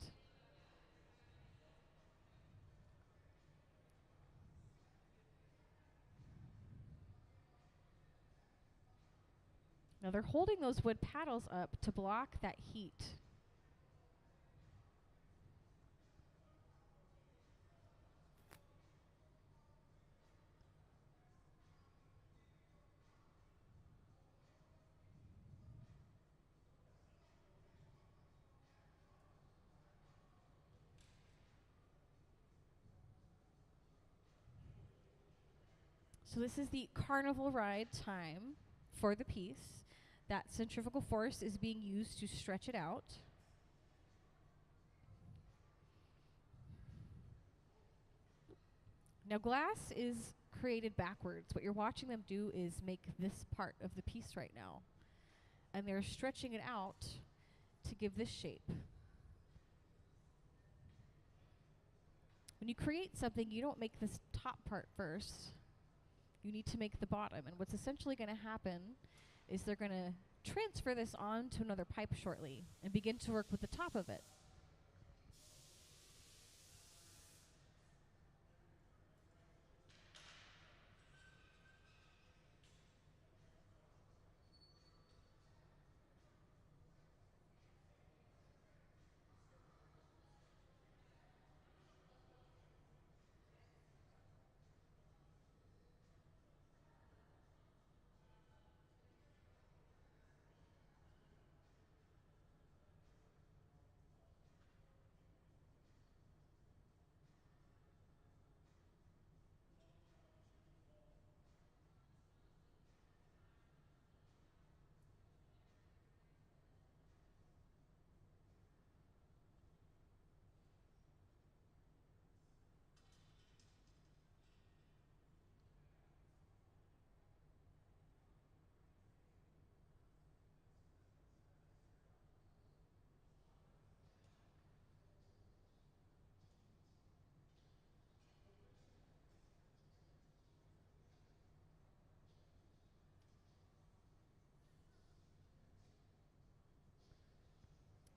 Now they're holding those wood paddles up to block that heat. So this is the carnival ride time for the piece. That centrifugal force is being used to stretch it out. Now glass is created backwards. What you're watching them do is make this part of the piece right now. And they're stretching it out to give this shape. When you create something, you don't make this top part first. You need to make the bottom. And what's essentially going to happen is they're going to transfer this onto another pipe shortly and begin to work with the top of it.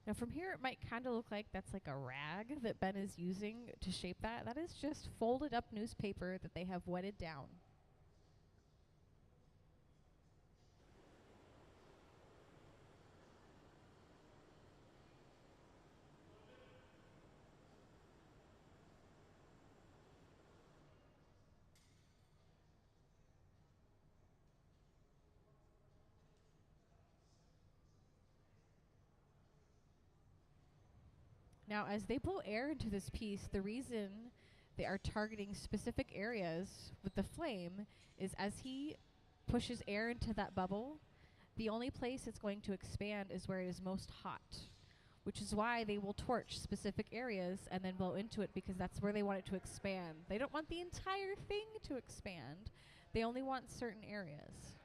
Now from here it might kind of look like that's like a rag that Ben is using to shape that. That is just folded up newspaper that they have wetted down. Now, as they blow air into this piece, the reason they are targeting specific areas with the flame is as he pushes air into that bubble, the only place it's going to expand is where it is most hot, which is why they will torch specific areas and then blow into it, because that's where they want it to expand. They don't want the entire thing to expand. They only want certain areas.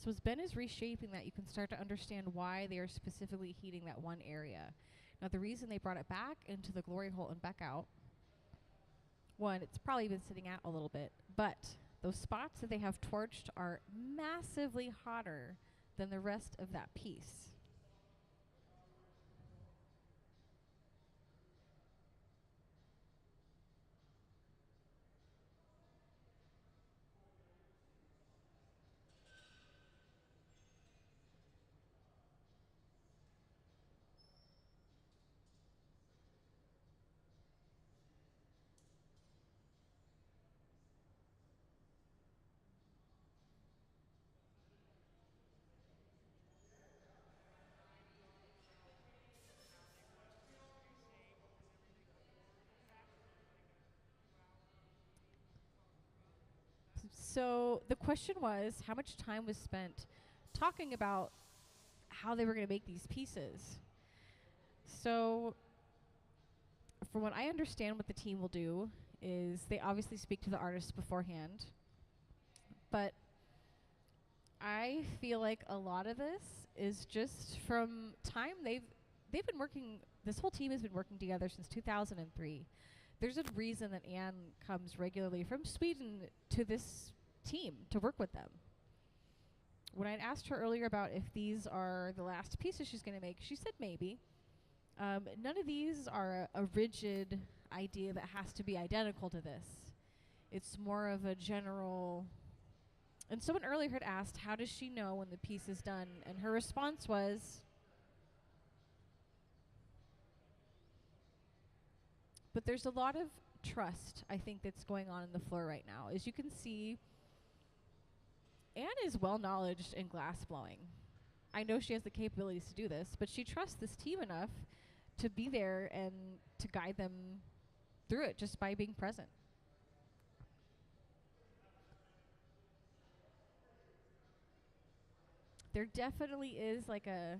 So as Ben is reshaping that, you can start to understand why they are specifically heating that one area. Now, the reason they brought it back into the glory hole and back out, one, it's probably been sitting out a little bit, but those spots that they have torched are massively hotter than the rest of that piece. So the question was, how much time was spent talking about how they were going to make these pieces? So from what I understand, what the team will do is they obviously speak to the artists beforehand, but I feel like a lot of this is just from time they've been working. This whole team has been working together since 2003. There's a reason that Anne comes regularly from Sweden to this team to work with them. When I'd asked her earlier about if these are the last pieces she's going to make, she said maybe. None of these are a rigid idea that has to be identical to this. It's more of a general. And someone earlier had asked, how does she know when the piece is done? And her response was, but there's a lot of trust, I think, that's going on in the floor right now. As you can see, Anne is well-knowledged in glass blowing. I know she has the capabilities to do this, but she trusts this team enough to be there and to guide them through it just by being present. There definitely is like a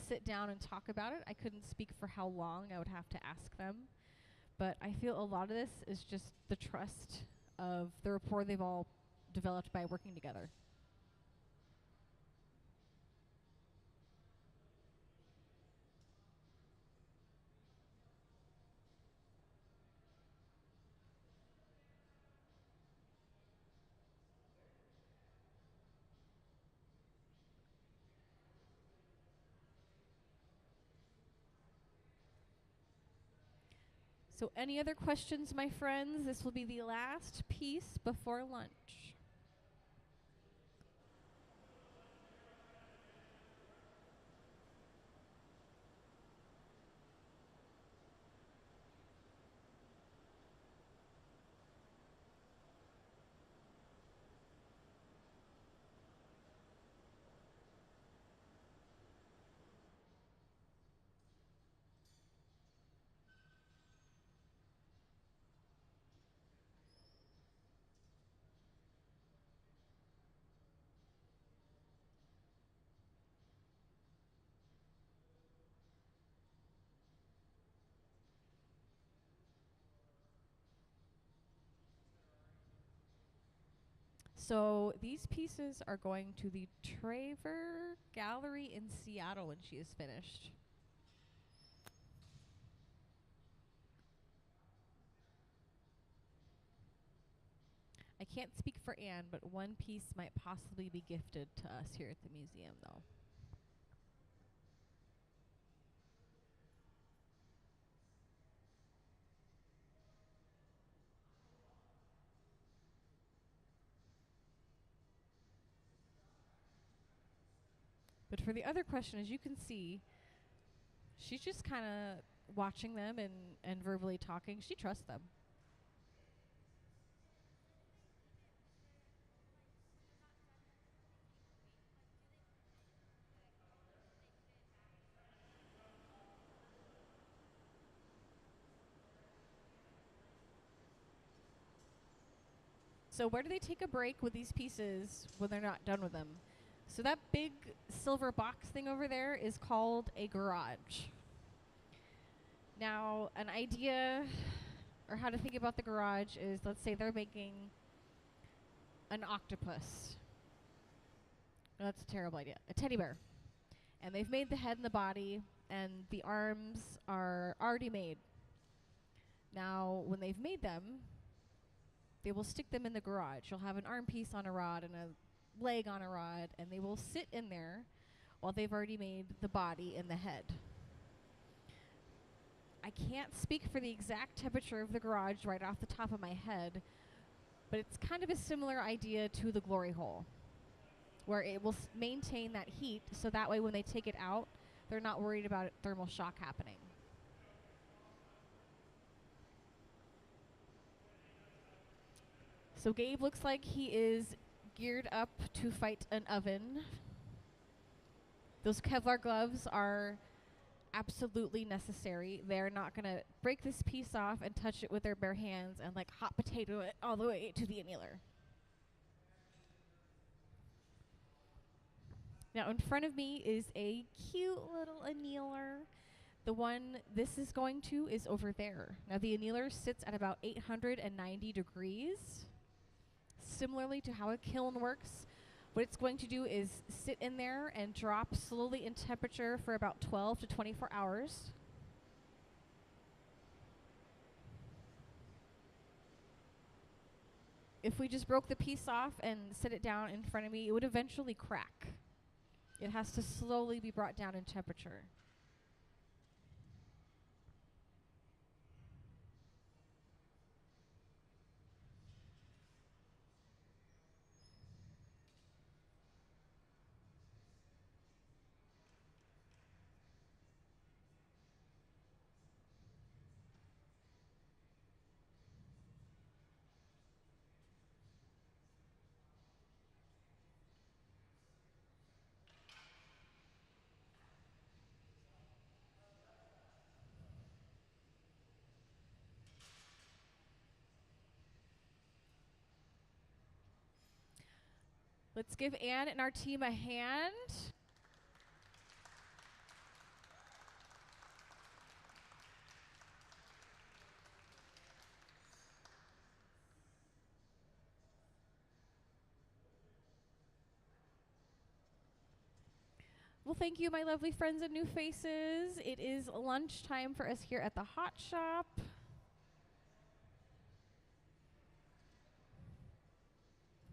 sit down and talk about it. I couldn't speak for how long. I would have to ask them. But I feel a lot of this is just the trust of the rapport they've all developed by working together. So any other questions, my friends? This will be the last piece before lunch. So these pieces are going to the Traver Gallery in Seattle when she is finished. I can't speak for Anne, but one piece might possibly be gifted to us here at the museum, though. But for the other question, as you can see, she's just kind of watching them and verbally talking. She trusts them. So where do they take a break with these pieces when they're not done with them? So that big silver box thing over there is called a garage. Now, an idea or how to think about the garage is, let's say they're making an octopus. That's a terrible idea. A teddy bear. And they've made the head and the body, and the arms are already made. Now, when they've made them, they will stick them in the garage. You'll have an arm piece on a rod and a leg on a rod, and they will sit in there while they've already made the body and the head. I can't speak for the exact temperature of the garage right off the top of my head, but it's kind of a similar idea to the glory hole, where it will maintain that heat, so that way when they take it out, they're not worried about thermal shock happening. So Gabe looks like he is geared up to fight an oven. Those Kevlar gloves are absolutely necessary. They're not going to break this piece off and touch it with their bare hands and like hot potato it all the way to the annealer. Now in front of me is a cute little annealer. The one this is going to is over there. Now the annealer sits at about 890 degrees. Similarly to how a kiln works, what it's going to do is sit in there and drop slowly in temperature for about 12 to 24 hours. If we just broke the piece off and set it down in front of me, it would eventually crack. It has to slowly be brought down in temperature. Let's give Anne and our team a hand. Well, thank you, my lovely friends and new faces. It is lunchtime for us here at the Hot Shop.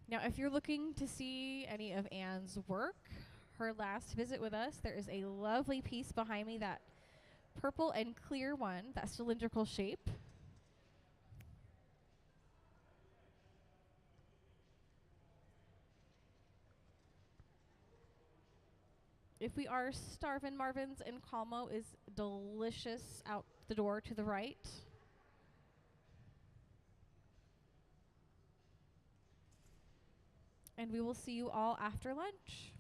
Now, if you're looking to see any of Anne's work, her last visit with us, there is a lovely piece behind me, that purple and clear one, that cylindrical shape. If we are starvin' Marvin's in Calmo is delicious out the door to the right. And we will see you all after lunch.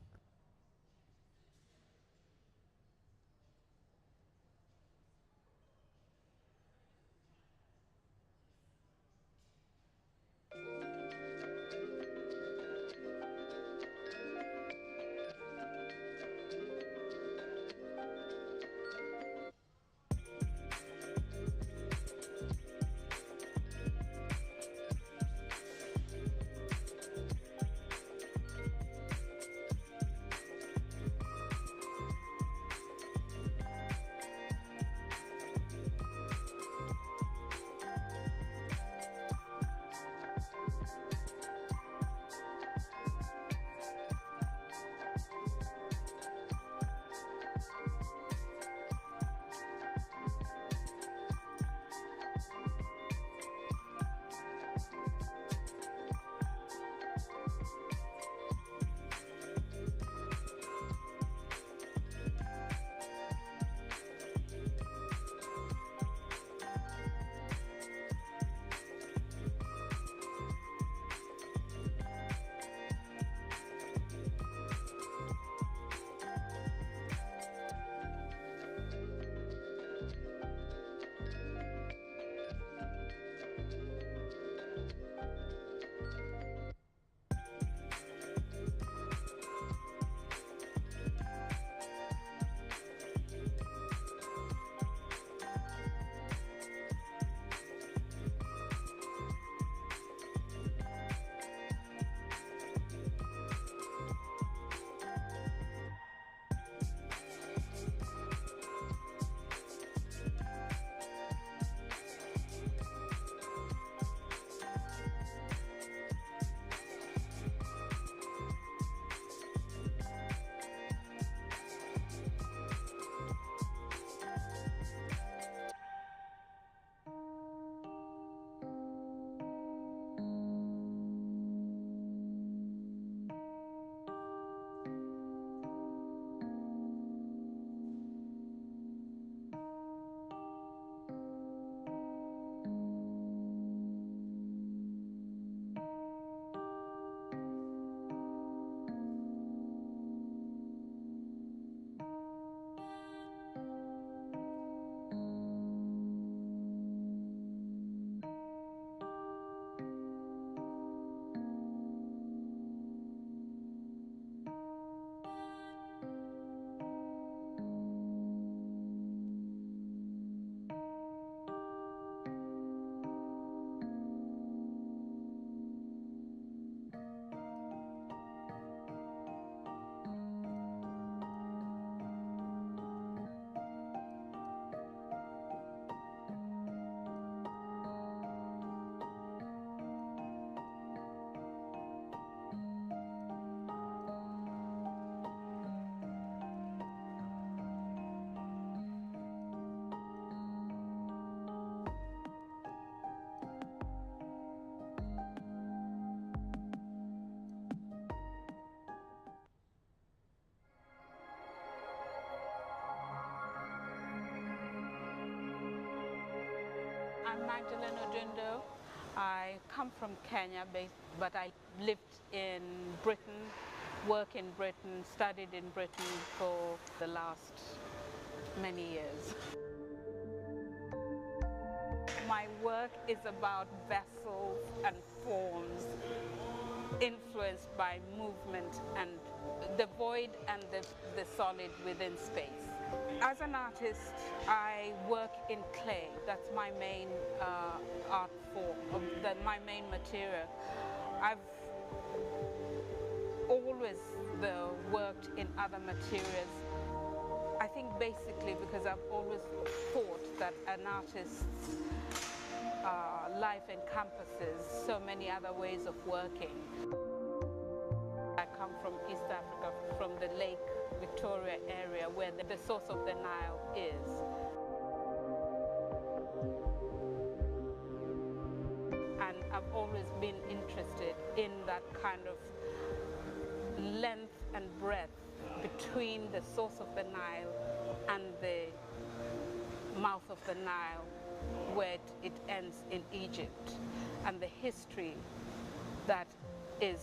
I'm Magdalene Odundo. I come from Kenya, but I lived in Britain, work in Britain, studied in Britain for the last many years. My work is about vessels and forms influenced by movement and the void and the solid within space. As an artist, I work in clay. That's my main art form, my main material. I've always worked in other materials. I think basically because I've always thought that an artist's life encompasses so many other ways of working. I come from East Africa, from the Lake Victoria area where the source of the Nile is. And I've always been interested in that kind of length and breadth between the source of the Nile and the mouth of the Nile, where it ends in Egypt, and the history that is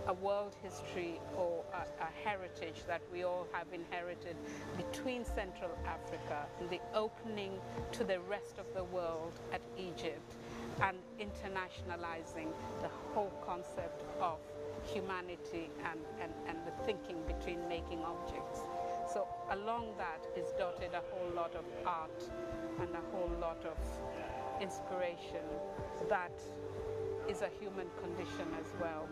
a world history or a heritage that we all have inherited between Central Africa and the opening to the rest of the world at Egypt, and internationalizing the whole concept of humanity and the thinking between making objects. So along that is dotted a whole lot of art and a whole lot of inspiration that is a human condition as well,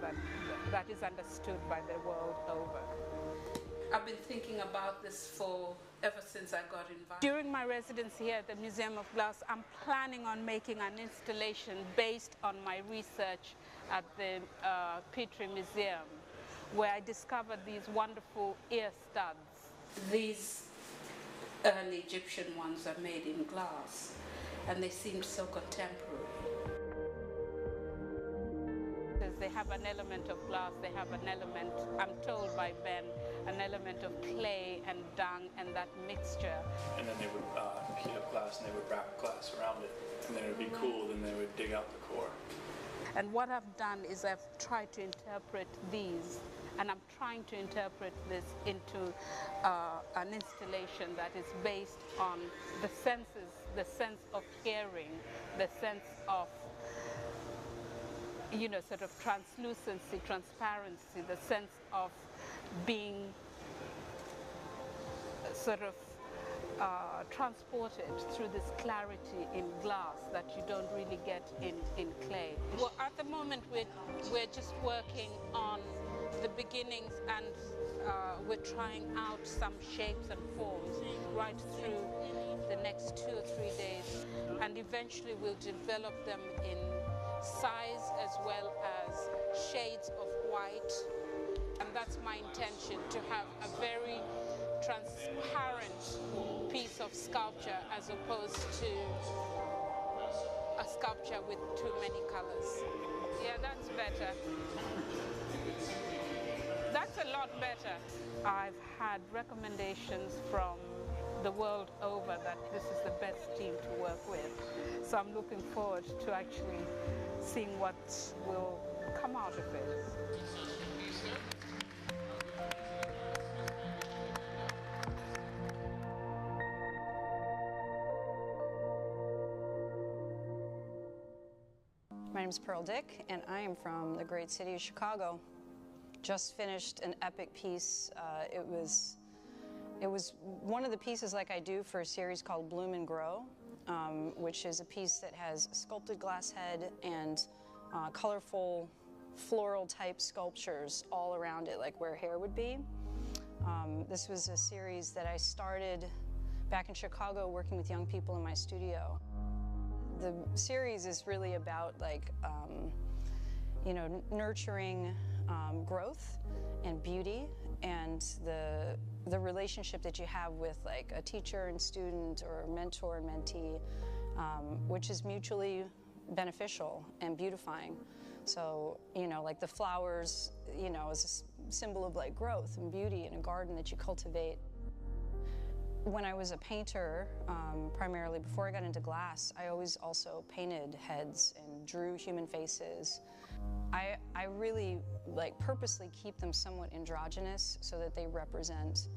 that is understood by the world over. I've been thinking about this ever since I got invited. During my residency here at the Museum of Glass, I'm planning on making an installation based on my research at the Petrie Museum, where I discovered these wonderful ear studs. These early Egyptian ones are made in glass, and they seemed so contemporary. They have an element of glass, they have an element, I'm told by Ben, an element of clay and dung and that mixture. And then they would heat up glass and they would wrap glass around it. And then it would be cooled and they would dig out the core. And what I've done is I've tried to interpret these, and I'm trying to interpret this into an installation that is based on the senses, the sense of hearing, the sense of sort of translucency, transparency, the sense of being sort of transported through this clarity in glass that you don't really get in clay. Well, at the moment we're just working on the beginnings, and we're trying out some shapes and forms right through the next 2 or 3 days, and eventually we'll develop them in size as well as shades of white. And that's my intention, to have a very transparent piece of sculpture as opposed to a sculpture with too many colors. Yeah, that's better. That's a lot better. I've had recommendations from the world over that this is the best team to work with. So I'm looking forward to actually seeing what will come out of it. My name is Pearl Dick, and I am from the great city of Chicago. Just finished an epic piece. It was one of the pieces like I do for a series called Bloom and Grow, which is a piece that has sculpted glass head and colorful floral type sculptures all around it, like where hair would be. This was a series that I started back in Chicago working with young people in my studio. The series is really about nurturing growth and beauty, and the relationship that you have with like a teacher and student or mentor and mentee, which is mutually beneficial and beautifying. So, like the flowers, is a symbol of like growth and beauty in a garden that you cultivate. When I was a painter, primarily before I got into glass, I always also painted heads and drew human faces. I really purposely keep them somewhat androgynous so that they represent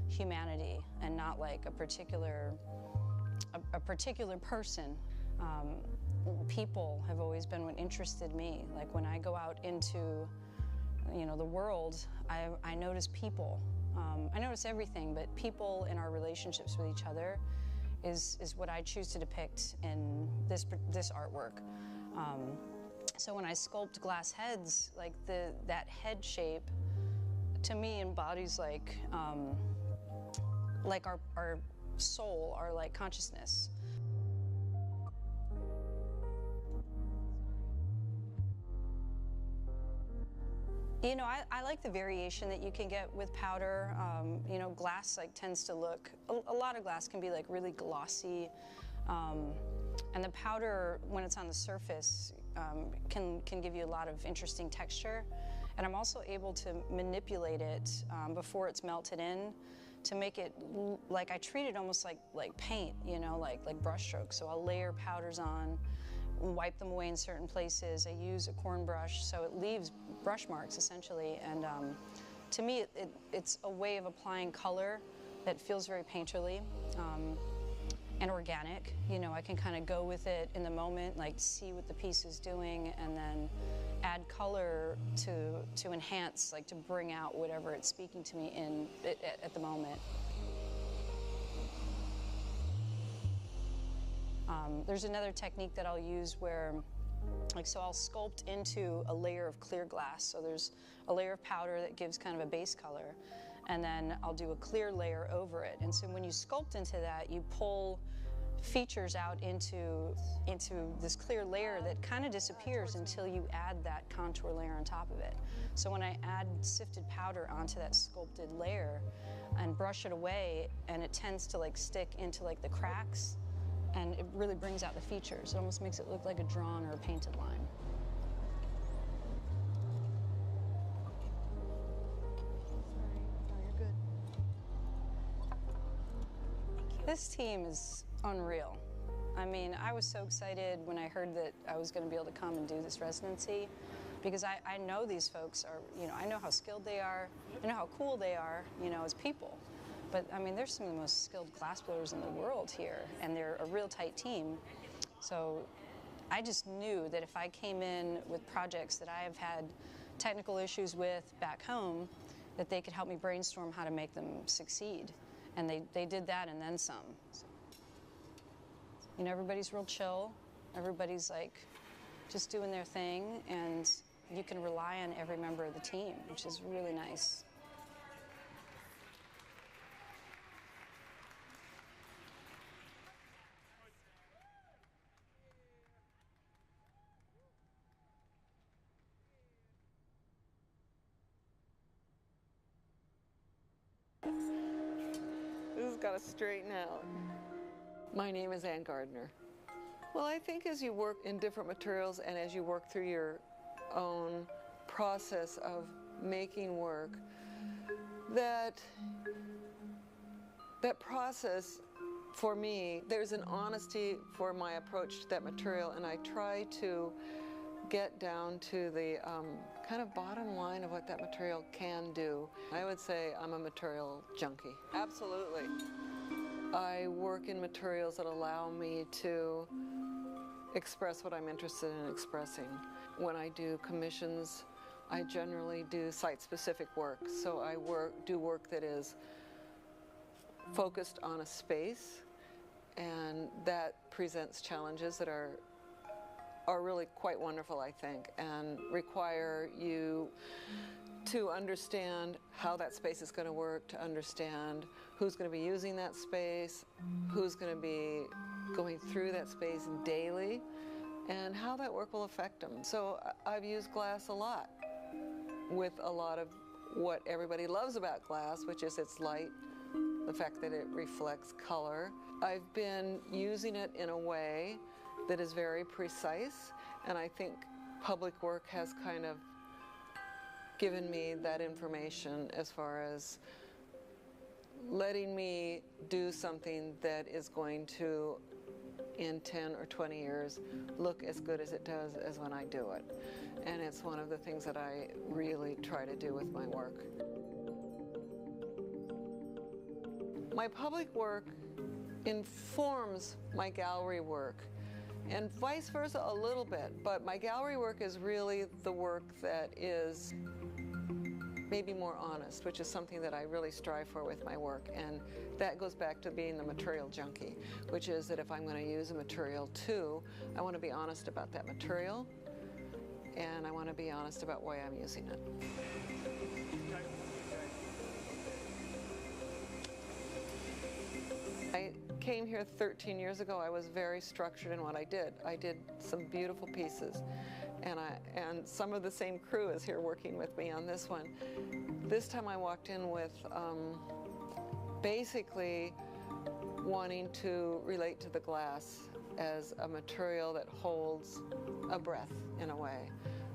humanity and not like a particular person. People have always been what interested me. Like when I go out into, the world, I notice people. I notice everything, but people in our relationships with each other is what I choose to depict in this artwork. So when I sculpt glass heads, like that head shape, to me embodies like our soul, our like consciousness. I like the variation that you can get with powder. Glass tends to look, a lot of glass can be like really glossy. And the powder, when it's on the surface, can give you a lot of interesting texture. And I'm also able to manipulate it before it's melted in to make it like, I treat it almost like paint, like brush strokes. So I'll layer powders on, wipe them away in certain places. I use a corn brush, so it leaves brush marks essentially. And to me, it's a way of applying color that feels very painterly and organic. I can kind of go with it in the moment, like see what the piece is doing, and then add color to enhance, like to bring out whatever it's speaking to me at the moment. There's another technique that I'll use where, so I'll sculpt into a layer of clear glass. So there's a layer of powder that gives kind of a base color, and then I'll do a clear layer over it. And so when you sculpt into that, you pull features out into this clear layer that kind of disappears until you add that contour layer on top of it. So when I add sifted powder onto that sculpted layer and brush it away, and it tends to stick into the cracks, and it really brings out the features. It almost makes it look like a drawn or a painted line. This team is unreal. I mean, I was so excited when I heard that I was going to be able to come and do this residency, because I know these folks are, I know how skilled they are, I know how cool they are, as people. But I mean, there's some of the most skilled glassblowers in the world here, and they're a real tight team. So I just knew that if I came in with projects that I have had technical issues with back home, that they could help me brainstorm how to make them succeed. And they did that and then some. So, everybody's real chill. Everybody's just doing their thing, and you can rely on every member of the team, which is really nice. This has got to straighten out. My name is Ann Gardner. Well, I think as you work in different materials and as you work through your own process of making work, that process, for me, there's an honesty for my approach to that material, and I try to get down to the kind of bottom line of what that material can do. I would say I'm a material junkie. Absolutely. I work in materials that allow me to express what I'm interested in expressing. When I do commissions, I generally do site-specific work. So I do work that is focused on a space, and that presents challenges that are really quite wonderful, I think, and require you to understand how that space is going to work, to understand who's going to be using that space, who's going to be going through that space daily, and how that work will affect them. So I've used glass a lot, with a lot of what everybody loves about glass, which is its light, the fact that it reflects color. I've been using it in a way that is very precise, and I think public work has kind of given me that information as far as letting me do something that is going to, in 10 or 20 years, look as good as it does as when I do it. And it's one of the things that I really try to do with my work. My public work informs my gallery work, and vice versa a little bit, but my gallery work is really the work that is maybe more honest, which is something that I really strive for with my work. And that goes back to being the material junkie, which is that if I'm going to use a material too, I want to be honest about that material, and I want to be honest about why I'm using it. I came here 13 years ago. I was very structured in what I did. I did some beautiful pieces, and some of the same crew is here working with me on this one. This time I walked in with basically wanting to relate to the glass as a material that holds a breath in a way.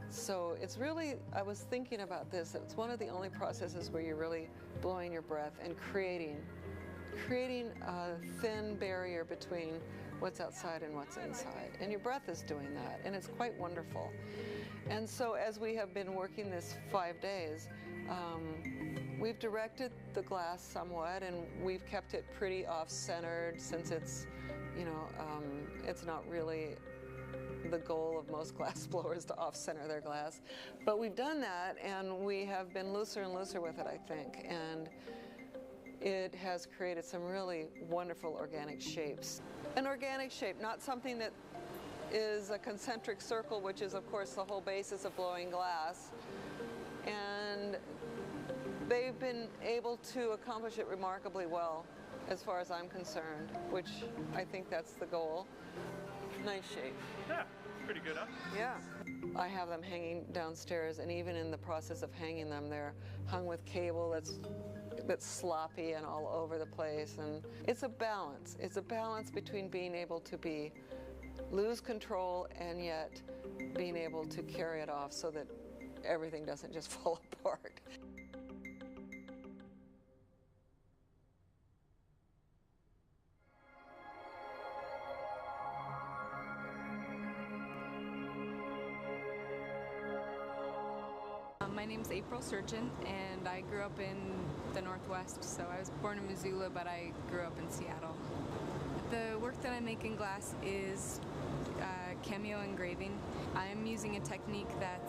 So it's really, I was thinking about this, it's one of the only processes where you're really blowing your breath and creating a thin barrier between what's outside and what's inside. And your breath is doing that, and it's quite wonderful. And so as we have been working this 5 days, we've directed the glass somewhat, and we've kept it pretty off-centered, since it's, you know, it's not really the goal of most glass blowers to off-center their glass. But we've done that, and we have been looser and looser with it, I think. And it has created some really wonderful organic shapes. An organic shape, not something that is a concentric circle, which is, of course, the whole basis of blowing glass. And they've been able to accomplish it remarkably well, as far as I'm concerned, which I think that's the goal. Nice shape. Yeah, pretty good, huh? Yeah. I have them hanging downstairs, and even in the process of hanging them, they're hung with cable that's sloppy and all over the place. And it's a balance. It's a balance between being able to lose control and yet being able to carry it off so that everything doesn't just fall apart. My name's April Surgeon, and I grew up in the Northwest, so I was born in Missoula, but I grew up in Seattle. The work that I make in glass is cameo engraving. I'm using a technique that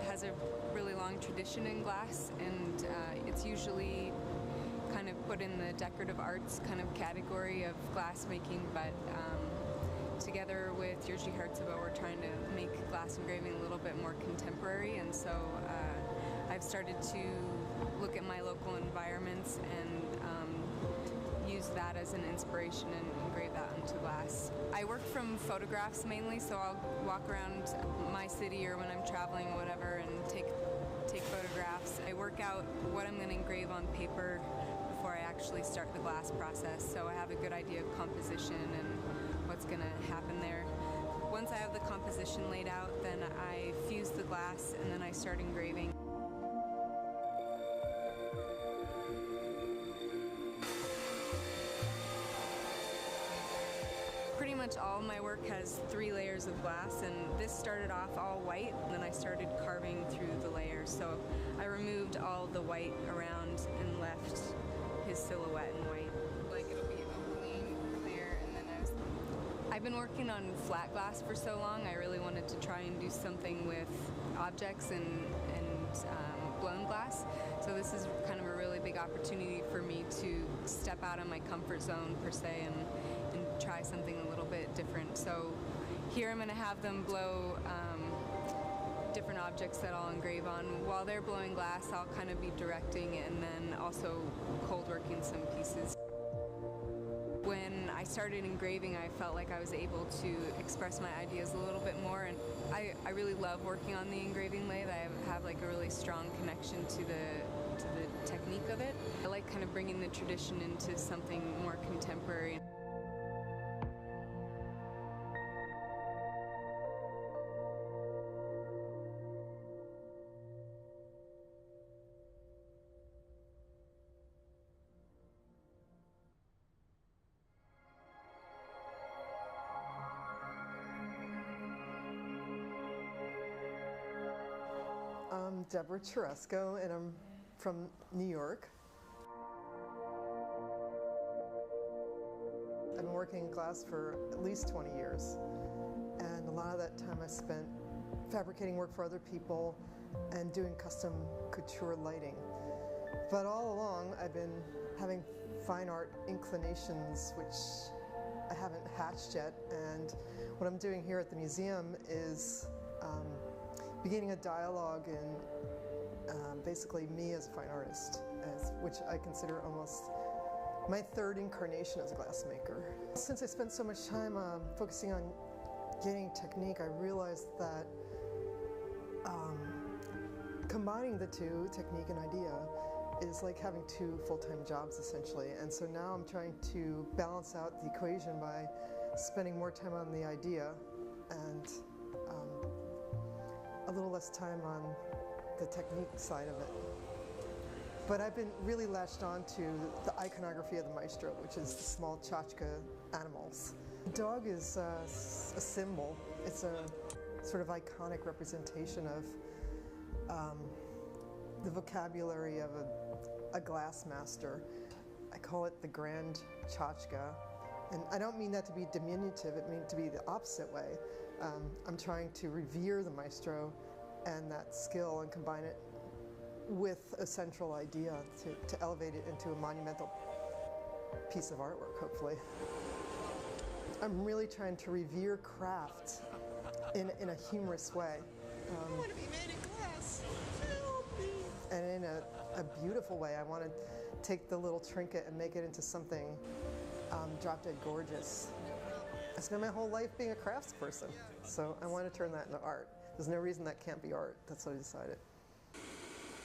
has a really long tradition in glass, and it's usually kind of put in the decorative arts kind of category of glass making, but together with Jerzy Hartsoba, we're trying to make glass engraving a little bit more contemporary, and so I've started to look at my local environments and use that as an inspiration and engrave that onto glass. I work from photographs mainly, so I'll walk around my city or when I'm traveling or whatever and take photographs. I work out what I'm going to engrave on paper before I actually start the glass process, so I have a good idea of composition and what's going to happen there. Once I have the composition laid out, then I fuse the glass and then I start engraving. Pretty much all my work has 3 layers of glass, and this started off all white, and then I started carving through the layers. So I removed all the white around and left his silhouette in white. Like it'll be opening clear, and then I've been working on flat glass for so long. I really wanted to try and do something with objects and blown glass. So this is kind of a really big opportunity for me to step out of my comfort zone per se and try something a little bit different. So here I'm going to have them blow different objects that I'll engrave on. While they're blowing glass, I'll kind of be directing and then also cold working some pieces. When I started engraving, I felt like I was able to express my ideas a little bit more, and I really love working on the engraving lathe. I have like a really strong connection to the technique of it. I like kind of bringing the tradition into something more contemporary. Deborah Cheresco, and I'm from New York. I've been working in glass for at least 20 years, and a lot of that time I spent fabricating work for other people and doing custom couture lighting. But all along I've been having fine art inclinations which I haven't hatched yet, and what I'm doing here at the museum is beginning a dialogue in basically me as a fine artist, which I consider almost my third incarnation as a glassmaker. Since I spent so much time focusing on getting technique, I realized that combining the two, technique and idea, is like having two full-time jobs essentially. And so now I'm trying to balance out the equation by spending more time on the idea and a little less time on the technique side of it. But I've been really latched on to the iconography of the maestro, which is the small tchotchke animals. The dog is a symbol. It's a sort of iconic representation of the vocabulary of a glass master. I call it the grand tchotchke. And I don't mean that to be diminutive, it means to be the opposite way. I'm trying to revere the maestro and that skill and combine it with a central idea to elevate it into a monumental piece of artwork, hopefully. I'm really trying to revere craft in a humorous way. I want to be made in glass. Help me. And in a beautiful way. I want to take the little trinket and make it into something drop dead gorgeous. I spent my whole life being a craftsperson, so I want to turn that into art. There's no reason that can't be art. That's what I decided.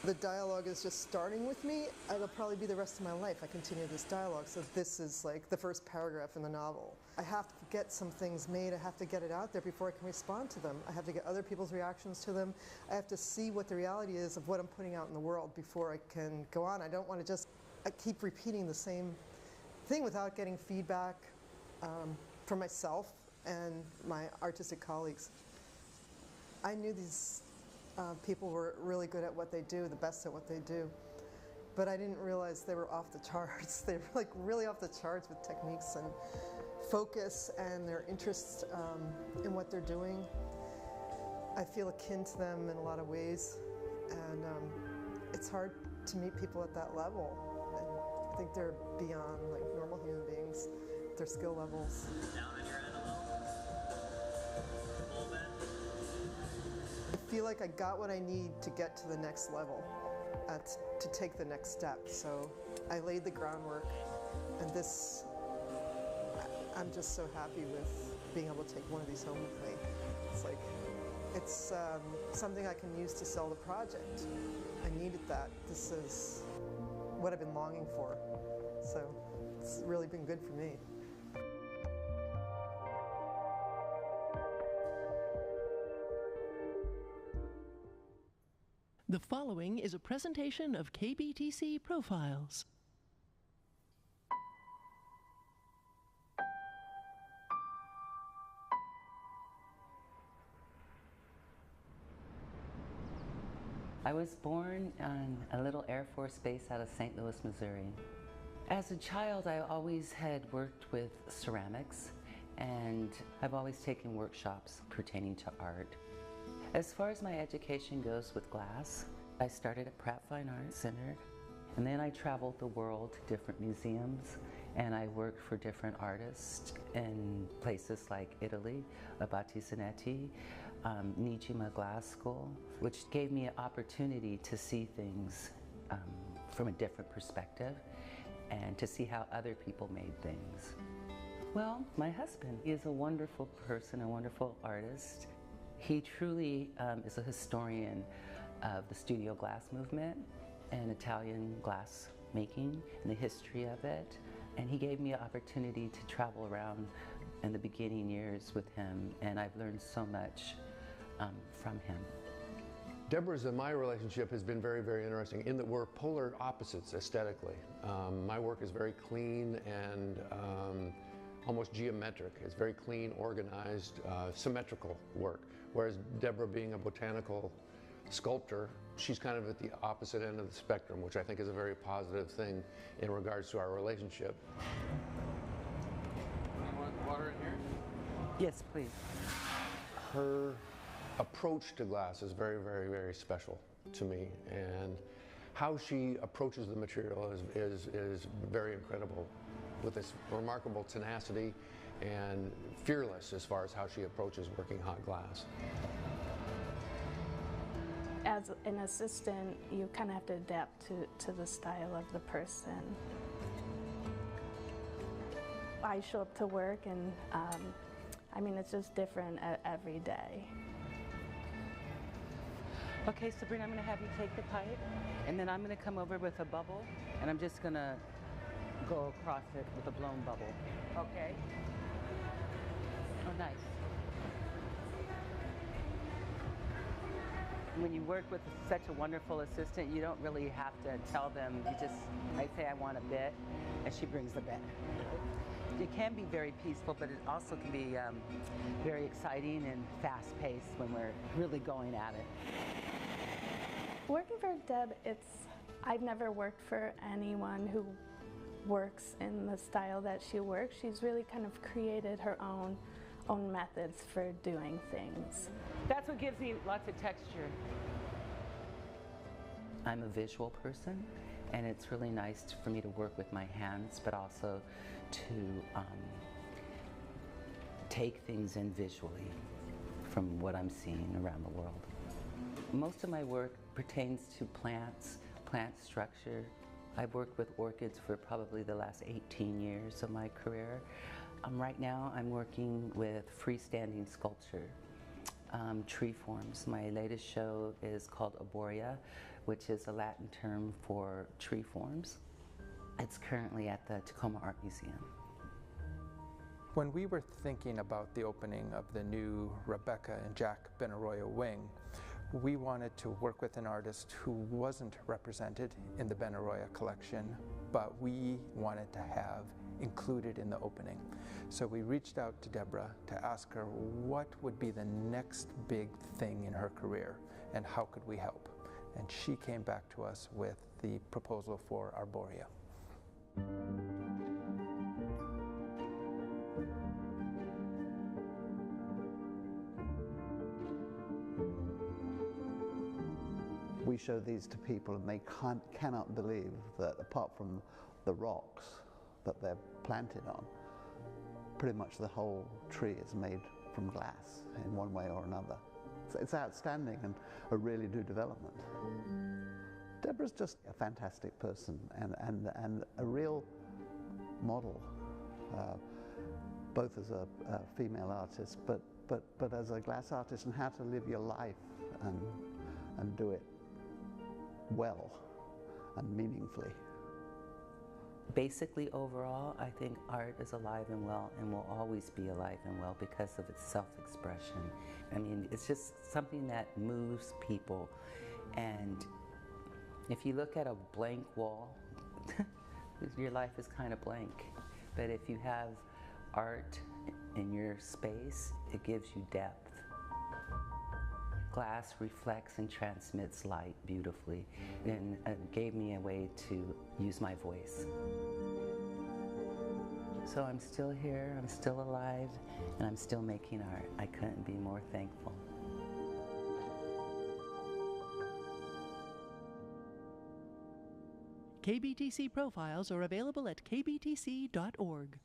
The dialogue is just starting with me. It'll probably be the rest of my life. I continue this dialogue, so this is like the first paragraph in the novel. I have to get some things made. I have to get it out there before I can respond to them. I have to get other people's reactions to them. I have to see what the reality is of what I'm putting out in the world before I can go on. I don't want to just keep repeating the same thing without getting feedback from myself and my artistic colleagues. I knew these people were really good at what they do, the best at what they do. But I didn't realize they were off the charts. They were like really off the charts with techniques and focus and their interest in what they're doing. I feel akin to them in a lot of ways, and it's hard to meet people at that level. And I think they're beyond like normal human beings, their skill levels. Down on your end a little. Full bend. I feel like I got what I need to get to the next level, to take the next step. So I laid the groundwork, and this, I'm just so happy with being able to take one of these home with me. It's like, it's something I can use to sell the project. I needed that. This is what I've been longing for. So it's really been good for me. The following is a presentation of Kbtc Profiles. I was born on a little Air Force base out of St. Louis, Missouri. As a child, I always had worked with ceramics, and I've always taken workshops pertaining to art. As far as my education goes with glass, I started at Pratt Fine Arts Center, and then I traveled the world to different museums, and I worked for different artists in places like Italy, Abate Zanetti, Nijima Glass School, which gave me an opportunity to see things from a different perspective and to see how other people made things. Well, my husband is a wonderful person, a wonderful artist. He truly is a historian of the studio glass movement and Italian glass making and the history of it. And he gave me an opportunity to travel around in the beginning years with him, and I've learned so much from him. Deborah's and my relationship has been very, very interesting in that we're polar opposites aesthetically. My work is very clean and almost geometric. It's very clean, organized, symmetrical work. Whereas Deborah, being a botanical sculptor. She's kind of at the opposite end of the spectrum, which I think is a very positive thing in regards to our relationship. You want water in here? Yes, please. Her approach to glass is very, very, very special to me, and how she approaches the material is very incredible, with this remarkable tenacity and fearless as far as how she approaches working hot glass. As an assistant, you kind of have to adapt to the style of the person. I show up to work and I mean, it's just different every day. Okay, Sabrina, I'm going to have you take the pipe, and then I'm going to come over with a bubble, and I'm just going to go across it with a blown bubble. Okay? Oh, nice. When you work with such a wonderful assistant, you don't really have to tell them. You just, I say I want a bit, and she brings the bit. It can be very peaceful, but it also can be very exciting and fast-paced when we're really going at it. Working for Deb, I've never worked for anyone who works in the style that she works. She's really kind of created her own methods for doing things. That's what gives me lots of texture. I'm a visual person, and it's really nice for me to work with my hands, but also to take things in visually from what I'm seeing around the world. Most of my work pertains to plants, plant structure. I've worked with orchids for probably the last 18 years of my career. Right now I'm working with freestanding sculpture, tree forms. My latest show is called Arborea, which is a Latin term for tree forms. It's currently at the Tacoma Art Museum. When we were thinking about the opening of the new Rebecca and Jack Benaroya wing, we wanted to work with an artist who wasn't represented in the Benaroya collection, but we wanted to have included in the opening. So we reached out to Deborah to ask her what would be the next big thing in her career and how could we help. And she came back to us with the proposal for Arborea. We show these to people and they cannot believe that apart from the rocks that they're planted on, pretty much the whole tree is made from glass in one way or another. It's outstanding and a really new development. Deborah's just a fantastic person and a real model, both as a female artist, but as a glass artist, and how to live your life and do it well and meaningfully. Basically, overall, I think art is alive and well and will always be alive and well because of its self-expression. I mean, it's just something that moves people. And if you look at a blank wall, your life is kind of blank. But if you have art in your space, it gives you depth. Glass reflects and transmits light beautifully, and it gave me a way to use my voice. So I'm still here, I'm still alive, and I'm still making art. I couldn't be more thankful. KBTC profiles are available at kbtc.org.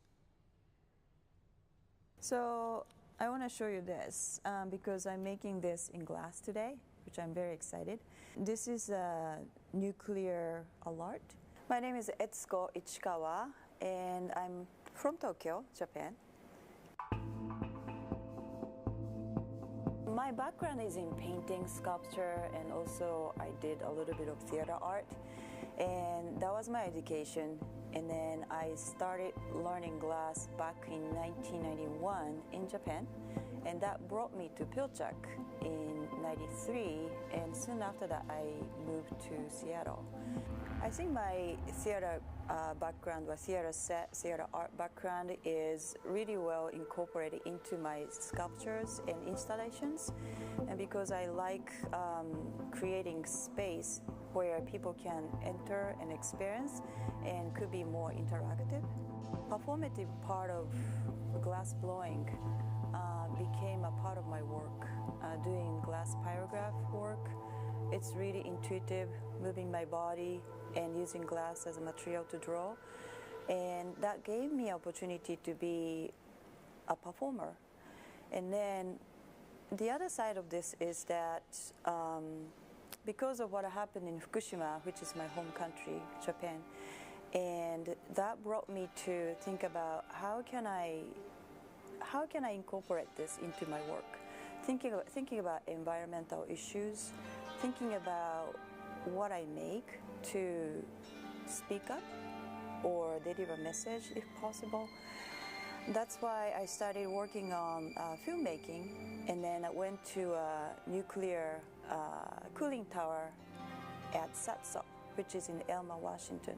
So I want to show you this because I'm making this in glass today, which I'm very excited. This is a nuclear alert. My name is Etsuko Ichikawa, and I'm from Tokyo, Japan. My background is in painting, sculpture, and also I did a little bit of theater art. And that was my education. And then I started learning glass back in 1991 in Japan. And that brought me to Pilchuck in '93. And soon after that, I moved to Seattle. I think my theater background, or theater art background, is really well incorporated into my sculptures and installations. And because I like creating space where people can enter and experience and could be more interactive. Performative part of glass blowing became a part of my work, doing glass pyrograph work. It's really intuitive, moving my body and using glass as a material to draw. And that gave me opportunity to be a performer. And then the other side of this is that because of what happened in Fukushima, which is my home country, Japan, and that brought me to think about how can I incorporate this into my work? Thinking about environmental issues, thinking about what I make to speak up or deliver a message if possible. That's why I started working on filmmaking, and then I went to a nuclear cooling tower at SATSO, which is in Elma, Washington.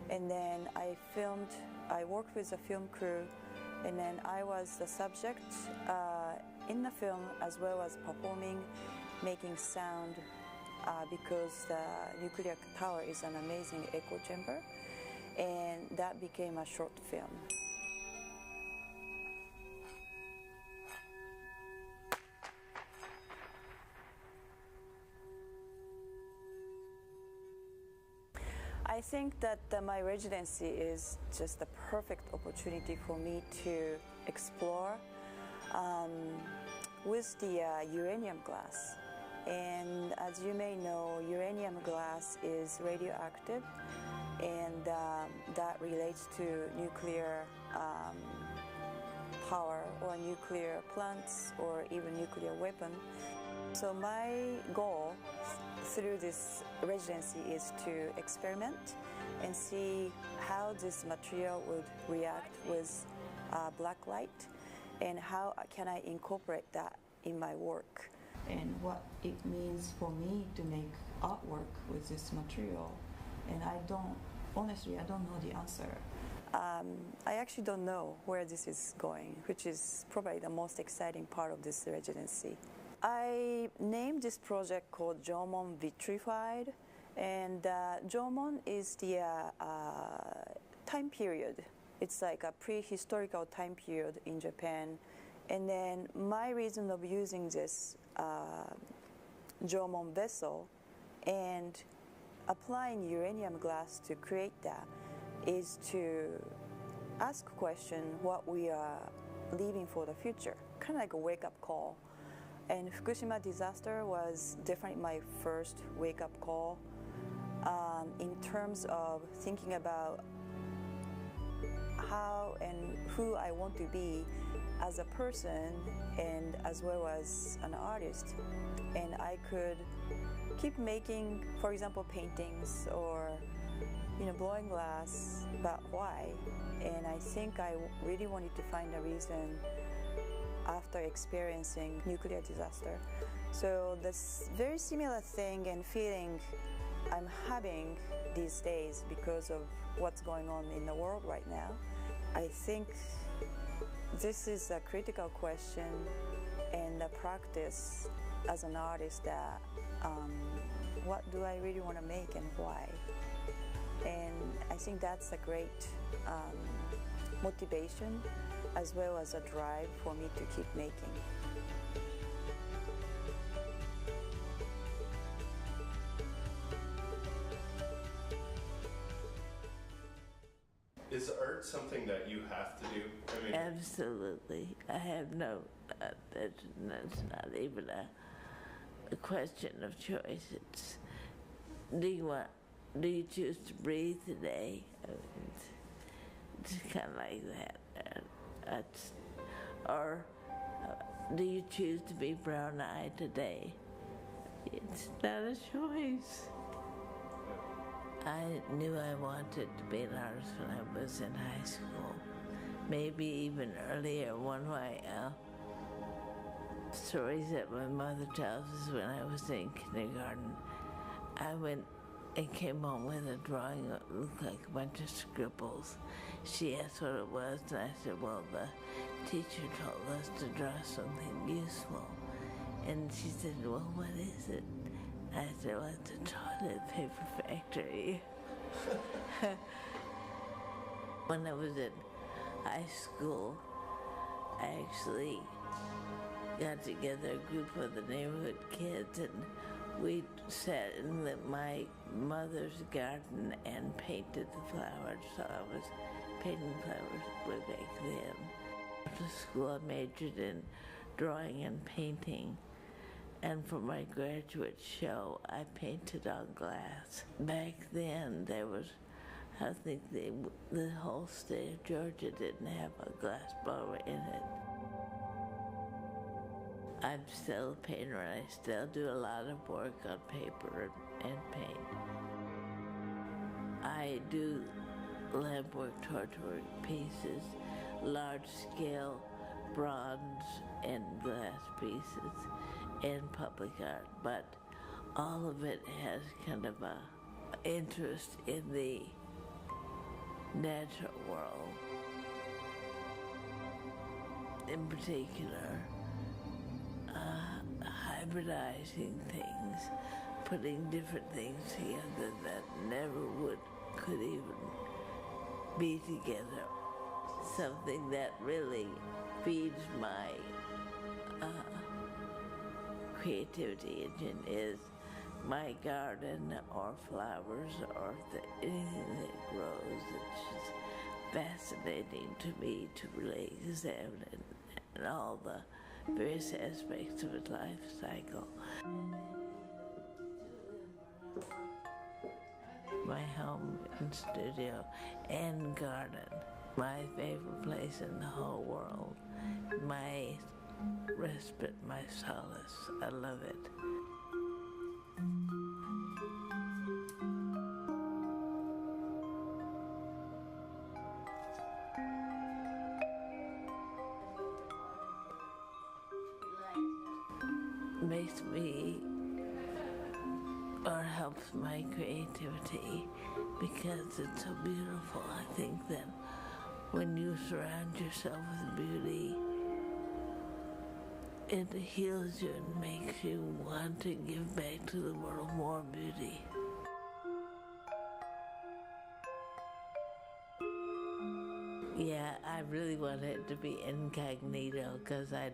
And then I worked with a film crew, and then I was the subject in the film as well as performing, making sound, because the nuclear tower is an amazing echo chamber, and that became a short film. I think that my residency is just the perfect opportunity for me to explore with the uranium glass. And as you may know, uranium glass is radioactive, and that relates to nuclear power or nuclear plants or even nuclear weapon. So my goal through this residency is to experiment and see how this material would react with black light, and how can I incorporate that in my work, and what it means for me to make artwork with this material. And honestly, I don't know the answer. I actually don't know where this is going, which is probably the most exciting part of this residency. I named this project called Jomon Vitrified, and Jomon is the time period. It's like a prehistorical time period in Japan. And then my reason of using this Jomon vessel and applying uranium glass to create that is to ask a question what we are leaving for the future, kind of like a wake-up call. And Fukushima disaster was definitely my first wake-up call in terms of thinking about how and who I want to be as a person and as well as an artist. And I could keep making, for example, paintings or blowing glass, but why? And I think I really wanted to find a reason after experiencing nuclear disaster. So this very similar thing and feeling I'm having these days because of what's going on in the world right now. I think this is a critical question and a practice as an artist that what do I really want to make and why? And I think that's a great motivation as well as a drive for me to keep making. Is art something that you have to do? I mean, absolutely. I have no, that's not even a question of choice. It's, do you choose to breathe today? It's kind of like that. Or do you choose to be brown-eyed today? It's not a choice. I knew I wanted to be an artist when I was in high school. Maybe even earlier. One of my stories that my mother tells us when I was in kindergarten. I went and came home with a drawing that looked like a bunch of scribbles. She asked what it was, and I said, well, the teacher told us to draw something useful. And she said, well, what is it? I said, well, it's a toilet paper factory. When I was in high school, I actually got together a group of the neighborhood kids, and we sat in my mother's garden and painted the flowers. So I was painting flowers way back then. After school, I majored in drawing and painting. And for my graduate show, I painted on glass. Back then, there was, I think the whole state of Georgia didn't have a glass blower in it. I'm still a painter, and I still do a lot of work on paper and paint. I do lab work, torch work pieces, large-scale bronze and glass pieces, and public art, but all of it has kind of a interest in the natural world. In particular, hybridizing things, putting different things together that never could even be together. Something that really feeds my creativity engine is my garden or flowers or anything that grows. It's just fascinating to me to really examine it and all the various aspects of its life cycle. My home and studio and garden, my favorite place in the whole world. My respite, my solace. I love it. Makes me, or helps my creativity because it's so beautiful. I think that when you surround yourself with beauty, it heals you and makes you want to give back to the world more beauty. Yeah, I really want it to be incognito because I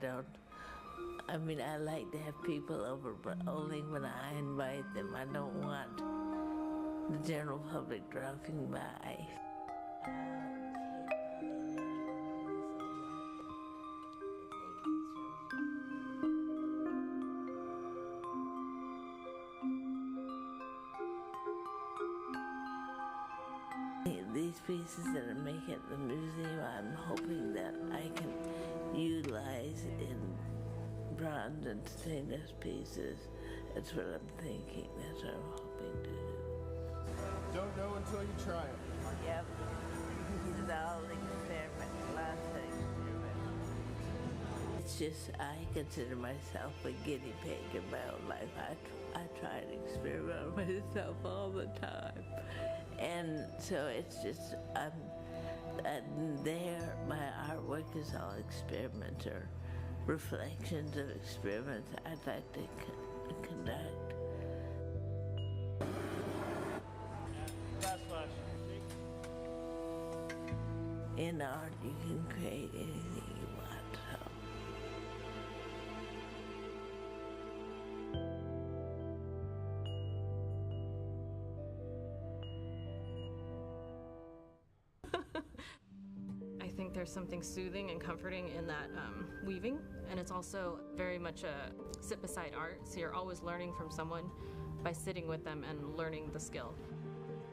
like to have people over, but only when I invite them. I don't want the general public dropping by. These pieces that I make at the museum, I'm hoping that I can utilize in bronze and stainless pieces. That's what I'm thinking. That's what I'm hoping to do. Don't know until you try it. Yep. This is all experiment, lots of experiment. It's just, I consider myself a guinea pig in my own life. I try to experiment on myself all the time. And so it's just, my artwork is all experiments or reflections of experiments I'd like to conduct. Last flash. In art, you can create anything you want. So. I think there's something soothing and comforting in that weaving, and it's also very much a sit-beside art, so you're always learning from someone by sitting with them and learning the skill.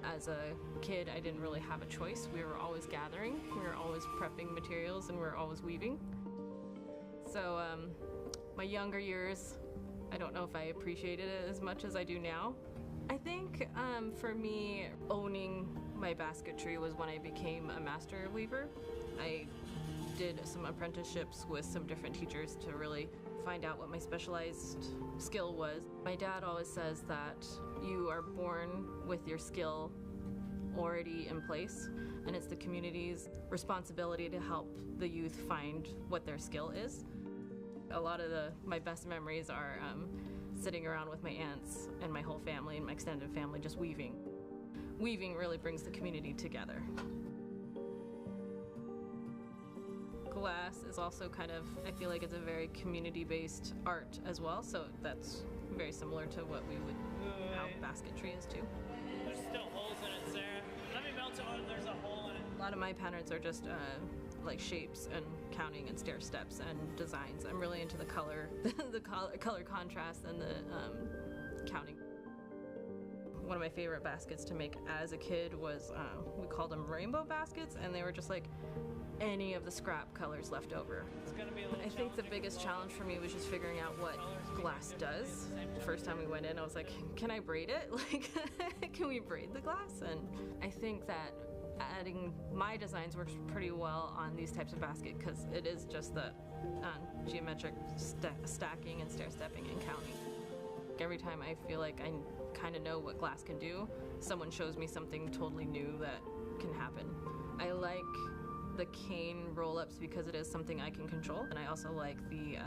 As a kid, I didn't really have a choice. We were always gathering, we were always prepping materials, and we were always weaving. So my younger years, I don't know if I appreciated it as much as I do now. I think for me, owning my basketry was when I became a master weaver. I did some apprenticeships with some different teachers to really find out what my specialized skill was. My dad always says that you are born with your skill already in place, and it's the community's responsibility to help the youth find what their skill is. A lot of my best memories are sitting around with my aunts and my whole family and my extended family just weaving. Weaving really brings the community together. Glass is also kind of, I feel like it's a very community-based art as well, so that's very similar to what we would, how basketry is too. There's still holes in it, Sarah. Let me melt it. Oh, there's a hole in it. A lot of my patterns are just like shapes and counting and stair steps and designs. I'm really into the color, the color contrast and the counting. One of my favorite baskets to make as a kid was, we called them rainbow baskets, and they were just like any of the scrap colors left over. It's gonna be a little I think the biggest challenge for me was just figuring out what glass does. The first time we went in, I was like, can I braid it? Like, can we braid the glass? And I think that adding my designs works pretty well on these types of basket because it is just the geometric stacking and stair stepping and counting. Every time I feel like I kind of know what glass can do, someone shows me something totally new that can happen. I like the cane roll-ups because it is something I can control, and I also like the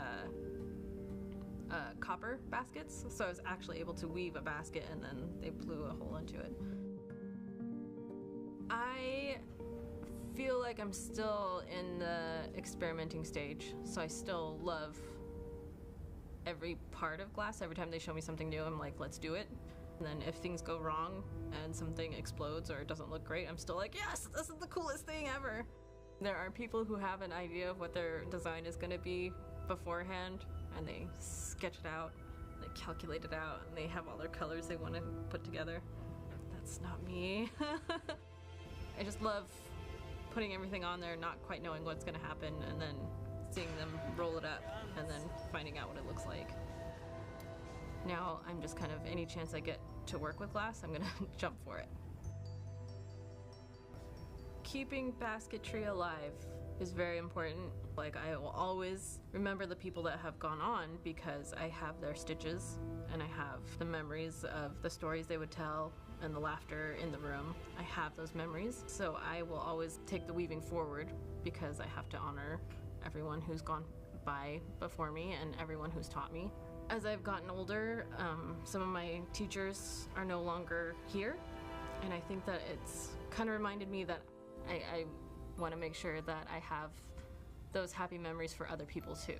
copper baskets, so I was actually able to weave a basket and then they blew a hole into it. I feel like I'm still in the experimenting stage, so I still love every part of glass. Every time they show me something new, I'm like, let's do it. And then if things go wrong and something explodes or it doesn't look great, I'm still like, yes, this is the coolest thing ever. There are people who have an idea of what their design is going to be beforehand, and they sketch it out, they calculate it out, and they have all their colors they want to put together. That's not me. I just love putting everything on there, not quite knowing what's going to happen, and then seeing them roll it up, and then finding out what it looks like. Now I'm just kind of, any chance I get to work with glass, I'm going to jump for it. Keeping basketry alive is very important. Like, I will always remember the people that have gone on because I have their stitches and I have the memories of the stories they would tell and the laughter in the room. I have those memories, so I will always take the weaving forward because I have to honor everyone who's gone by before me and everyone who's taught me. As I've gotten older, some of my teachers are no longer here, and I think that it's kind of reminded me that I want to make sure that I have those happy memories for other people too.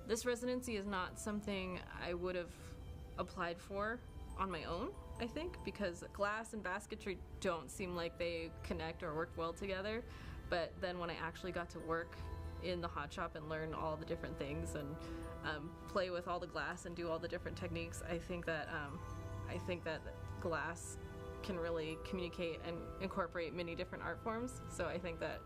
This residency is not something I would have applied for on my own, I think, because glass and basketry don't seem like they connect or work well together. But then when I actually got to work in the hot shop and learn all the different things and play with all the glass and do all the different techniques, I think that glass can really communicate and incorporate many different art forms. So I think that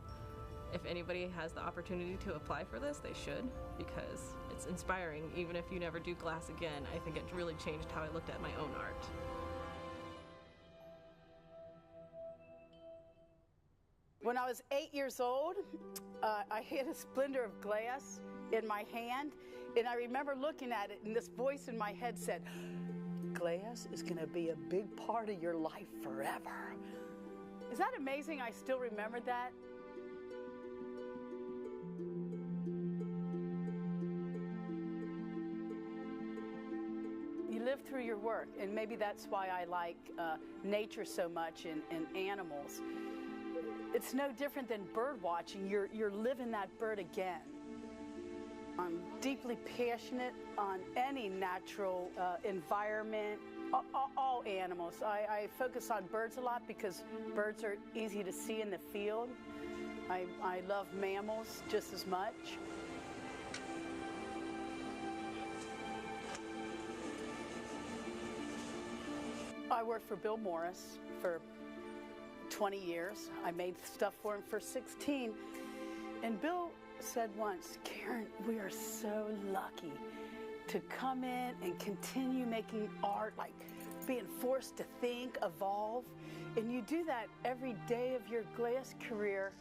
if anybody has the opportunity to apply for this, they should, because it's inspiring. Even if you never do glass again, I think it really changed how I looked at my own art. When I was 8 years old, I had a splinter of glass in my hand, and I remember looking at it, and this voice in my head said, glass is going to be a big part of your life forever. Is that amazing? I still remember that. You live through your work, and maybe that's why I like nature so much and animals. It's no different than bird watching. You're living that bird again. I'm deeply passionate on any natural environment, all animals. I focus on birds a lot because birds are easy to see in the field. I love mammals just as much. I worked for Bill Morris for 20 years. I made stuff for him for 16. And Bill said once, Karen, we are so lucky to come in and continue making art, like being forced to think, evolve. And you do that every day of your glass career.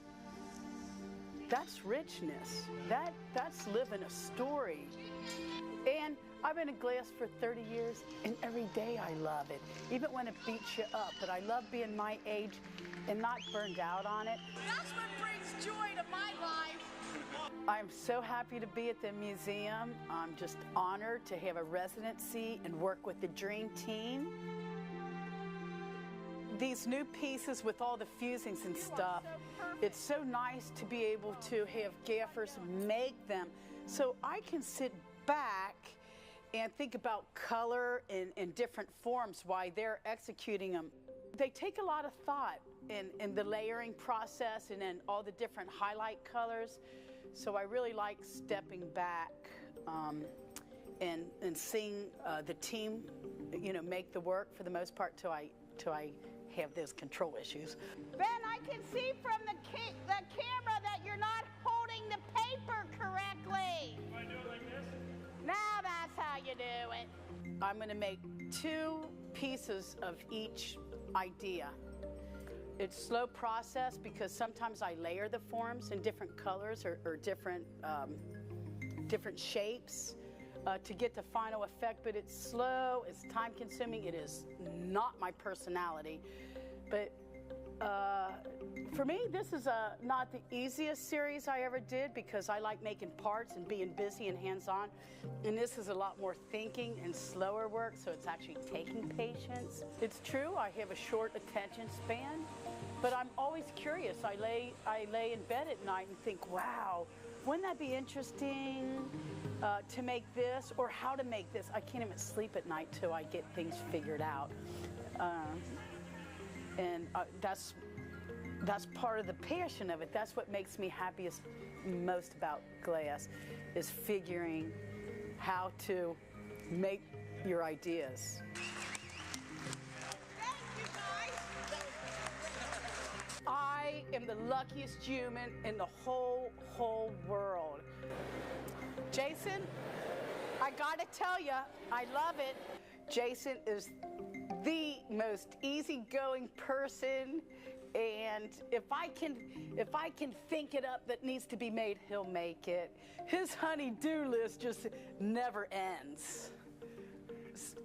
that's richness. That's living a story. And I've been in glass for 30 years, and every day I love it, even when it beats you up. But I love being my age and not burned out on it. That's what brings joy to my life. I'm so happy to be at the museum. I'm just honored to have a residency and work with the dream team. These new pieces with all the fusings and stuff, it's so nice to be able to have gaffers make them so I can sit back and think about color in different forms while they're executing them. They take a lot of thought in the layering process and in all the different highlight colors. So I really like stepping back and seeing the team, you know, make the work for the most part till I have those control issues. Ben, I can see from the camera that you're not holding the paper correctly. Do I do it like this? Now that's how you do it. I'm going to make 2 pieces of each idea. It's slow process because sometimes I layer the forms in different colors or different shapes to get the final effect, but it's slow, it's time consuming, it is not my personality. But for me, this is not the easiest series I ever did because I like making parts and being busy and hands-on. And this is a lot more thinking and slower work, so it's actually taking patience. It's true, I have a short attention span, but I'm always curious. I lay in bed at night and think, wow, wouldn't that be interesting to make this or how to make this? I can't even sleep at night till I get things figured out. And that's part of the passion of it. That's what makes me happiest most about glass, is figuring how to make your ideas. I am the luckiest human in the whole world. Jason, I gotta tell you, I love it. Jason is the most easygoing person, and if I can think it up that needs to be made, he'll make it. His honey-do list just never ends.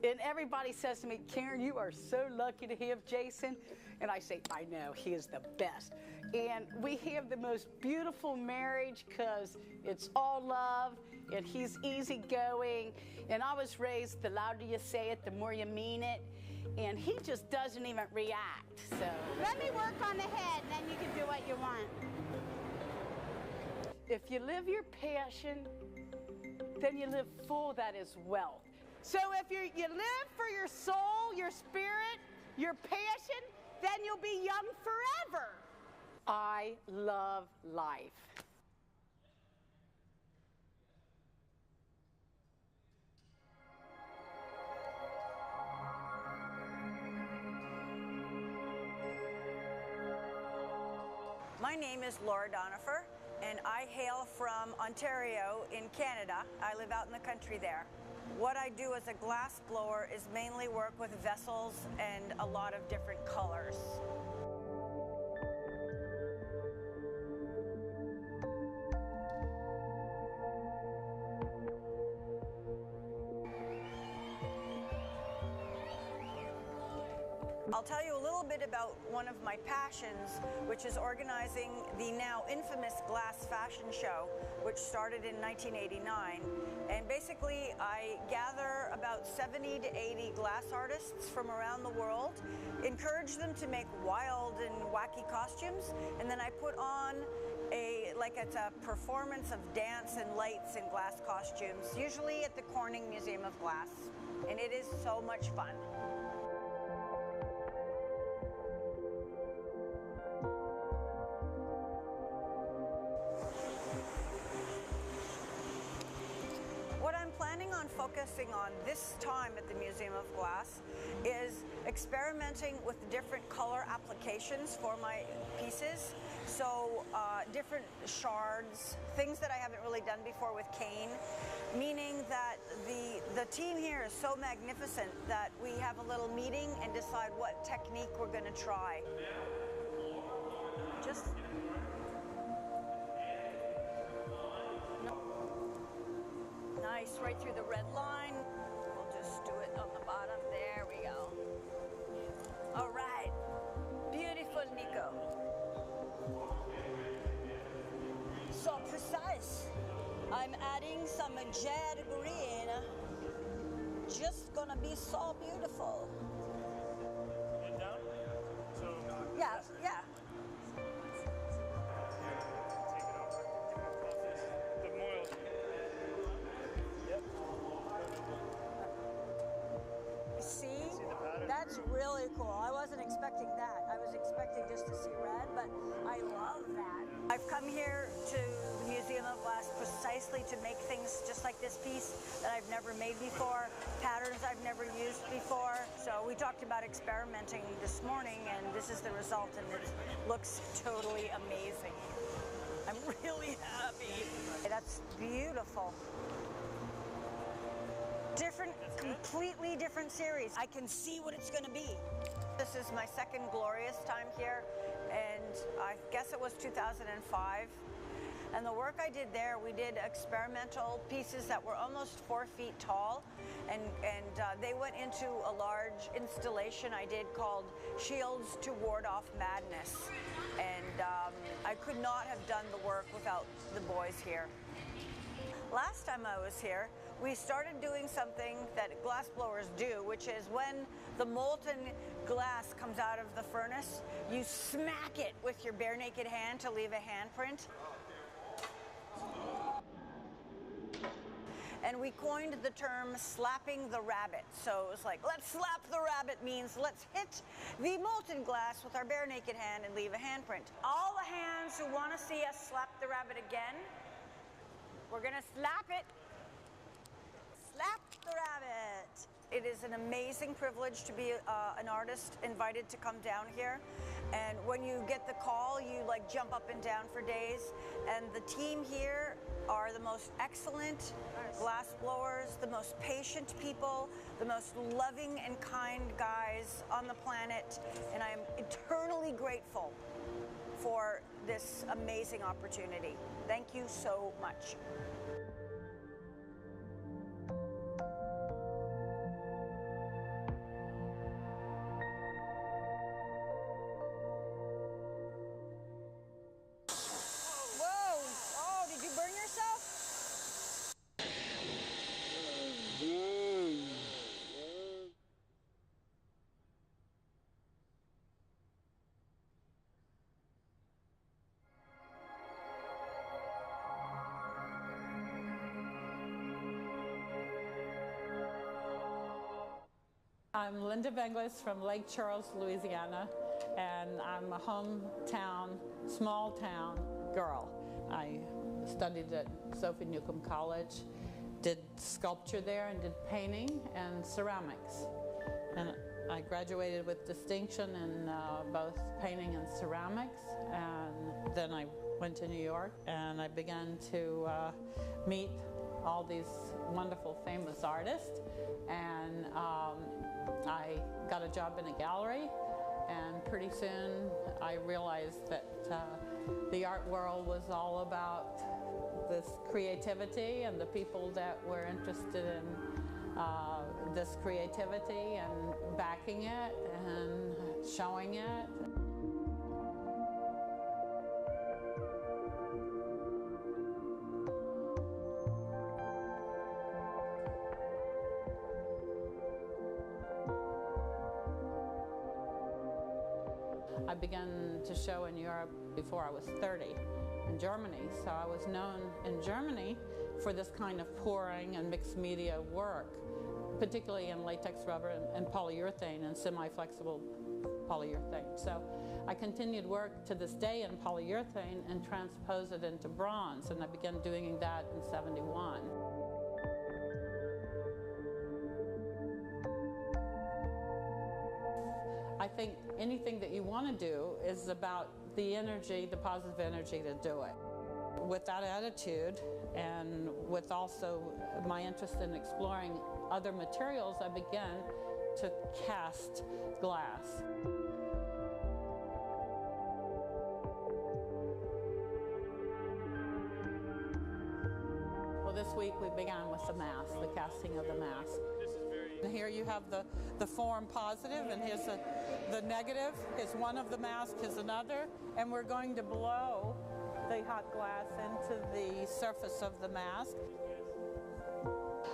And everybody says to me, Karen, you are so lucky to have Jason. And I say, I know, he is the best. And we have the most beautiful marriage because it's all love and he's easygoing. And I was raised, the louder you say it, the more you mean it. And he just doesn't even react, so. Let me work on the head, and then you can do what you want. If you live your passion, then you live full, that is wealth. So if you live for your soul, your spirit, your passion, then you'll be young forever. I love life. My name is Laura Donifer, and I hail from Ontario in Canada. I live out in the country there. What I do as a glass blower is mainly work with vessels and a lot of different colors. I'll tell you a little bit about one of my passions, which is organizing the now infamous glass fashion show, which started in 1989. And basically, I gather about 70 to 80 glass artists from around the world, encourage them to make wild and wacky costumes, and then I put on it's a performance of dance and lights and glass costumes, usually at the Corning Museum of Glass. And it is so much fun. What I'm planning on focusing on this time at the Museum of Glass is experimenting with different color applications for my pieces. So different shards, things that I haven't really done before with cane, meaning that the team here is so magnificent that we have a little meeting and decide what technique we're going to try. nice right through the red line. We'll just do it on the bottom. There we go. All right. Beautiful, Nico. So precise. I'm adding some jade green. Just gonna be so beautiful. And down? So, Yeah, yeah. take it over. The moil. Yep. See? the pattern? That's really cool. I wasn't expecting that. I was expecting just to see red, but I love that. I've come here to the Museum of Glass precisely to make things just like this piece that I've never made before, patterns I've never used before. So we talked about experimenting this morning, and this is the result, and it looks totally amazing. I'm really happy. That's beautiful. Different, completely different series. I can see what it's going to be. This is my second glorious time here, and I guess it was 2005. And the work I did there, we did experimental pieces that were almost 4 feet tall, and they went into a large installation I did called Shields to Ward Off Madness. And I could not have done the work without the boys here. Last time I was here, we started doing something that glass blowers do, which is when the molten glass comes out of the furnace, you smack it with your bare naked hand to leave a handprint. And we coined the term slapping the rabbit. So it was like, let's slap the rabbit means let's hit the molten glass with our bare naked hand and leave a handprint. All the hands who want to see us slap the rabbit again, we're gonna slap it. Slap the rabbit. It is an amazing privilege to be an artist invited to come down here. And when you get the call, you like jump up and down for days. And the team here are the most excellent glass blowers, the most patient people, the most loving and kind guys on the planet. And I am eternally grateful for this amazing opportunity. Thank you so much. I'm Linda Benglis from Lake Charles, Louisiana, and I'm a hometown, small town girl. I studied at Sophie Newcomb College, did sculpture there and did painting and ceramics. And I graduated with distinction in both painting and ceramics, and then I went to New York and I began to meet all these wonderful famous artists, and I got a job in a gallery, and pretty soon I realized that the art world was all about this creativity and the people that were interested in this creativity and backing it and showing it. I began to show in Europe before I was 30 in Germany, so I was known in Germany for this kind of pouring and mixed media work, particularly in latex rubber and polyurethane and semi-flexible polyurethane. So I continued work to this day in polyurethane and transpose it into bronze, and I began doing that in '71. I think anything that you want to do is about the energy, the positive energy to do it. With that attitude, and with also my interest in exploring other materials, I began to cast glass. Well, this week we began with the mask, the casting of the mask. And here you have the form positive, and here's the negative. Here's one of the mask, here's another, and we're going to blow the hot glass into the surface of the mask.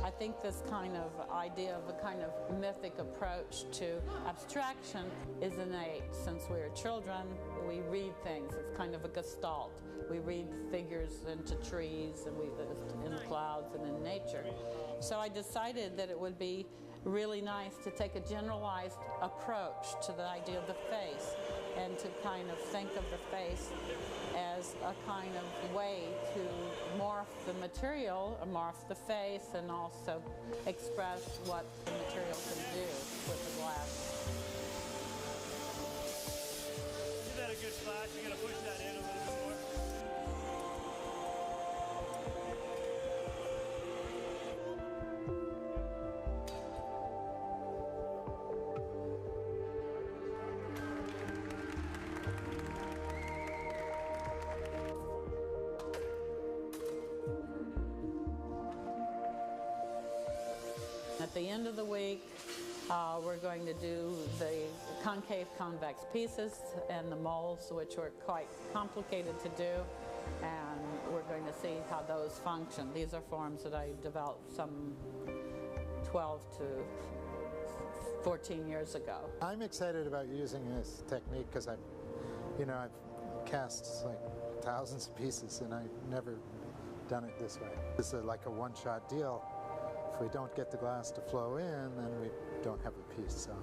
I think this kind of idea of a kind of mythic approach to abstraction is innate. Since we are children, we read things. It's kind of a gestalt. We read figures into trees, and in clouds and in nature. So I decided that it would be really nice to take a generalized approach to the idea of the face, and to kind of think of the face as a kind of way to morph the material, morph the face, and also express what the material can do with the glass. Give that a good flash. You gotta push that in a little bit more. At the end of the week, we're going to do the concave convex pieces and the molds, which were quite complicated to do, and we're going to see how those function. These are forms that I developed some 12 to 14 years ago. I'm excited about using this technique because I've cast like thousands of pieces, and I've never done it this way. This is like a one-shot deal. If we don't get the glass to flow in, then we don't have a piece. So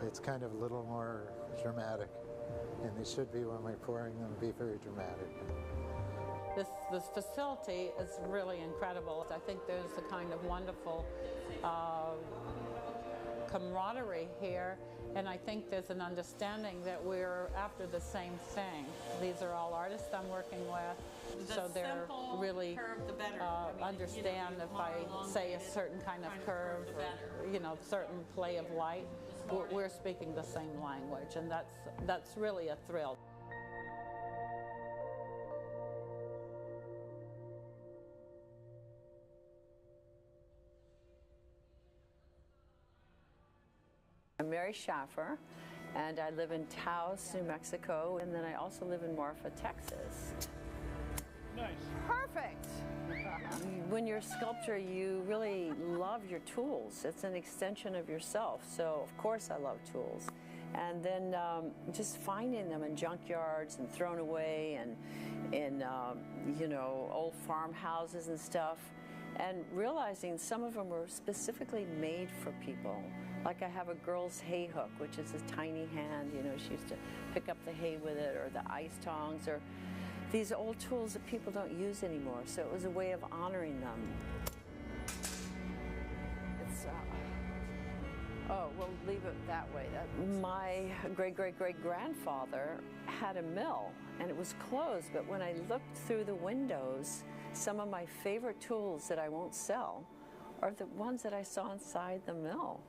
it's kind of a little more dramatic, and they should be when we're pouring them, be very dramatic. This facility is really incredible. I think there's a kind of wonderful camaraderie here, and I think there's an understanding that we're after the same thing. These are all artists I'm working with, so they're really understand if I say a certain kind of curve, or, certain play of light, we're speaking the same language, and that's really a thrill. I'm Mary Schaffer, and I live in Taos, New Mexico, and then I also live in Marfa, Texas. Nice. Perfect. When you're a sculptor, you really love your tools. It's an extension of yourself, so of course I love tools. And then just finding them in junkyards and thrown away, and in old farmhouses and stuff, and realizing some of them were specifically made for people. Like I have a girl's hay hook, which is a tiny hand, she used to pick up the hay with it, or the ice tongs, or these old tools that people don't use anymore. So it was a way of honoring them. It's, we'll leave it that way. My great-great-great-grandfather had a mill, and it was closed, but when I looked through the windows, some of my favorite tools that I won't sell are the ones that I saw inside the mill.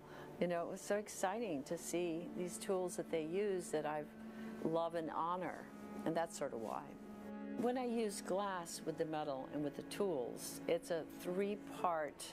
It was so exciting to see these tools that they use that I love and honor, and that's sort of why. When I use glass with the metal and with the tools, it's a three-part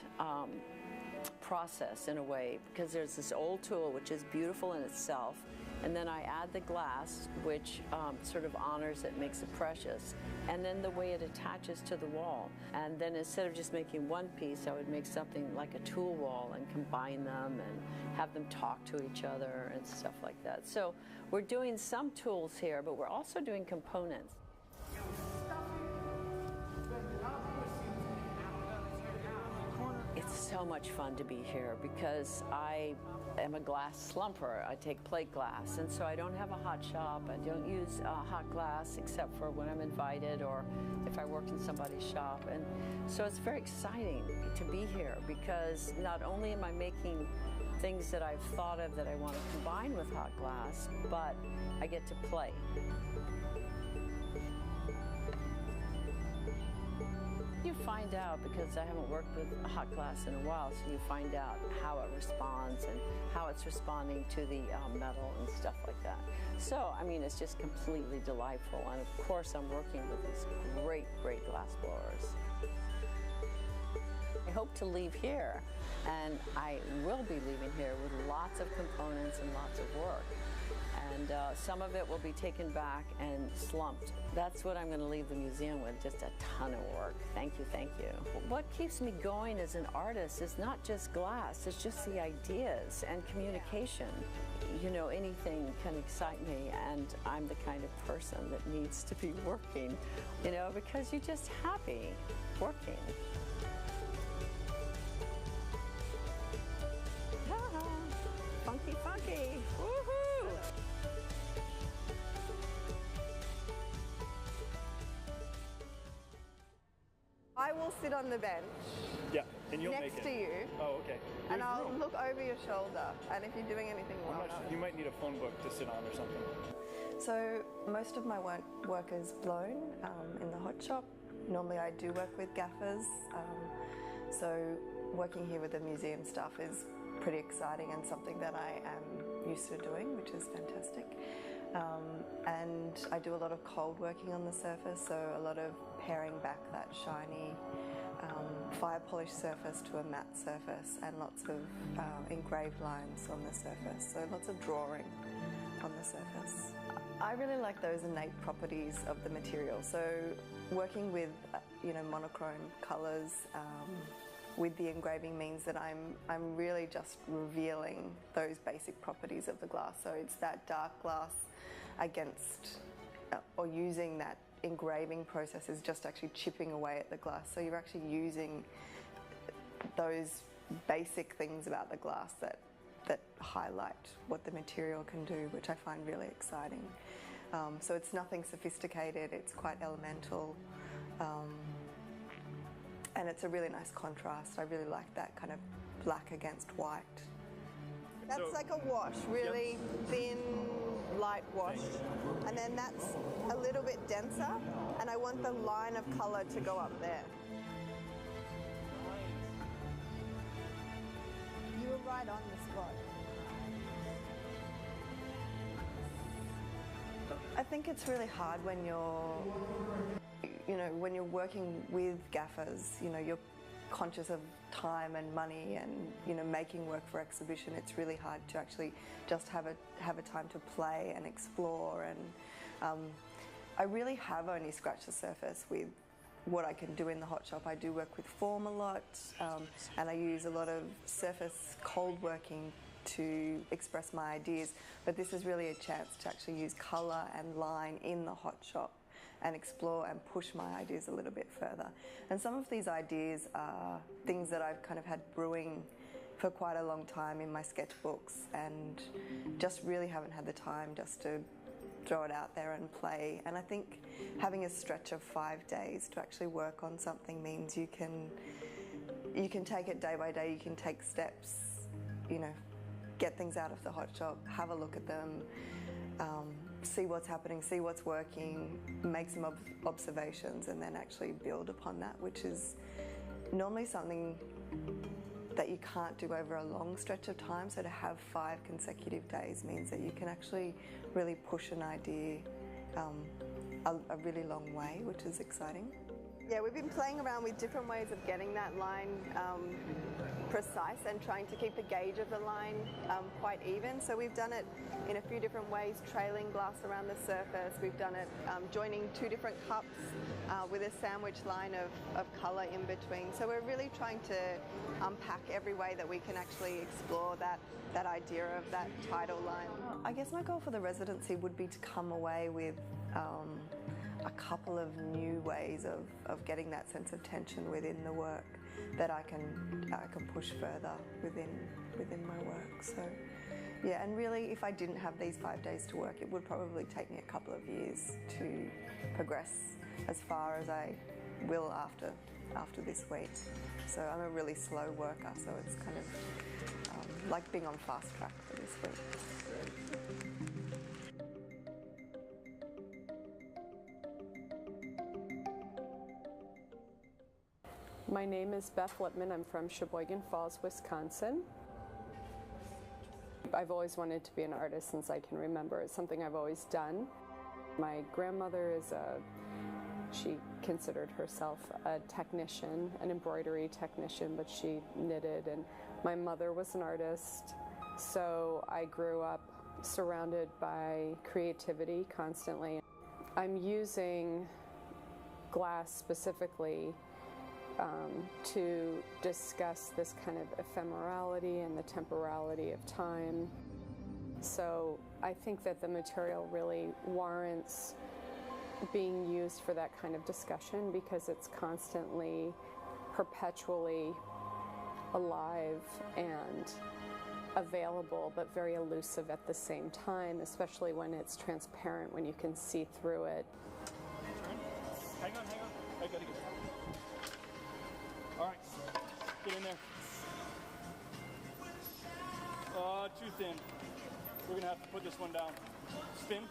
process in a way, because there's this old tool which is beautiful in itself, and then I add the glass, which sort of honors it, makes it precious, and then the way it attaches to the wall. And then instead of just making one piece, I would make something like a tool wall and combine them and have them talk to each other and stuff like that. So we're doing some tools here, but we're also doing components. It's so much fun to be here because I am a glass slumper. I take plate glass, and so I don't have a hot shop. I don't use hot glass except for when I'm invited or if I work in somebody's shop. And so it's very exciting to be here because not only am I making things that I've thought of that I want to combine with hot glass, but I get to play. You find out, because I haven't worked with hot glass in a while, so you find out how it responds and how it's responding to the metal and stuff like that. So, I mean, it's just completely delightful. And of course, I'm working with these great, great glass blowers. hope to leave here, and I will be leaving here with lots of components and lots of work. And some of it will be taken back and slumped. That's what I'm going to leave the museum with, just a ton of work. Thank you, thank you. What keeps me going as an artist is not just glass, it's just the ideas and communication. You know, anything can excite me, and I'm the kind of person that needs to be working, you know, because you're just happy working. Funky, funky, woohoo! I will sit on the bench Yeah, and you'll next make it. to you, Oh, okay. and There's I'll room. look over your shoulder, and if you're doing anything I'm wrong, not sure. You might need a phone book to sit on or something. So most of my work is blown in the hot shop. Normally I do work with gaffers, so working here with the museum staff is pretty exciting and something that I am used to doing, which is fantastic. And I do a lot of cold working on the surface, so a lot of paring back that shiny fire polished surface to a matte surface, and lots of engraved lines on the surface, so lots of drawing on the surface. I really like those innate properties of the material, so working with monochrome colours with the engraving means that I'm really just revealing those basic properties of the glass. So it's that dark glass against, or using that engraving process is just actually chipping away at the glass. So you're actually using those basic things about the glass that highlight what the material can do, which I find really exciting. So it's nothing sophisticated, it's quite elemental. And it's a really nice contrast. I really like that kind of black against white. That's like a wash, really thin, light wash. And then that's a little bit denser, and I want the line of colour to go up there. You were right on the spot. I think it's really hard when when you're working with gaffers, you're conscious of time and money and, making work for exhibition. It's really hard to actually just have a time to play and explore. And I really have only scratched the surface with what I can do in the hot shop. I do work with form a lot, and I use a lot of surface cold working to express my ideas. But this is really a chance to actually use colour and line in the hot shop and explore and push my ideas a little bit further. And some of these ideas are things that I've kind of had brewing for quite a long time in my sketchbooks, and just really haven't had the time just to throw it out there and play. And I think having a stretch of 5 days to actually work on something means you can take it day by day, you can take steps, get things out of the hot shop, have a look at them, see what's happening, see what's working, make some observations, and then actually build upon that, which is normally something that you can't do over a long stretch of time. So to have 5 consecutive days means that you can actually really push an idea a really long way, which is exciting. Yeah, we've been playing around with different ways of getting that line precise and trying to keep the gauge of the line quite even. So we've done it in a few different ways, trailing glass around the surface. We've done it joining 2 different cups with a sandwich line of colour in between. So we're really trying to unpack every way that we can actually explore that idea of that tidal line. I guess my goal for the residency would be to come away with a couple of new ways of getting that sense of tension within the work that I can push further within my work. So yeah, and really if I didn't have these 5 days to work, it would probably take me a couple of years to progress as far as I will after this week. So I'm a really slow worker, so it's kind of like being on fast track for this week. My name is Beth Lipman. I'm from Sheboygan Falls, Wisconsin. I've always wanted to be an artist since I can remember. It's something I've always done. My grandmother is a She considered herself a technician, an embroidery technician, but she knitted. And my mother was an artist, so I grew up surrounded by creativity constantly. I'm using glass specifically to discuss this kind of ephemerality and the temporality of time. So I think that the material really warrants being used for that kind of discussion because it's constantly, perpetually alive and available, but very elusive at the same time, especially when it's transparent, when you can see through it. Hang on. I gotta get it. All right, get in there. Too thin. We're gonna have to put this one down. Spin.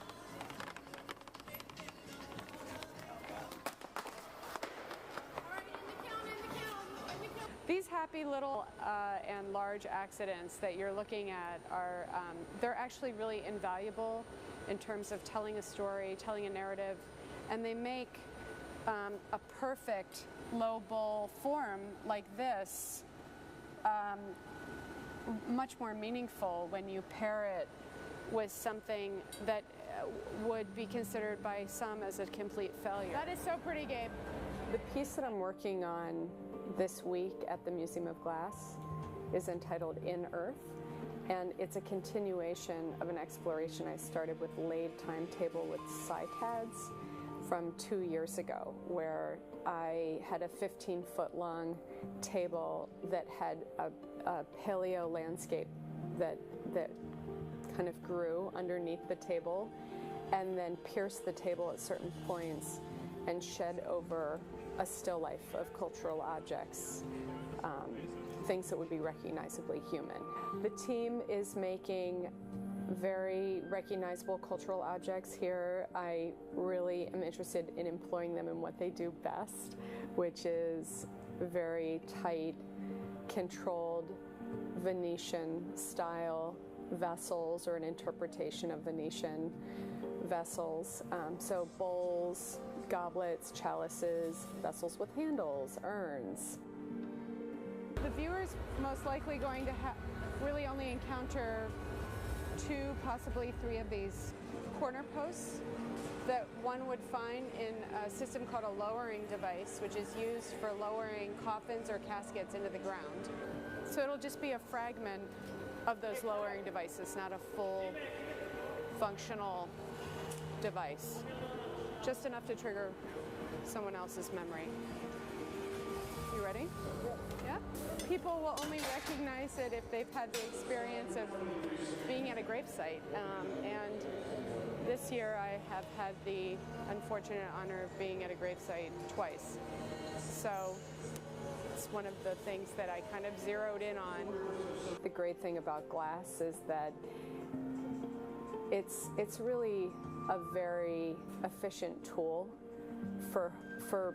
These happy little and large accidents that you're looking at are, they're actually really invaluable in terms of telling a story, telling a narrative, and they make a perfect low bowl form like this much more meaningful when you pair it with something that would be considered by some as a complete failure. That is so pretty, Gabe. The piece that I'm working on this week at the Museum of Glass is entitled In Earth, and it's a continuation of an exploration I started with Laid Timetable with cycads from 2 years ago, where I had a 15-foot long table that had a paleo landscape that kind of grew underneath the table and then pierced the table at certain points and shed over a still life of cultural objects, things that would be recognizably human. The team is making very recognizable cultural objects here. I really am interested in employing them in what they do best, which is very tight, controlled Venetian style vessels, or an interpretation of Venetian vessels. So bowls, goblets, chalices, vessels with handles, urns. The viewer's most likely going to really only encounter 2, possibly 3 of these corner posts that one would find in a system called a lowering device, which is used for lowering coffins or caskets into the ground. So it'll just be a fragment of those lowering devices, not a full functional device. Just enough to trigger someone else's memory. You ready? Yeah? People will only recognize it if they've had the experience of being at a gravesite. And this year I have had the unfortunate honor of being at a gravesite twice. So it's one of the things that I kind of zeroed in on. The great thing about glass is that it's really a very efficient tool for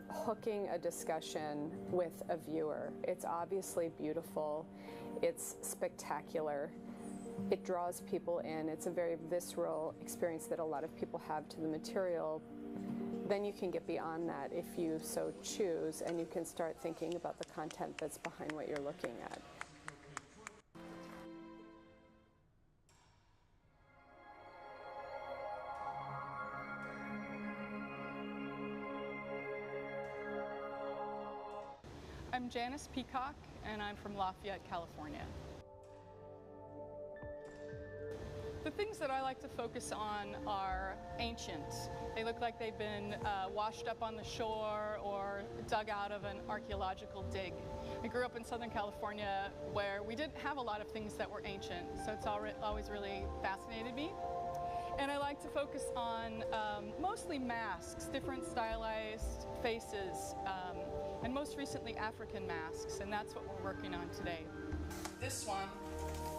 hooking a discussion with a viewer. It's obviously beautiful, it's spectacular, it draws people in, it's a very visceral experience that a lot of people have to the material. Then you can get beyond that if you so choose, and you can start thinking about the content that's behind what you're looking at. I'm Janice Peacock, and I'm from Lafayette, California. The things that I like to focus on are ancient. They look like they've been washed up on the shore or dug out of an archaeological dig. I grew up in Southern California where we didn't have a lot of things that were ancient, so it's always really fascinated me. And I like to focus on mostly masks, different stylized faces, and most recently African masks, and that's what we're working on today. This one,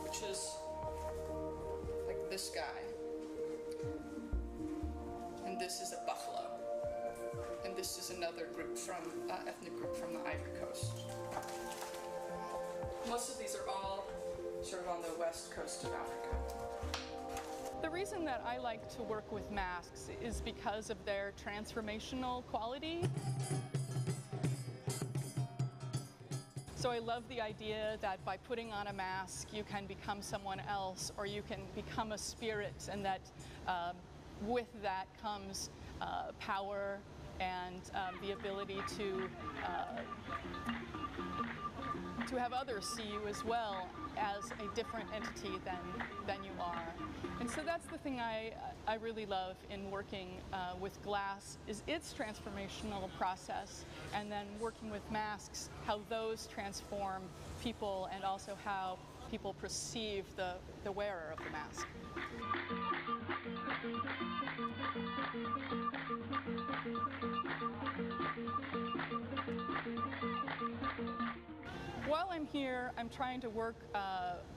which is like this guy, and this is a buffalo, and this is another group from, ethnic group from the Ivory Coast. Most of these are all sort of on the west coast of Africa. The reason that I like to work with masks is because of their transformational quality. So I love the idea that by putting on a mask, you can become someone else, or you can become a spirit, and that with that comes power and the ability to have others see you as well as a different entity than you are. And so that's the thing I really love in working with glass, is its transformational process, and then working with masks, how those transform people and also how people perceive the wearer of the mask. While I'm here, I'm trying to work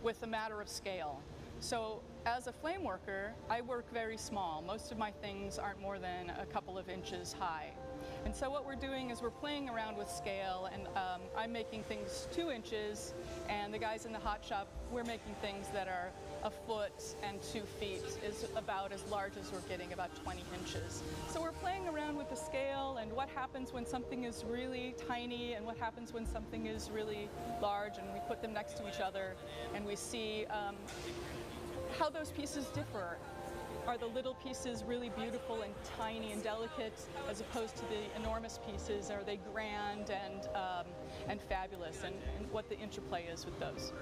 with a matter of scale. So as a flame worker, I work very small. Most of my things aren't more than a couple of inches high. And so what we're doing is we're playing around with scale, and I'm making things 2 inches, and the guys in the hot shop, we're making things that are a foot and 2 feet, is about as large as we're getting, about 20 inches. So we're playing around with the scale and what happens when something is really tiny and what happens when something is really large, and we put them next to each other and we see how those pieces differ. Are the little pieces really beautiful and tiny and delicate as opposed to the enormous pieces? Are they grand and fabulous, and what the interplay is with those?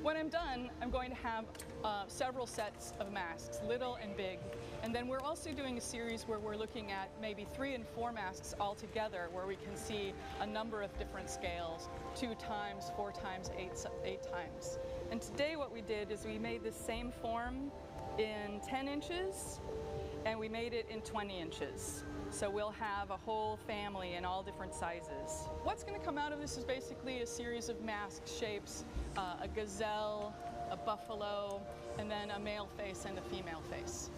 When I'm done, I'm going to have several sets of masks, little and big. And then we're also doing a series where we're looking at maybe 3 and 4 masks all together, where we can see a number of different scales, 2 times, 4 times, 8 times. And today what we did is we made the same form in 10 inches, and we made it in 20 inches. So we'll have a whole family in all different sizes. What's going to come out of this is basically a series of mask shapes, a gazelle, a buffalo, and then a male face and a female face.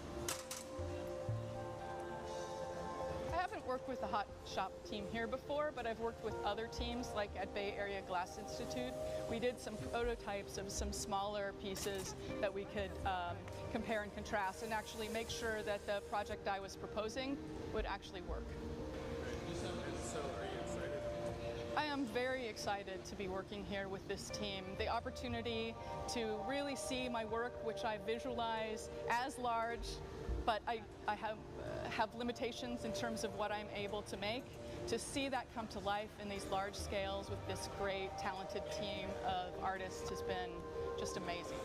I haven't worked with the hot shop team here before, but I've worked with other teams, like at Bay Area Glass Institute. We did some prototypes of some smaller pieces that we could compare and contrast, and actually make sure that the project I was proposing would actually work. So are you excited? I am very excited to be working here with this team. The opportunity to really see my work, which I visualize as large, but I have limitations in terms of what I'm able to make. To see that come to life in these large scales with this great, talented team of artists has been just amazing.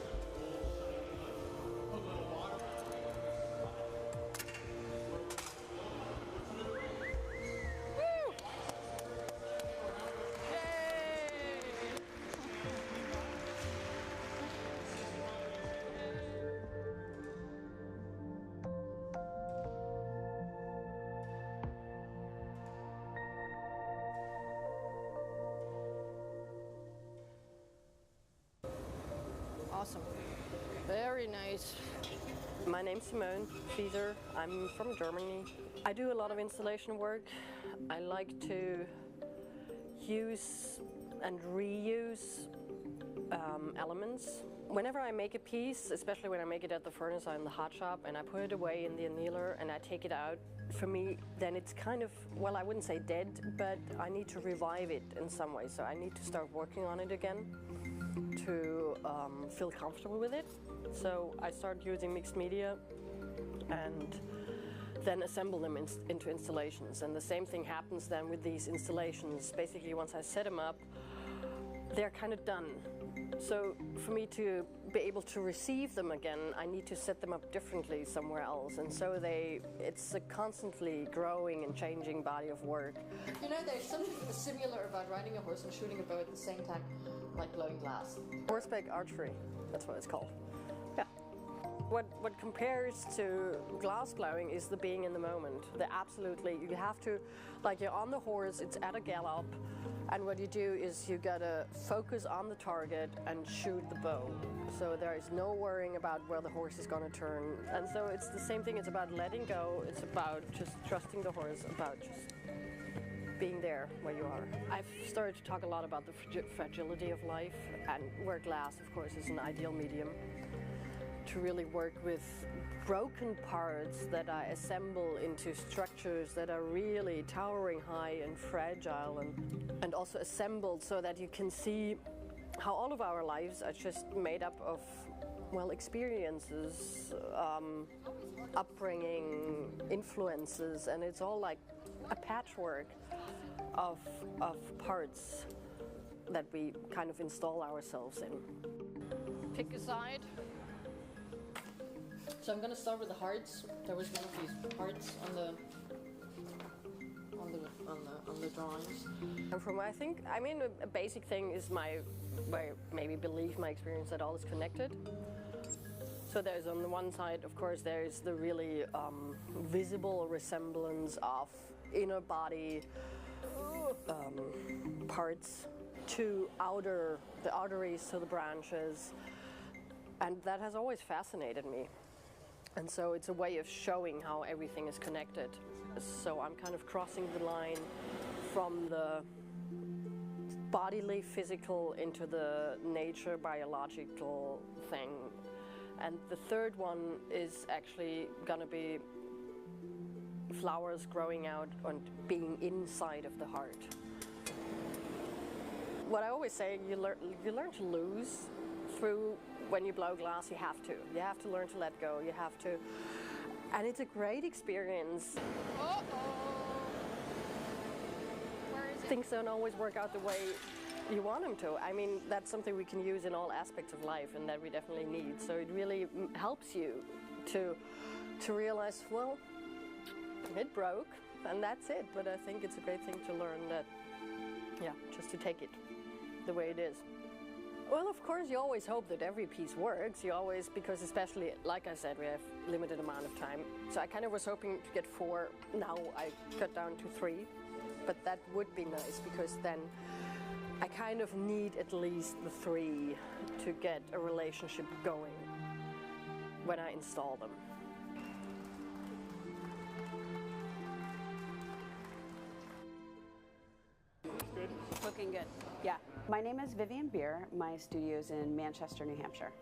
Awesome. Very nice. My name's Simone Fieser. I'm from Germany. I do a lot of installation work. I like to use and reuse elements. Whenever I make a piece, especially when I make it at the furnace or in the hot shop, and I put it away in the annealer and I take it out, for me, then it's kind of, well, I wouldn't say dead, but I need to revive it in some way. So I need to start working on it again to feel comfortable with it. So I start using mixed media and then assemble them into installations. And the same thing happens then with these installations. Basically, once I set them up, they're kind of done. So for me to be able to receive them again, I need to set them up differently somewhere else. And so it's a constantly growing and changing body of work. You know, there's something similar about riding a horse and shooting a bow at the same time, like blowing glass. Horseback archery, that's what it's called. Yeah. What compares to glass blowing is the being in the moment. You have to, like you're on the horse, it's at a gallop, and what you do is you gotta focus on the target and shoot the bow. So there is no worrying about where the horse is gonna turn. And so it's the same thing, it's about letting go, it's about just trusting the horse, about just being there where you are. I've started to talk a lot about the fragility of life, and where glass, of course, is an ideal medium to really work with broken parts that I assemble into structures that are really towering high and fragile, and also assembled so that you can see how all of our lives are just made up of, well, experiences, upbringing, influences, and it's all like a patchwork of parts that we kind of install ourselves in. Pick a side. So I'm going to start with the hearts. There was one of these hearts on the drawings. And from I think, I mean, a basic thing is my maybe belief, my experience that all is connected. So there's on the one side, of course, there's the really visible resemblance of inner body parts to the arteries to the branches, and that has always fascinated me. And so it's a way of showing how everything is connected. So I'm kind of crossing the line from the bodily, physical into the nature, biological thing. And the third one is actually going to be flowers growing out and being inside of the heart. What I always say, you learn to lose through when you blow glass. You have to learn to let go. You have to, and it's a great experience. Things don't always work out the way you want them to. I mean, that's something we can use in all aspects of life, and that we definitely need. So it really helps you to realize, well, it broke, and that's it. But I think it's a great thing to learn that, yeah, just to take it the way it is. Well, of course, you always hope that every piece works. You always, because especially, like I said, we have limited amount of time. So I kind of was hoping to get 4. Now I cut down to 3. But that would be nice, because then I kind of need at least the 3 to get a relationship going when I install them. Good. Looking good. Yeah. My name is Vivian Beer. My studio's in Manchester, New Hampshire.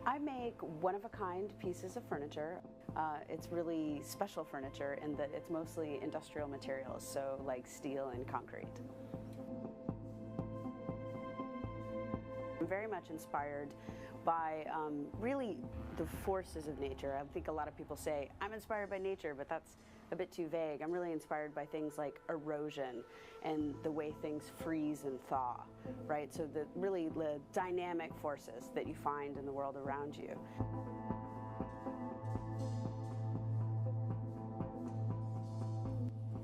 I make one-of-a-kind pieces of furniture. It's really special furniture in that it's mostly industrial materials, so like steel and concrete. I'm very much inspired by really the forces of nature. I think a lot of people say, I'm inspired by nature, but that's a bit too vague. I'm really inspired by things like erosion and the way things freeze and thaw, right? So the dynamic forces that you find in the world around you.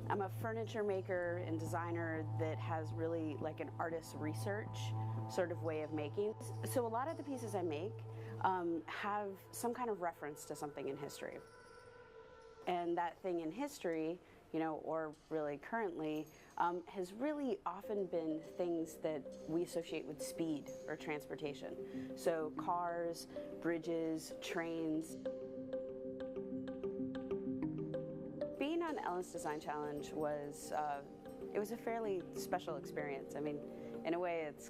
I'm a furniture maker and designer that has really like an artist research sort of way of making. So a lot of the pieces I make have some kind of reference to something in history. And that thing in history, you know, or really currently, has really often been things that we associate with speed or transportation. So cars, bridges, trains. Being on Ellen's Design Challenge was, it was a fairly special experience. I mean, in a way it's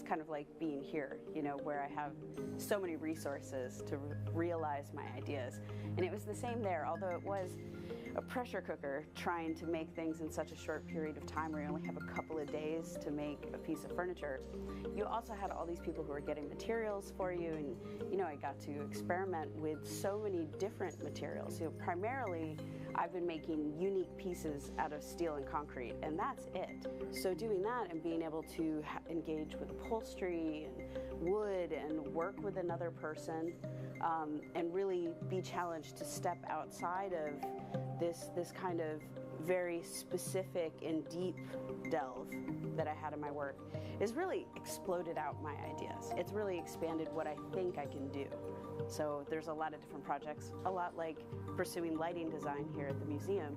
kind of like being here, you know, where I have so many resources to realize my ideas. And it was the same there, although it was a pressure cooker trying to make things in such a short period of time where you only have a couple of days to make a piece of furniture. You also had all these people who were getting materials for you, and you know, I got to experiment with so many different materials. You know, primarily I've been making unique pieces out of steel and concrete, and that's it. So doing that and being able to engage with upholstery and wood and work with another person and really be challenged to step outside of this kind of very specific and deep delve that I had in my work has really exploded out my ideas. It's really expanded what I think I can do. So there's a lot of different projects, a lot like pursuing lighting design here at the museum,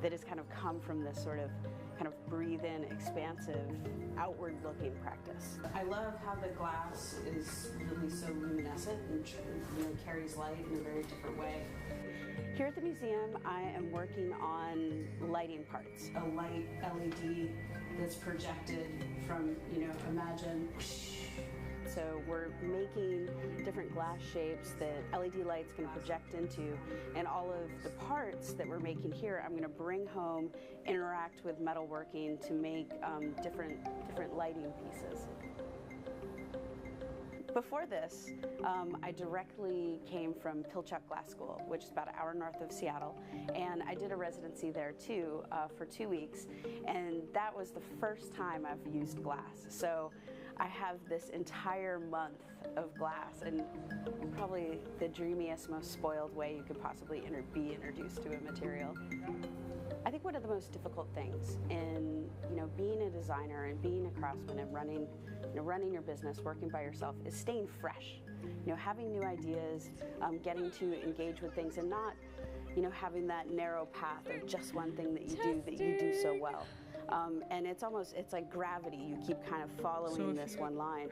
that has kind of come from this sort of kind of breathe-in, expansive, outward-looking practice. I love how the glass is really so luminescent and really carries light in a very different way. Here at the museum, I am working on lighting parts. A light LED that's projected from, imagine. So we're making different glass shapes that LED lights can project into, and all of the parts that we're making here, I'm going to bring home, interact with metalworking to make different lighting pieces. Before this, I directly came from Pilchuck Glass School, which is about an hour north of Seattle, and I did a residency there too for 2 weeks, and that was the first time I've used glass. So I have this entire month of glass, and probably the dreamiest, most spoiled way you could possibly be introduced to a material. I think one of the most difficult things in being a designer and being a craftsman and running your business, working by yourself, is staying fresh. Having new ideas, getting to engage with things, and not having that narrow path of just one thing that you do so well. And it's like gravity. You keep kind of following this one line.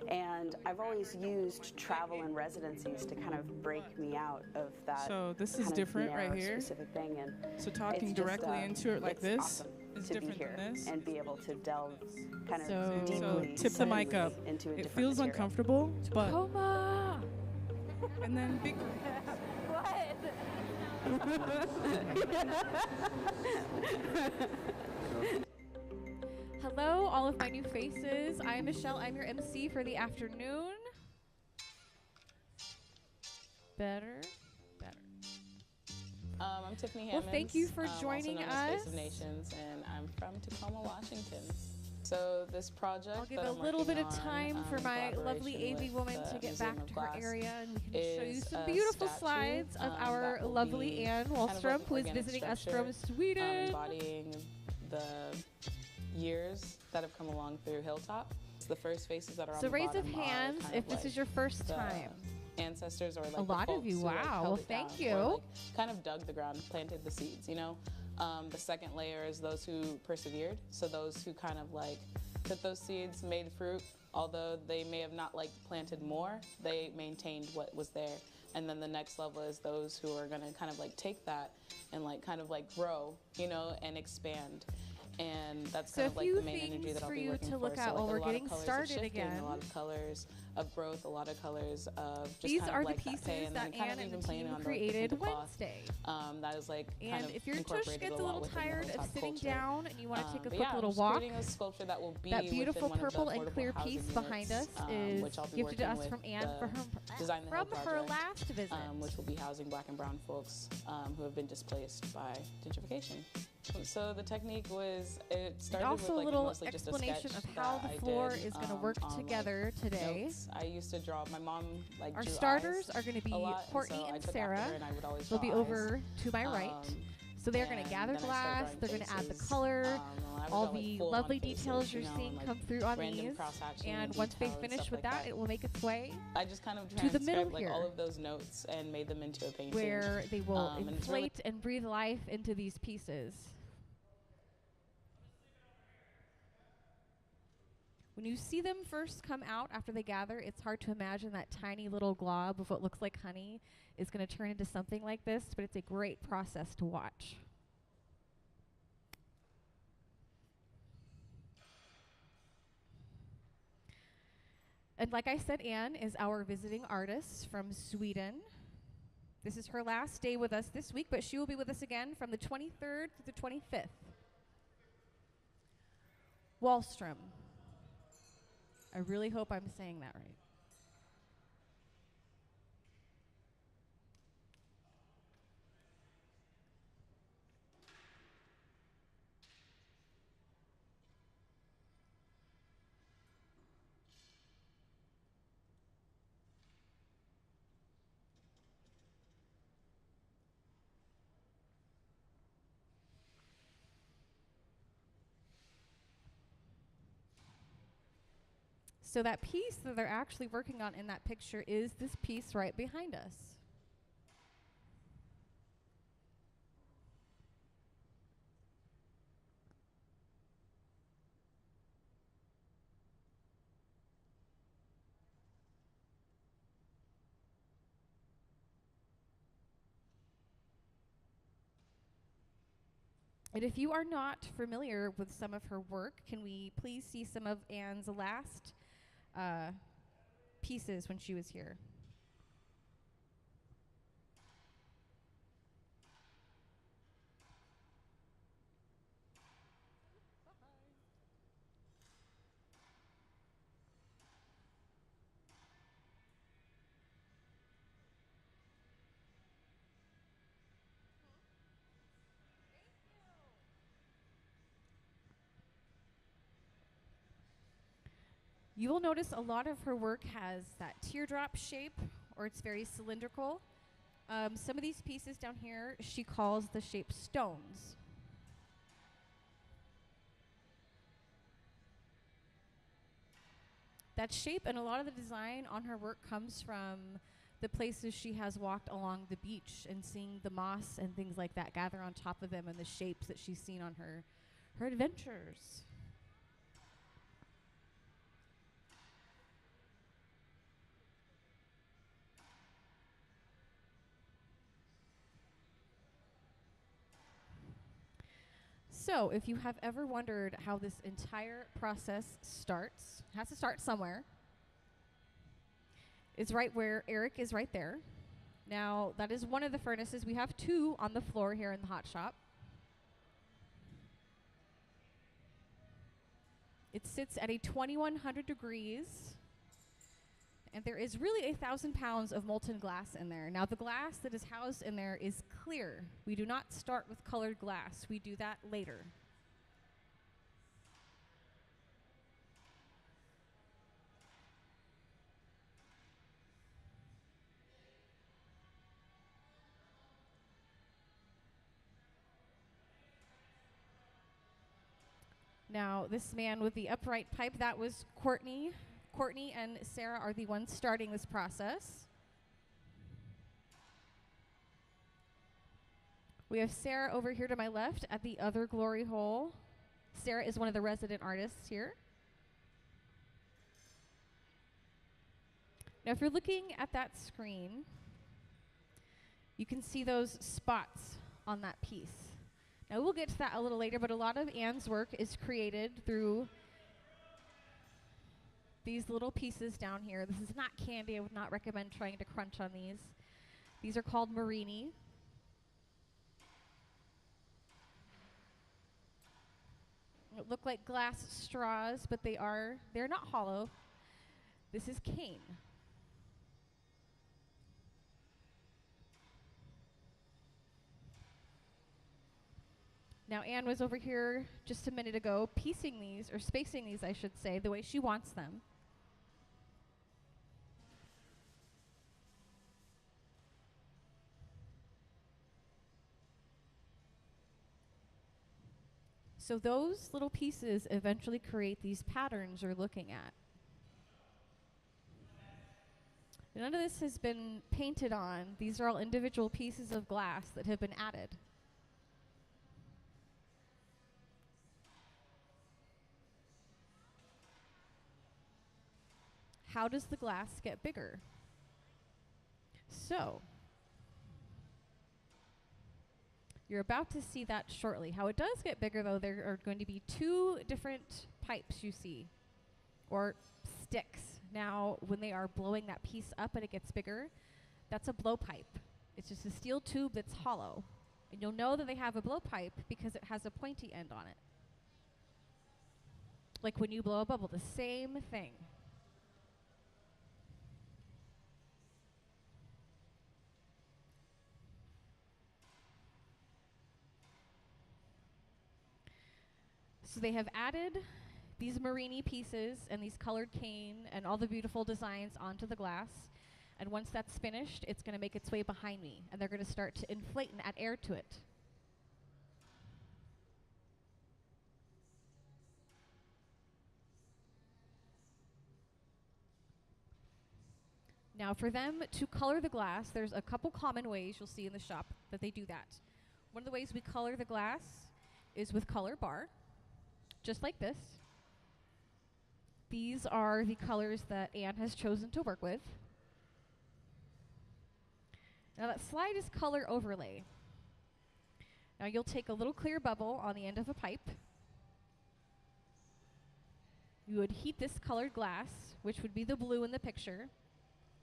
And I've always used travel and residencies to kind of break me out of that. So this is different right here. Specific thing. And so talking directly into it like this awesome is to different be here than this. and be able to delve kind of So deeply tip the mic up. into a It different feels material. uncomfortable, but Tacoma! and then big. Hello, all of my new faces. I'm Michelle. I'm your MC for the afternoon. Better. I'm Tiffany Well, Hammonds. thank you for joining also known as us. Face of Nations, and I'm from Tacoma, Washington. So this project I'll give that a I'm little bit working of time on, for in my lovely collaboration AV with woman the to get Museum back of to her Glass area, and we can show you is some a beautiful statue, slides of our that will lovely be Anne kind of Wahlstrom, like an who is organic visiting us structure, from Sweden. embodying the years that have come along through Hilltop. It's the first faces that are on So the raise bottom of are hands kind if of this like is your first the time. ancestors, or like A lot the of you, folks who, like, wow. held Well, it thank down, or, you. like, kind of dug the ground, planted the seeds, The second layer is those who persevered. So those who kind of like took those seeds, made fruit, although they may have not like planted more, they maintained what was there. And then the next level is those who are gonna kind of like take that and like kind of like grow, and expand. And that's So kind a of like few the main energy things that I'll for be you working to for. look So, at like, while a we're lot of getting colors of started shifting, again. a lot of colors of growth, a lot of colors of just These kind are of the like pieces that pay, and that then kind Anne of and even the playing team on created the cloth. Wednesday. That is like kind And of if your tush incorporated gets a a lot little within the tired of Hilltop sitting culture. down and you want to take a But quick yeah, little just walk, creating a sculpture that will be that beautiful within one of purple the and affordable clear housing piece behind us units, is which I'll be gifted to working us with from Anne the from Design the Hill her project, last visit. which will be housing Black and Brown folks who have been displaced by gentrification. So the technique was, it started also with like a little mostly just a explanation sketch of how that the I floor did, is going to work on, like, together today. notes. I used to draw, my mom like Our drew starters eyes are going to be a lot, Courtney so I and took after Sarah. her, and I would always They'll be draw eyes. over to my right. So they're going to gather then I started glass, drawing they're going to add the faces. color, I would all draw, like, the full-on lovely faces, details you're and, seeing like, come through on random these. cross-hatching And once they detail and finish stuff with like that, it will make its way I just kind of to the middle transcribed like here, all of those notes and made them into a painting. where they will and it's really inflate and breathe life into these pieces. When you see them first come out after they gather, it's hard to imagine that tiny little glob of what looks like honey is going to turn into something like this, but it's a great process to watch. And like I said, Anne is our visiting artist from Sweden. This is her last day with us this week, but she will be with us again from the 23rd to the 25th. Wahlstrom. I really hope I'm saying that right. So that piece that they're actually working on in that picture is this piece right behind us. And if you are not familiar with some of her work, can we please see some of Anne's last pieces when she was here? You will notice a lot of her work has that teardrop shape, or it's very cylindrical. Some of these pieces down here, she calls the shape stones. That shape and a lot of the design on her work comes from the places she has walked along the beach and seeing the moss and things like that gather on top of them and the shapes that she's seen on her adventures. So, if you have ever wondered how this entire process starts, it has to start somewhere. It's right where Eric is right there. Now, that is one of the furnaces. We have two on the floor here in the hot shop. It sits at a 2100 degrees. And there is really 1,000 pounds of molten glass in there. Now, the glass that is housed in there is clear. We do not start with colored glass. We do that later. Now, this man with the upright pipe, that was Courtney. Courtney and Sarah are the ones starting this process. We have Sarah over here to my left at the other glory hole. Sarah is one of the resident artists here. Now, if you're looking at that screen, you can see those spots on that piece. Now, we'll get to that a little later, but a lot of Anne's work is created through these little pieces down here. This is not candy. I would not recommend trying to crunch on these. These are called marini. It look like glass straws, but they're not hollow. This is cane. Now, Anne was over here just a minute ago piecing these, or spacing these, I should say, the way she wants them. So those little pieces eventually create these patterns you're looking at. None of this has been painted on. These are all individual pieces of glass that have been added. How does the glass get bigger? So, you're about to see that shortly. How it does get bigger, though, there are going to be two different pipes you see, or sticks. Now, when they are blowing that piece up and it gets bigger, that's a blowpipe. It's just a steel tube that's hollow. And you'll know that they have a blowpipe because it has a pointy end on it. Like when you blow a bubble, the same thing. So they have added these marini pieces and these colored cane and all the beautiful designs onto the glass. And once that's finished, it's going to make its way behind me. And they're going to start to inflate and add air to it. Now, for them to color the glass, there's a couple common ways you'll see in the shop that they do that. One of the ways we color the glass is with color bar, just like this. These are the colors that Anne has chosen to work with. Now that slide is color overlay. Now you'll take a little clear bubble on the end of a pipe. You would heat this colored glass, which would be the blue in the picture,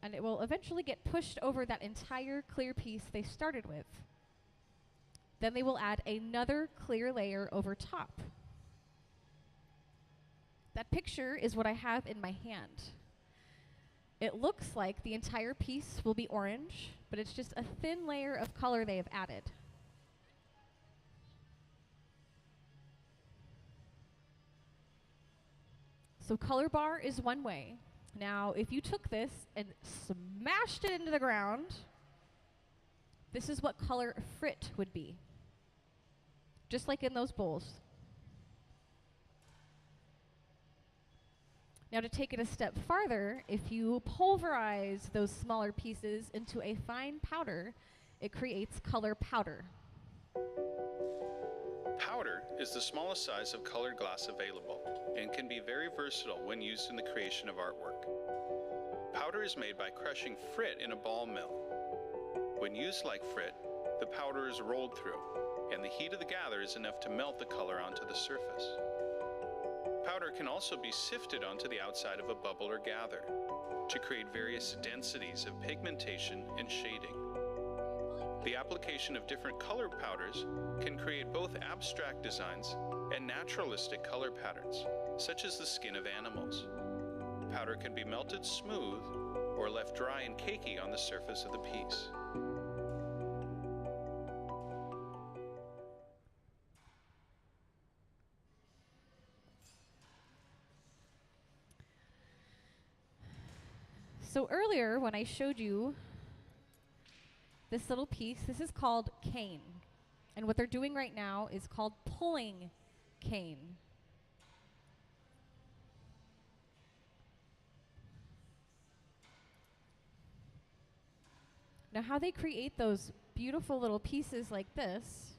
and it will eventually get pushed over that entire clear piece they started with. Then they will add another clear layer over top. That picture is what I have in my hand. It looks like the entire piece will be orange, but it's just a thin layer of color they have added. So color bar is one way. Now, if you took this and smashed it into the ground, this is what color frit would be. Just like in those bowls. Now to take it a step farther, if you pulverize those smaller pieces into a fine powder, it creates color powder. Powder is the smallest size of colored glass available and can be very versatile when used in the creation of artwork. Powder is made by crushing frit in a ball mill. When used like frit, the powder is rolled through, and the heat of the gather is enough to melt the color onto the surface. Powder can also be sifted onto the outside of a bubble or gather to create various densities of pigmentation and shading. The application of different color powders can create both abstract designs and naturalistic color patterns, such as the skin of animals. Powder can be melted smooth or left dry and cakey on the surface of the piece. So earlier when I showed you this little piece, this is called cane. And what they're doing right now is called pulling cane. Now how they create those beautiful little pieces like this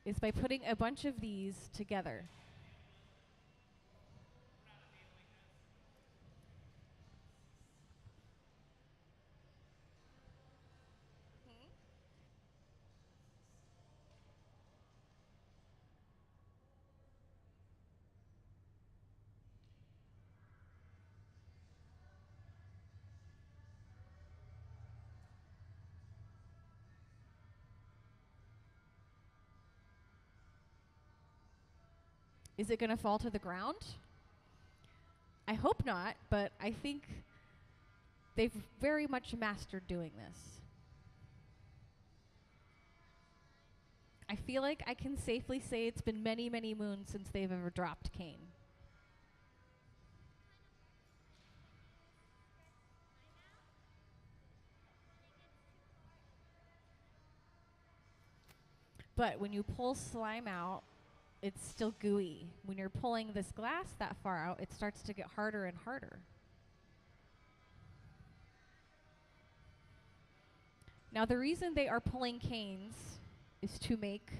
is by putting a bunch of these together. Is it going to fall to the ground? I hope not, but I think they've very much mastered doing this. I feel like I can safely say it's been many, many moons since they've ever dropped cane. But when you pull slime out, it's still gooey. When you're pulling this glass that far out, it starts to get harder and harder. Now the reason they are pulling canes is to make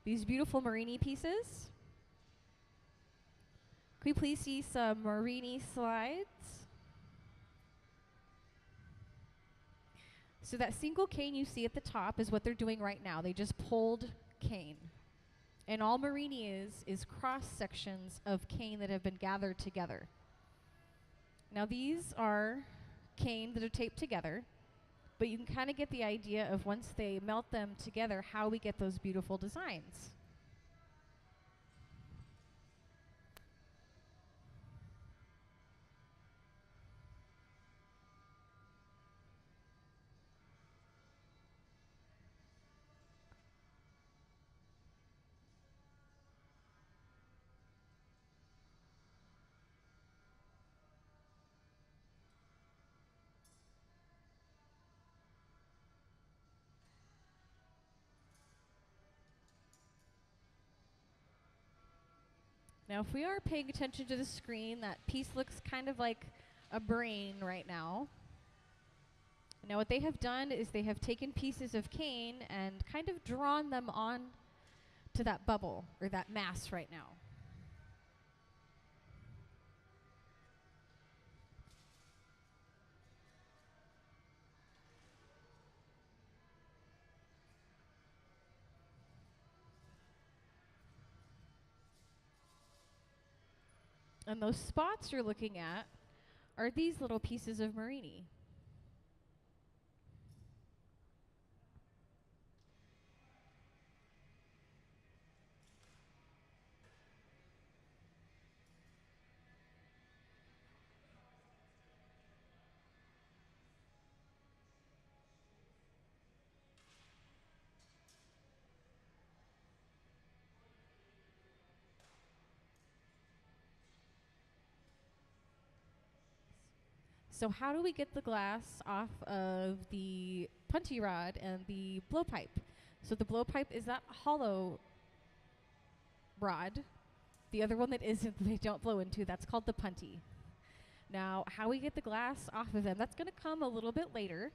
these beautiful Marini pieces. Can we please see some Marini slides? So that single cane you see at the top is what they're doing right now. They just pulled cane. And all Marini is cross sections of cane that have been gathered together. Now these are cane that are taped together, but you can kind of get the idea of once they melt them together, how we get those beautiful designs. Now, if we are paying attention to the screen, that piece looks kind of like a brain right now. Now, what they have done is they have taken pieces of cane and kind of drawn them on to that bubble, or that mass right now. And those spots you're looking at are these little pieces of Marini. So how do we get the glass off of the punty rod and the blowpipe? So the blowpipe is that hollow rod. The other one that isn't, they don't blow into, that's called the punty. Now, how we get the glass off of them, that's going to come a little bit later,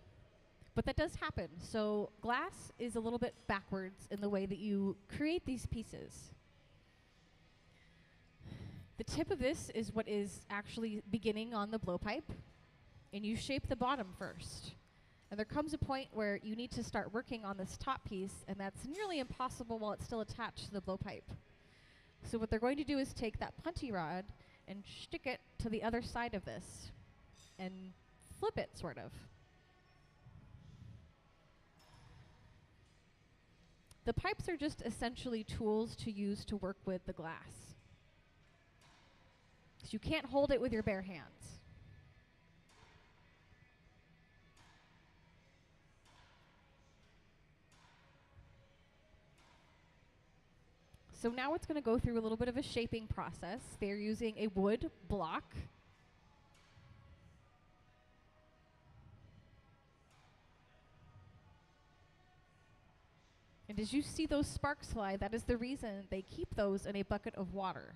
but that does happen. So glass is a little bit backwards in the way that you create these pieces. The tip of this is what is actually beginning on the blowpipe. And you shape the bottom first. And there comes a point where you need to start working on this top piece, and that's nearly impossible while it's still attached to the blowpipe. So what they're going to do is take that punty rod and stick it to the other side of this and flip it, sort of. The pipes are just essentially tools to use to work with the glass. So you can't hold it with your bare hands. So now it's going to go through a little bit of a shaping process. They're using a wood block. And as you see those sparks fly, that is the reason they keep those in a bucket of water.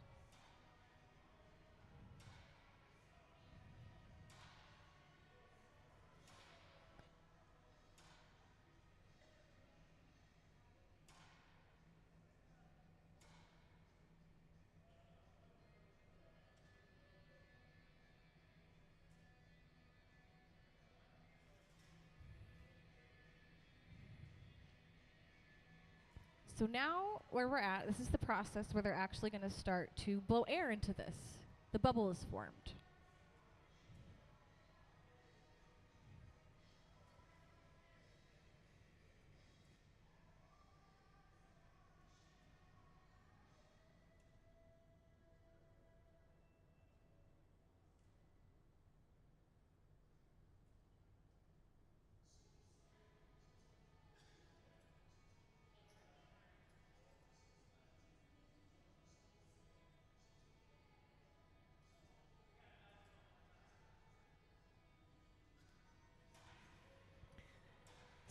So now where we're at, this is the process where they're actually going to start to blow air into this. The bubble is formed.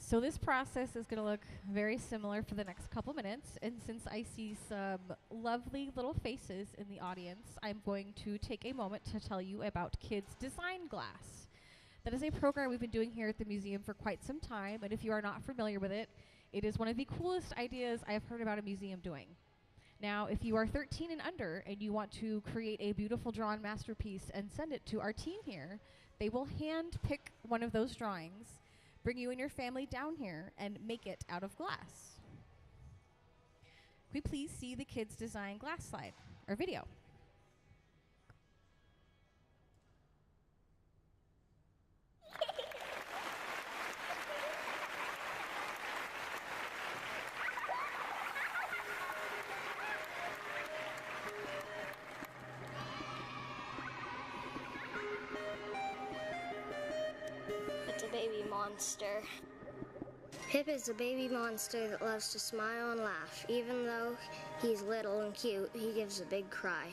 So this process is going to look very similar for the next couple minutes, and since I see some lovely little faces in the audience, I'm going to take a moment to tell you about Kids Design Glass. That is a program we've been doing here at the museum for quite some time, and if you are not familiar with it, it is one of the coolest ideas I've heard about a museum doing. Now, if you are 13 and under and you want to create a beautiful drawn masterpiece and send it to our team here, they will hand pick one of those drawings, bring you and your family down here, and make it out of glass. Can we please see the Kids Design Glass slide, or video? Monster. Pip is a baby monster that loves to smile and laugh. Even though he's little and cute, he gives a big cry.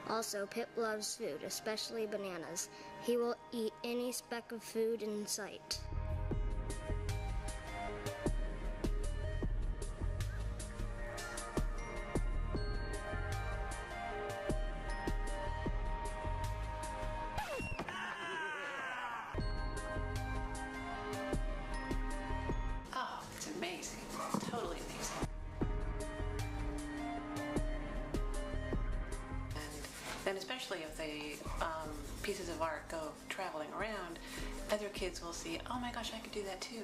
Also, Pip loves food, especially bananas. He will eat any speck of food in sight. And especially if the pieces of art go traveling around, other kids will see, oh my gosh, I could do that too.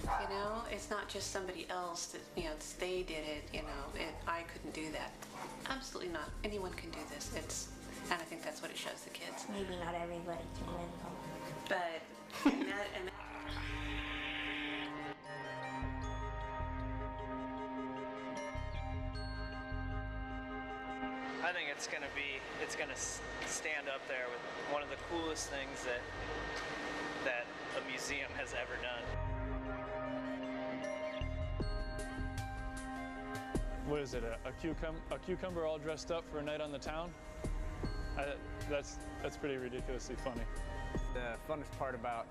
You know, it's not just somebody else that, you know, they did it, you know, I couldn't do that. Absolutely not. Anyone can do this. And I think that's what it shows the kids. Maybe not everybody can win though. But, and I think it's gonna stand up there with one of the coolest things that a museum has ever done. What is it, a cucumber all dressed up for a night on the town? That's pretty ridiculously funny. The funnest part about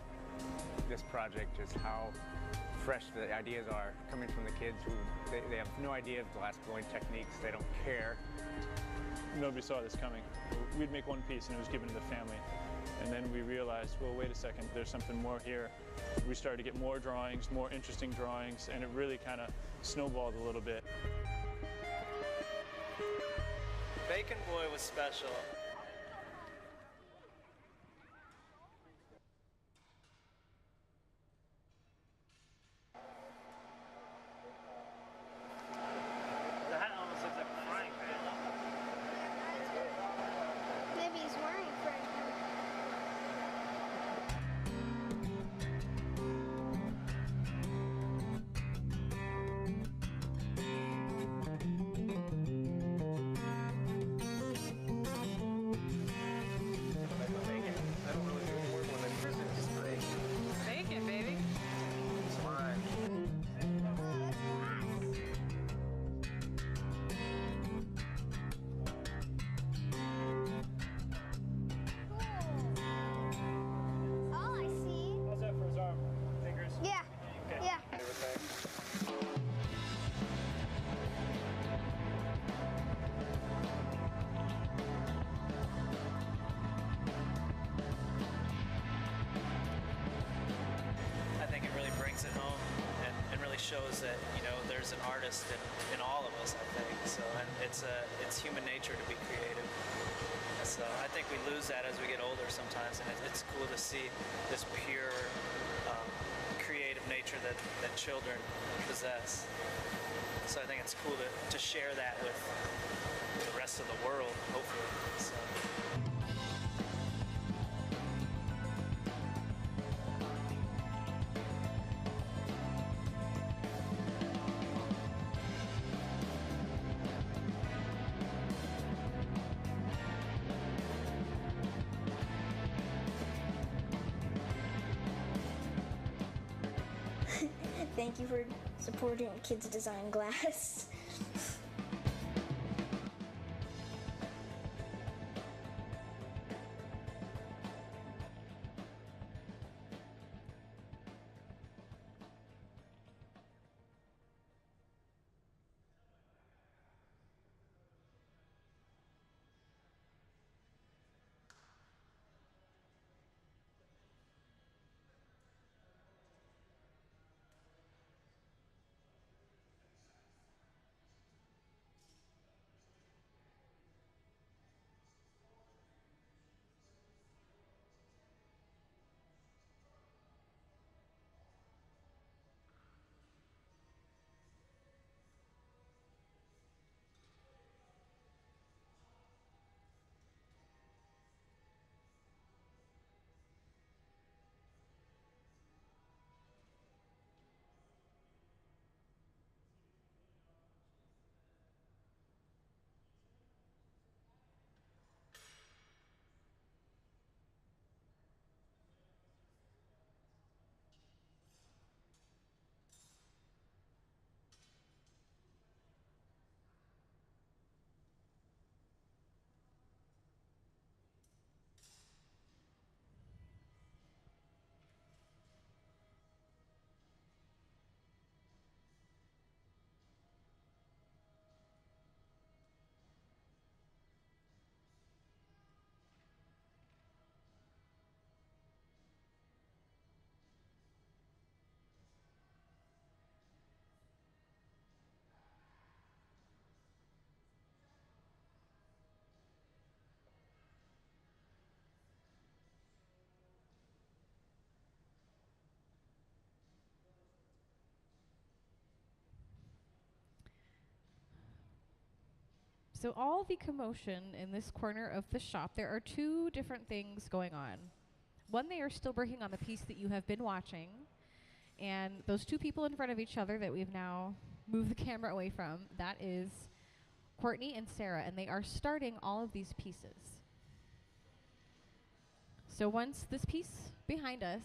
this project is how fresh the ideas are coming from the kids who they have no idea of glass blowing techniques. They don't care. Nobody saw this coming. We'd make one piece and it was given to the family. And then we realized, well, wait a second, there's something more here. We started to get more drawings, more interesting drawings, and it really kind of snowballed a little bit. Bacon Boy was special. The hat almost looks like a frying pan. Maybe he's wearing a frying pan. Bacon, baby. All I see. How's that for his arm? Fingers? Yeah. Okay. Yeah. I think it really brings it home and really shows that, you know, there's an artist in all of us, I think. So, and it's human nature to be creative. So I think we lose that as we get older sometimes, and it's cool to see this pure creative nature that children possess. So I think it's cool to share that with the rest of the world, hopefully. So. Thank you for supporting Kids Design Glass. So all the commotion in this corner of the shop, there are two different things going on. One, they are still working on the piece that you have been watching, and those two people in front of each other that we've now moved the camera away from, that is Courtney and Sarah, and they are starting all of these pieces. So once this piece behind us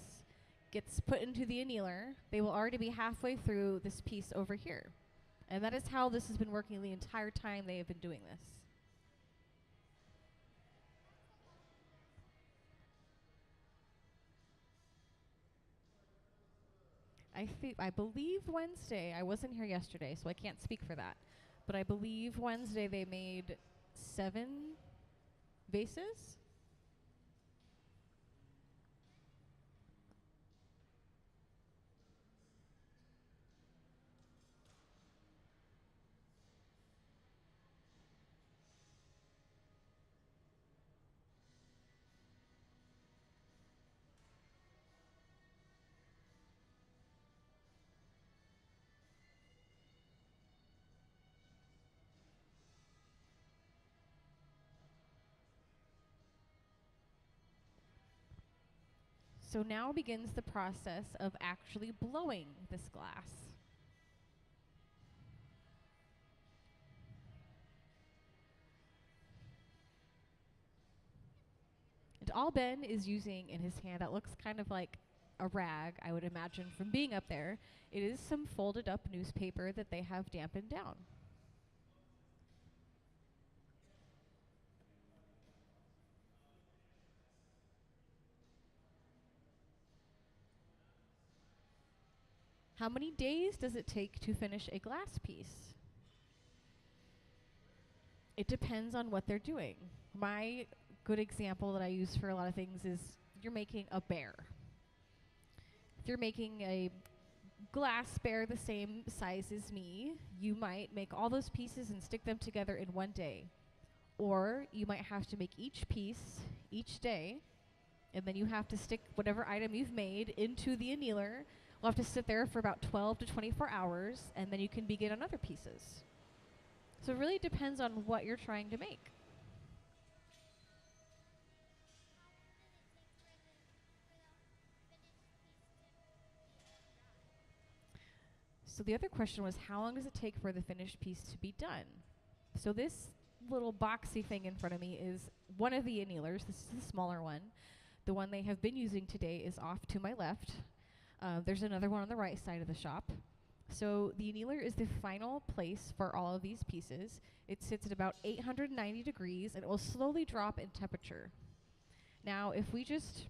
gets put into the annealer, they will already be halfway through this piece over here. And that is how this has been working the entire time they have been doing this. I believe Wednesday, I wasn't here yesterday, so I can't speak for that, but I believe Wednesday they made 7 vases. So now begins the process of actually blowing this glass. And all Ben is using in his hand, that looks kind of like a rag, I would imagine, from being up there. It is some folded up newspaper that they have dampened down. How many days does it take to finish a glass piece? It depends on what they're doing. My good example that I use for a lot of things is you're making a bear. If you're making a glass bear the same size as me, you might make all those pieces and stick them together in one day. Or you might have to make each piece each day, and then you have to stick whatever item you've made into the annealer. We'll have to sit there for about 12 to 24 hours, and then you can begin on other pieces. So it really depends on what you're trying to make. So the other question was, how long does it take for the finished piece to be done? So this little boxy thing in front of me is one of the annealers. This is the smaller one. The one they have been using today is off to my left. There's another one on the right side of the shop. So the annealer is the final place for all of these pieces. It sits at about 890 degrees, and it will slowly drop in temperature. Now, if we just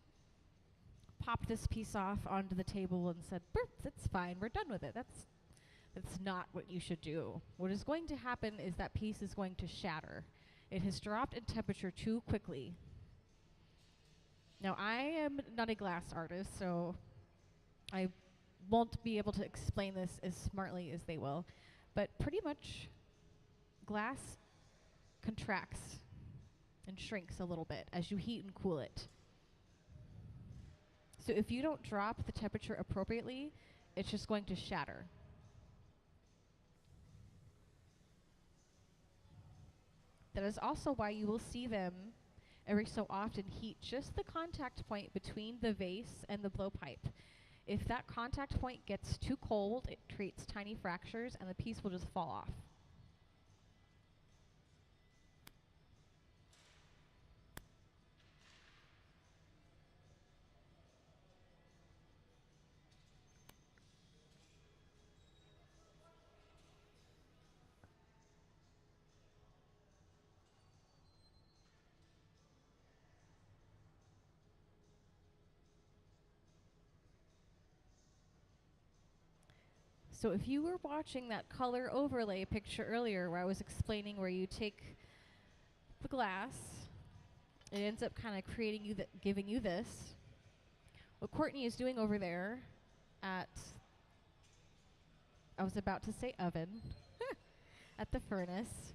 popped this piece off onto the table and said, that's fine, we're done with it, that's not what you should do. What is going to happen is that piece is going to shatter. It has dropped in temperature too quickly. Now, I am not a glass artist, so I won't be able to explain this as smartly as they will, but pretty much glass contracts and shrinks a little bit as you heat and cool it. So if you don't drop the temperature appropriately, it's just going to shatter. That is also why you will see them every so often heat just the contact point between the vase and the blowpipe. If that contact point gets too cold, it creates tiny fractures and the piece will just fall off. So if you were watching that color overlay picture earlier where I was explaining where you take the glass, it ends up kind of creating you, giving you this. What Courtney is doing over there at, I was about to say oven, at the furnace,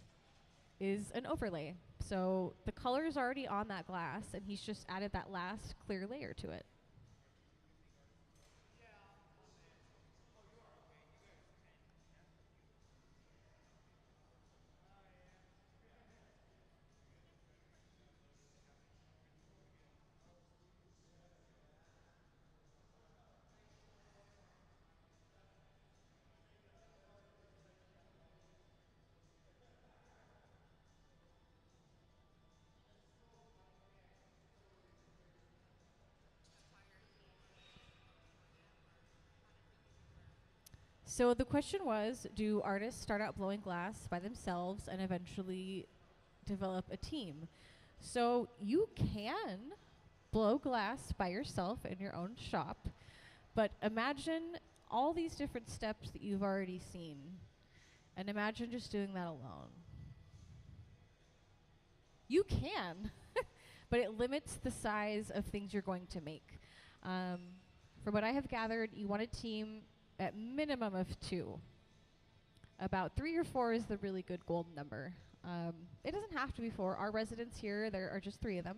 is an overlay. So the color is already on that glass and he's just added that last clear layer to it. So the question was, do artists start out blowing glass by themselves and eventually develop a team? So you can blow glass by yourself in your own shop, but imagine all these different steps that you've already seen, and imagine just doing that alone. You can, but it limits the size of things you're going to make. From what I have gathered, you want a team at minimum of 2. About 3 or 4 is the really good golden number. It doesn't have to be 4. Our residents here, there are just 3 of them.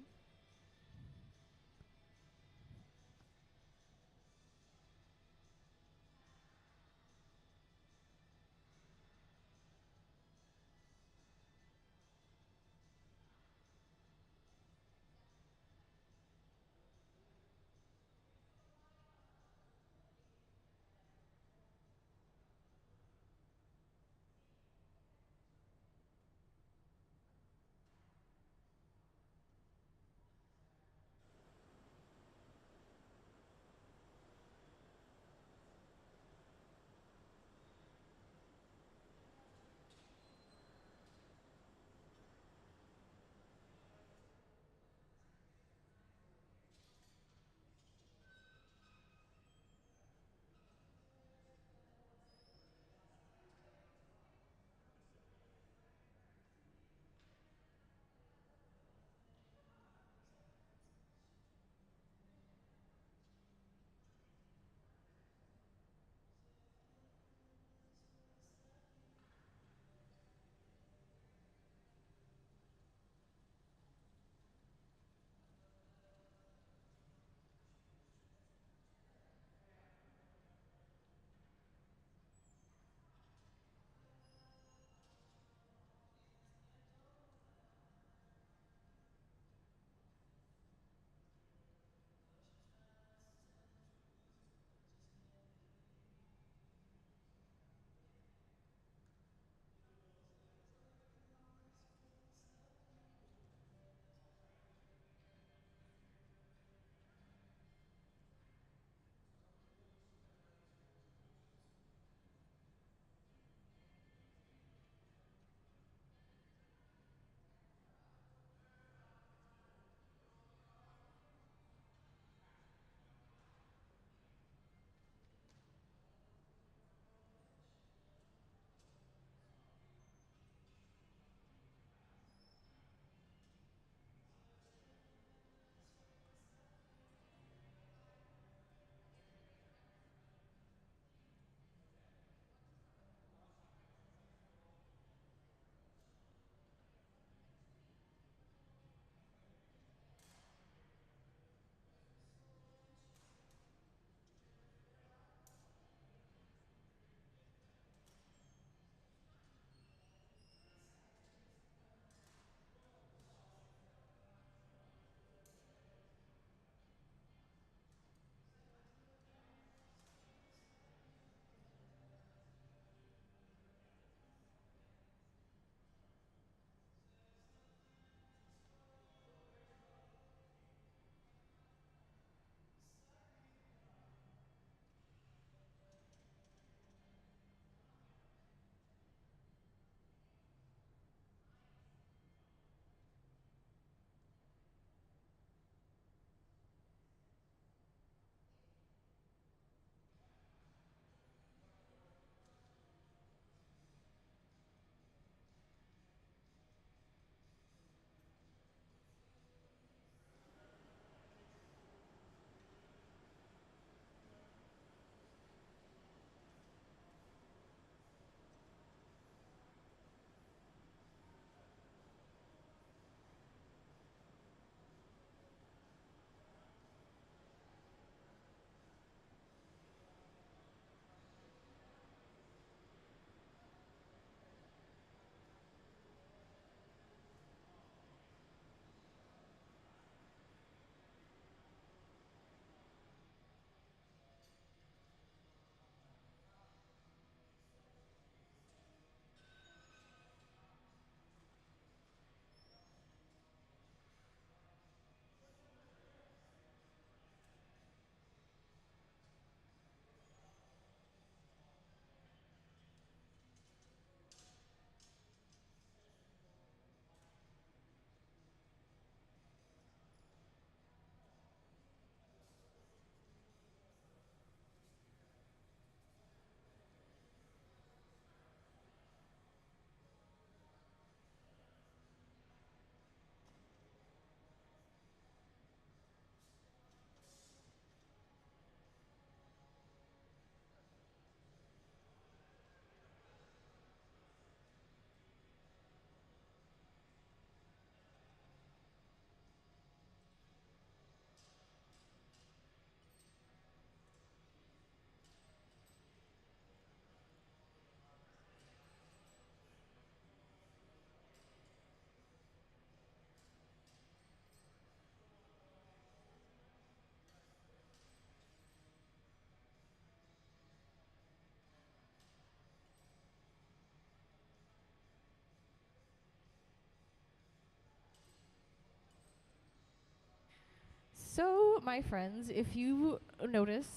So, my friends, if you notice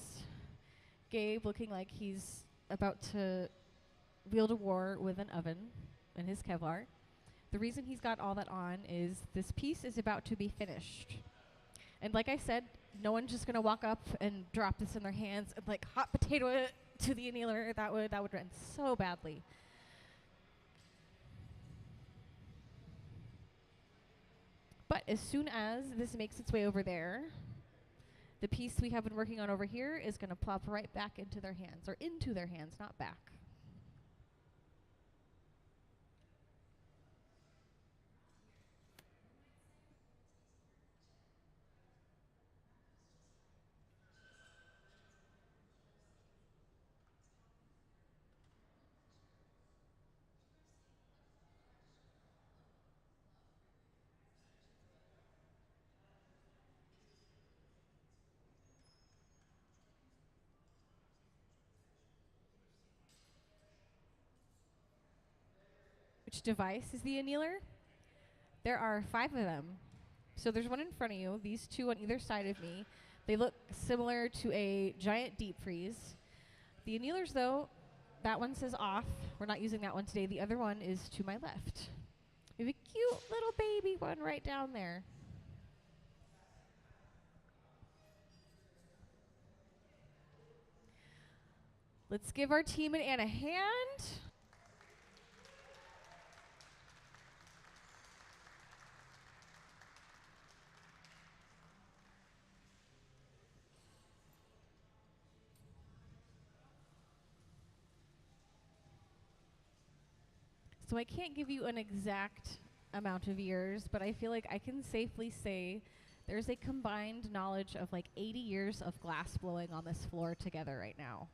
Gabe looking like he's about to wield a war with an oven in his Kevlar, the reason he's got all that on is this piece is about to be finished. And like I said, no one's just gonna walk up and drop this in their hands and like hot potato it to the annealer. That would end so badly. But as soon as this makes its way over there, the piece we have been working on over here is gonna plop right back into their hands, or into their hands, not back. Which device is the annealer? There are 5 of them. So there's one in front of you, these 2 on either side of me. They look similar to a giant deep freeze. The annealers though, that one says off. We're not using that one today. The other one is to my left. We have a cute little baby one right down there. Let's give our team and Anne a hand. So I can't give you an exact amount of years, but I feel like I can safely say there's a combined knowledge of like 80 years of glass blowing on this floor together right now.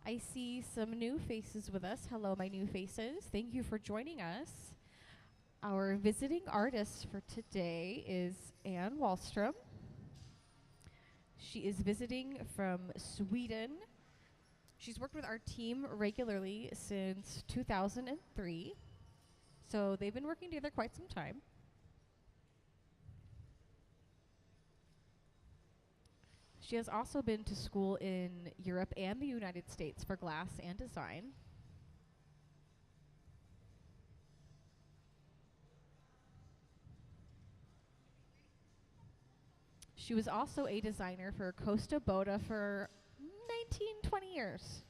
I see some new faces with us. Hello, my new faces. Thank you for joining us. Our visiting artist for today is Anne Wahlstrom. She is visiting from Sweden. She's worked with our team regularly since 2003. So they've been working together quite some time. She has also been to school in Europe and the United States for glass and design. She was also a designer for Costa Boda for 19, 20 years.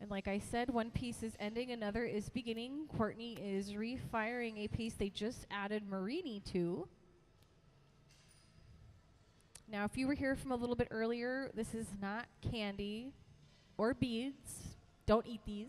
And like I said, one piece is ending, another is beginning. Courtney is refiring a piece they just added Marini to. Now, if you were here from a little bit earlier, this is not candy or beads. Don't eat these.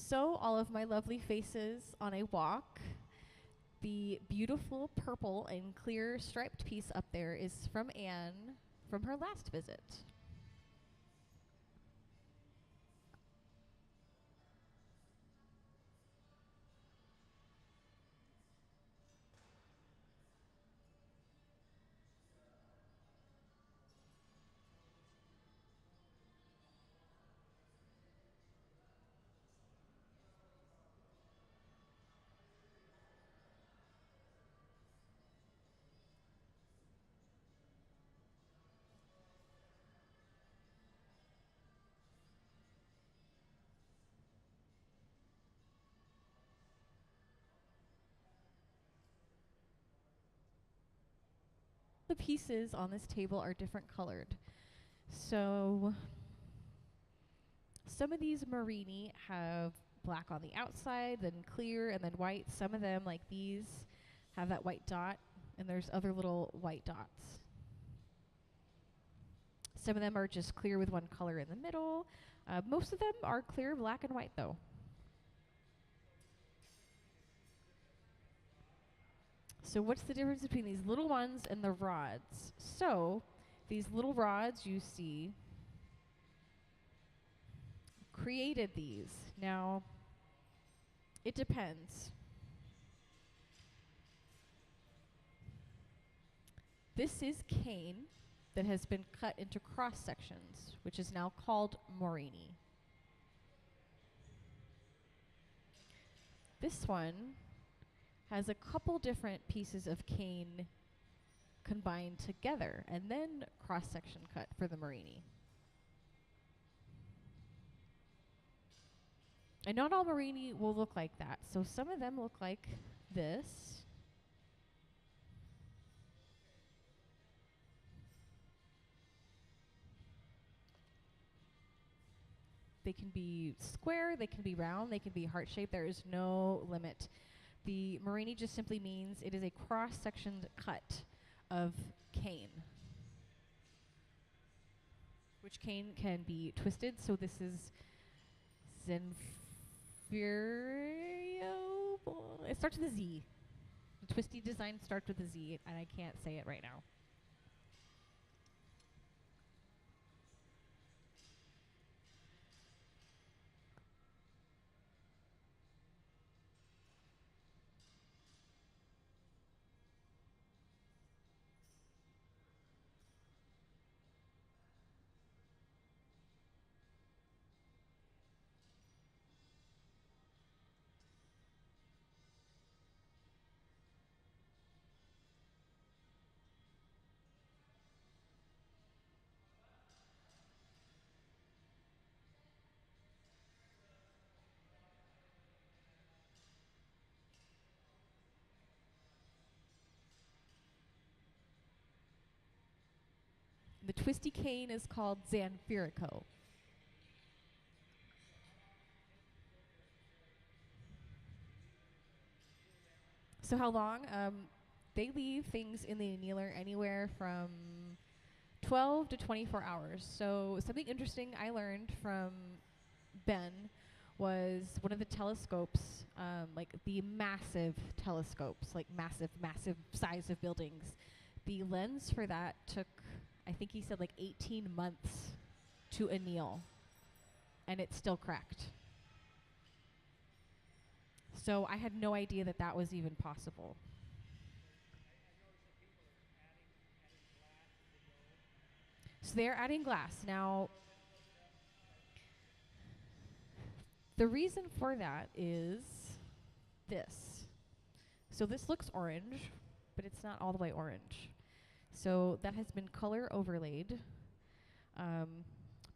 So all of my lovely faces on a walk. The beautiful purple and clear striped piece up there is from Anne from her last visit. The pieces on this table are different colored. So some of these Marini have black on the outside, then clear, and then white. Some of them, like these, have that white dot, and there's other little white dots. Some of them are just clear with one color in the middle. Most of them are clear black and white, though. So what's the difference between these little ones and the rods? So these little rods you see created these. Now, it depends. This is cane that has been cut into cross sections, which is now called Morini. This one has a couple different pieces of cane combined together and then cross-section cut for the Morini. And not all Morini will look like that. So some of them look like this. They can be square, they can be round, they can be heart-shaped. There is no limit. The Morini just simply means it is a cross-sectioned cut of cane, which cane can be twisted. So this is Zenfirio. It starts with a Z. The twisty design starts with a Z, and I can't say it right now. The twisty cane is called Zanfirico. So how long? They leave things in the annealer anywhere from 12 to 24 hours. So something interesting I learned from Ben was one of the telescopes, like the massive telescopes, like massive size of buildings. The lens for that took, I think he said, like 18 months to anneal, and it still cracked. So I had no idea that that was even possible. So they're adding glass. Now, the reason for that is this. So this looks orange, but it's not all the way orange. So that has been color overlaid.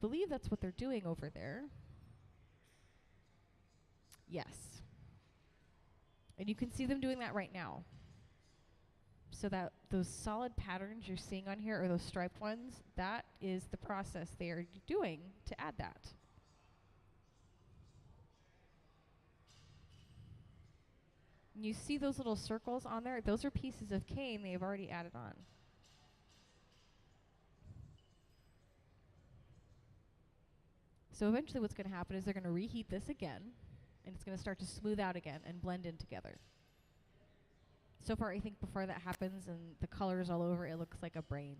Believe that's what they're doing over there. Yes. And you can see them doing that right now. So that those solid patterns you're seeing on here, or those striped ones, that is the process they are doing to add that. And you see those little circles on there? Those are pieces of cane they've already added on. So eventually what's going to happen is they're going to reheat this again, and it's going to start to smooth out again and blend in together. So far, I think before that happens and the color's all over, it looks like a brain.